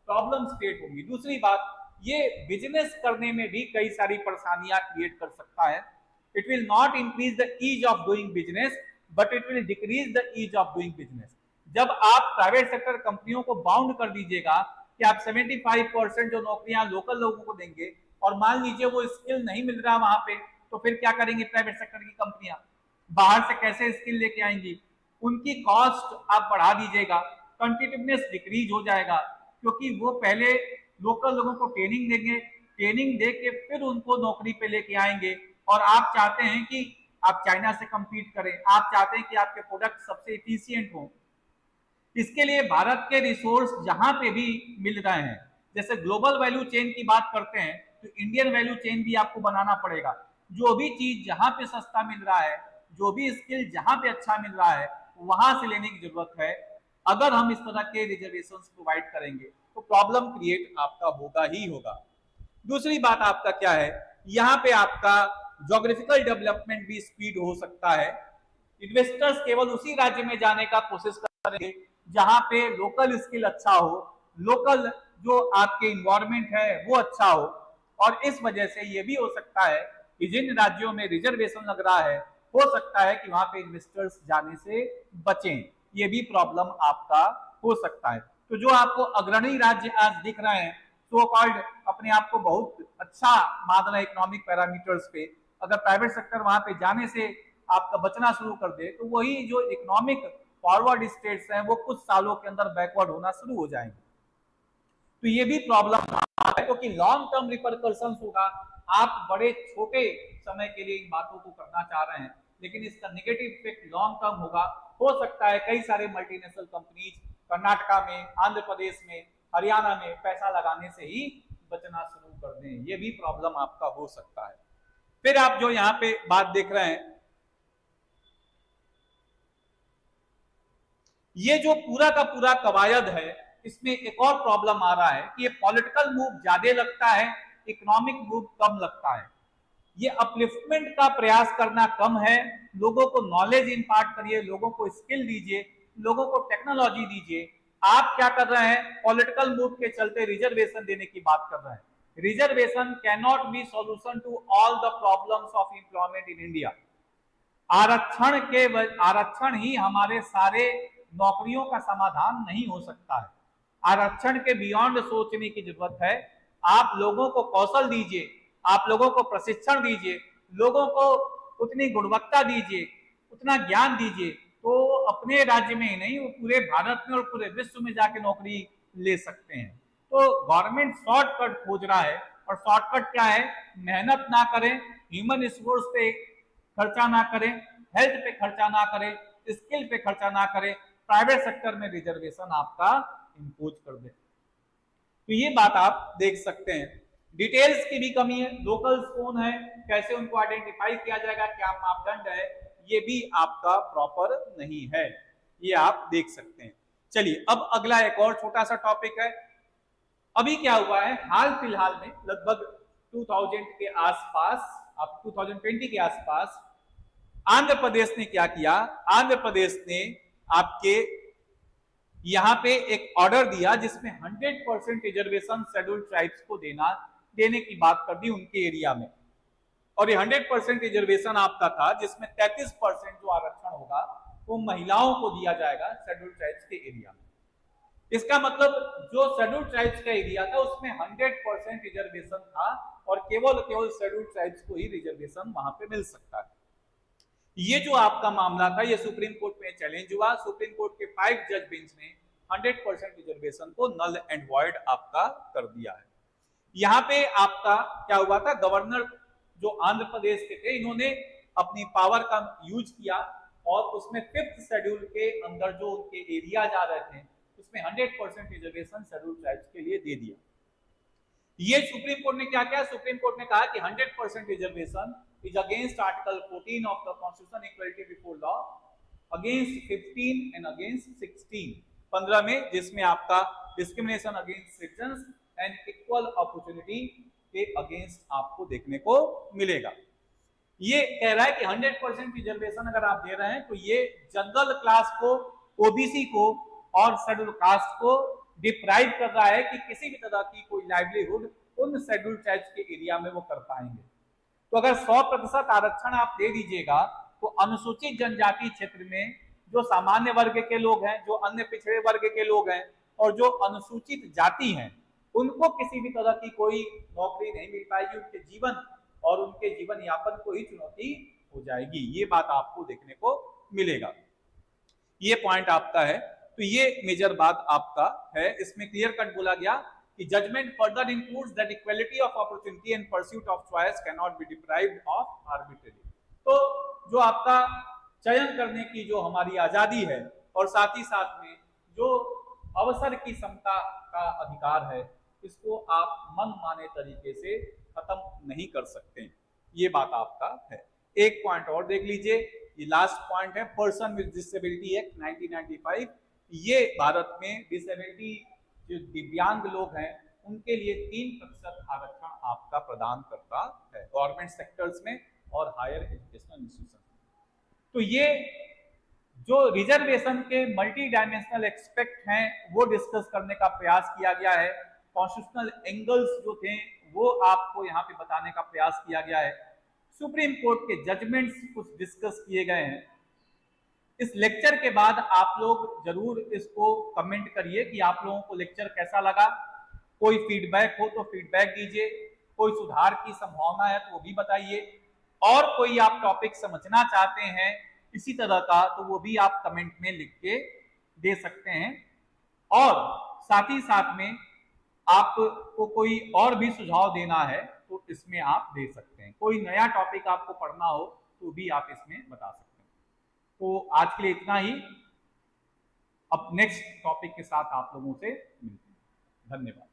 प्रॉब्लम क्रिएट होगी। दूसरी बात, ये बिजनेस करने में भी कई सारी परेशानियां क्रिएट कर सकता है। It will not increase the ease of doing business, but it will decrease the ease of doing business. जब आप प्राइवेट सेक्टर कंपनियों को बाउंड कर दीजिएगा कि आप 75% जो नौकरियां लोकल लोगों को देंगे, और मान लीजिए वो स्किल नहीं मिल रहा वहां पे, तो फिर क्या करेंगे प्राइवेट सेक्टर की कंपनियां, बाहर से कैसे स्किल लेके आएंगी, उनकी कॉस्ट आप बढ़ा दीजिएगा, कॉम्पिटिटिवनेस डिक्रीज हो जाएगा, क्योंकि वो पहले लोकल लोगों को ट्रेनिंग देंगे, ट्रेनिंग दे के फिर उनको नौकरी पे लेके आएंगे। और आप चाहते हैं कि आप चाइना से कंपीट करें, आप चाहते हैं कि आपके प्रोडक्ट सबसे इफिशियंट हो, इसके लिए भारत के रिसोर्स जहां पे भी मिल रहे हैं, जैसे ग्लोबल वैल्यू चेन की बात करते हैं, तो इंडियन वैल्यू चेन भी आपको बनाना पड़ेगा। जो भी चीज जहां पे सस्ता मिल रहा है, जो भी स्किल जहां पे अच्छा मिल रहा है, वहां से लेने की जरूरत है। अगर हम इस तरह के रिजर्वेशन प्रोवाइड करेंगे तो प्रॉब्लम क्रिएट आपका होगा ही होगा। दूसरी बात आपका क्या है, यहाँ पे आपका ज्योग्राफिकल डेवलपमेंट भी स्पीड हो सकता है। इन्वेस्टर्स केवल उसी राज्य में जाने का कोशिश करेंगे जहां पे लोकल स्किल अच्छा हो, लोकल जो आपके इन्वायरमेंट है वो अच्छा हो, और इस वजह से ये भी हो सकता है कि जिन राज्यों में रिजर्वेशन लग रहा है, हो सकता है कि वहां पे इन्वेस्टर्स जाने से बचें, ये भी प्रॉब्लम आपका हो सकता है। तो जो आपको अग्रणी राज्य आज दिख रहे हैं, सो कॉल्ड अपने आप को बहुत अच्छा मान रहे इकोनॉमिक पैरामीटर्स पे, अगर प्राइवेट सेक्टर वहां पे जाने से आपका बचना शुरू कर दे, तो वही जो इकोनॉमिक फॉरवर्ड स्टेट्स हैं वो कुछ सालों के अंदर बैकवर्ड होना शुरू हो जाएंगे। तो ये भी प्रॉब्लम है, क्योंकि लॉन्ग टर्म रिपरकशंस होगा। आप बड़े छोटे समय के लिए इन बातों को करना चाह रहे हैं, लेकिन इसका नेगेटिव इफेक्ट लॉन्ग टर्म होगा। हो सकता है कई सारे मल्टीनेशनल कंपनीज कर्नाटका में, आंध्र प्रदेश में, हरियाणा में पैसा लगाने से ही बचना शुरू कर दें, ये भी प्रॉब्लम आपका हो सकता है। फिर आप जो यहाँ पे बात देख रहे हैं, ये जो पूरा का पूरा कवायद है, इसमें एक और प्रॉब्लम आ रहा है कि ये पॉलिटिकल मूव ज्यादा लगता है, इकोनॉमिक मूव कम लगता है। ये अपलिफ्टमेंट का प्रयास करना कम है, लोगों को नॉलेज इंपार्ट करिए, लोगों को स्किल दीजिए, लोगों को टेक्नोलॉजी दीजिए। आप क्या कर रहे हैं, पॉलिटिकल मूव के चलते रिजर्वेशन देने की बात कर रहे हैं। Reservation can not be solution to all the problems of employment in India. आरक्षण ही हमारे सारे नौकरियों का समाधान नहीं हो सकता है। आरक्षण के बियॉन्ड सोचने की जरूरत है। आप लोगों को कौशल दीजिए, आप लोगों को प्रशिक्षण दीजिए, लोगों को उतनी गुणवत्ता दीजिए, उतना ज्ञान दीजिए, तो अपने राज्य में ही नहीं, वो पूरे भारत में और पूरे विश्व में जाके नौकरी ले सकते हैं। तो गवर्नमेंट शॉर्टकट खोज रहा है, और शॉर्टकट क्या है, मेहनत ना करें, ह्यूमन रिसोर्स पे खर्चा ना करें, हेल्थ पे खर्चा ना करें, स्किल पे खर्चा ना करें, प्राइवेट सेक्टर में रिजर्वेशन आपका इम्पोज कर दे। तो ये बात आप देख सकते हैं। डिटेल्स की भी कमी है, लोकल्स कौन है, कैसे उनको आइडेंटिफाई किया जाएगा, क्या मापदंड है, ये भी आपका प्रॉपर नहीं है, ये आप देख सकते हैं। चलिए अब अगला एक और छोटा सा टॉपिक है। अभी क्या हुआ है, हाल फिलहाल में लगभग 2000 के आसपास, अब 2020 के आसपास आंध्र प्रदेश ने क्या किया, आंध्र प्रदेश ने आपके यहां पे एक ऑर्डर दिया जिसमें 100% रिजर्वेशन शेड्यूल्ड ट्राइब्स को देने की बात कर दी उनके एरिया में। और ये 100% रिजर्वेशन आपका था जिसमें 33% जो आरक्षण होगा वो महिलाओं को दिया जाएगा शेड्यूल्ड ट्राइब्स के एरिया में। इसका मतलब जो शेड्यूल्ड ट्राइब्स का एरिया था उसमें 100% रिजर्वेशन था और केवल शेड्यूल्ड ट्राइब्स को ही रिजर्वेशन वहां पे मिल सकता है। ये जो आपका मामला था ये सुप्रीम कोर्ट में चैलेंज हुआ। सुप्रीम कोर्ट के 5 जज बेंच ने 100% रिजर्वेशन को नल एंड वॉइड आपका कर दिया है। यहाँ पे आपका क्या हुआ था, गवर्नर जो आंध्र प्रदेश के थे इन्होंने अपनी पावर का यूज किया और उसमें 5th शेड्यूल के अंदर जो उनके एरिया जा रहे थे उसमें 100% रिजर्वेशन शेड्यूल ट्राइब्स के लिए दे दिया। ये सुप्रीम कोर्ट ने क्या किया, सुप्रीम कोर्ट ने कहा कि 100% reservation is against article 14 of the constitution equality before law, against 15 and against 15 में, जिसमें आपका discrimination against citizens and equal opportunity के अगेंस्ट आपको देखने को मिलेगा। ये कह रहा है कि 100% रिजर्वेशन अगर आप दे रहे हैं तो ये जनरल क्लास को, ओबीसी को और शेड्यूल कास्ट को डिप्राइव कर रहा है कि किसी भी तरह की कोई लाइवलीहुड उन शेड्यूल ट्राइब्स के एरिया में वो कर पाएंगे। तो अगर 100% आरक्षण आप दे दीजिएगा तो अनुसूचित जनजाति क्षेत्र में जो सामान्य वर्ग के लोग हैं, जो अन्य पिछड़े वर्ग के लोग हैं और जो अनुसूचित जाति हैं उनको किसी भी तरह की कोई नौकरी नहीं मिल पाएगी, उनके जीवन और उनके जीवन यापन को ही चुनौती हो जाएगी। ये बात आपको देखने को मिलेगा। ये पॉइंट आपका है। तो ये मेजर बात आपका है। इसमें क्लियर कट बोला गया कि judgment further includes that equality of opportunity and pursuit of choice can not be deprived of arbitrary. तो जो आपका चयन करने की जो हमारी आजादी है और साथ ही साथ में जो अवसर की समता का अधिकार है इसको आप मनमाने तरीके से खत्म नहीं कर सकते। ये बात आपका है। एक पॉइंट और देख लीजिए, ये लास्ट पॉइंट है, पर्सन विद डिसेबिलिटी एक्ट 1995। ये भारत में डिसेबिलिटी जो दिव्यांग लोग हैं उनके लिए 3% आरक्षण आपका प्रदान करता है गवर्नमेंट सेक्टर्स में और हायर एजुकेशनल इंस्टीट्यूशन। तो ये जो रिजर्वेशन के मल्टी डायमेंशनल एक्सपेक्ट हैं वो डिस्कस करने का प्रयास किया गया है। कॉन्स्टिट्यूशनल एंगल्स जो थे वो आपको यहाँ पे बताने का प्रयास किया गया है। सुप्रीम कोर्ट के जजमेंट्स कुछ डिस्कस किए गए हैं। इस लेक्चर के बाद आप लोग जरूर इसको कमेंट करिए कि आप लोगों को लेक्चर कैसा लगा। कोई फीडबैक हो तो फीडबैक दीजिए, कोई सुधार की संभावना है तो वो भी बताइए, और कोई आप टॉपिक समझना चाहते हैं इसी तरह का तो वो भी आप कमेंट में लिख के दे सकते हैं। और साथ ही साथ में आपको कोई और भी सुझाव देना है तो इसमें आप दे सकते हैं। कोई नया टॉपिक आपको पढ़ना हो तो भी आप इसमें बता सकते हैं। तो आज के लिए इतना ही। अब नेक्स्ट टॉपिक के साथ आप लोगों से मिलते हैं। धन्यवाद।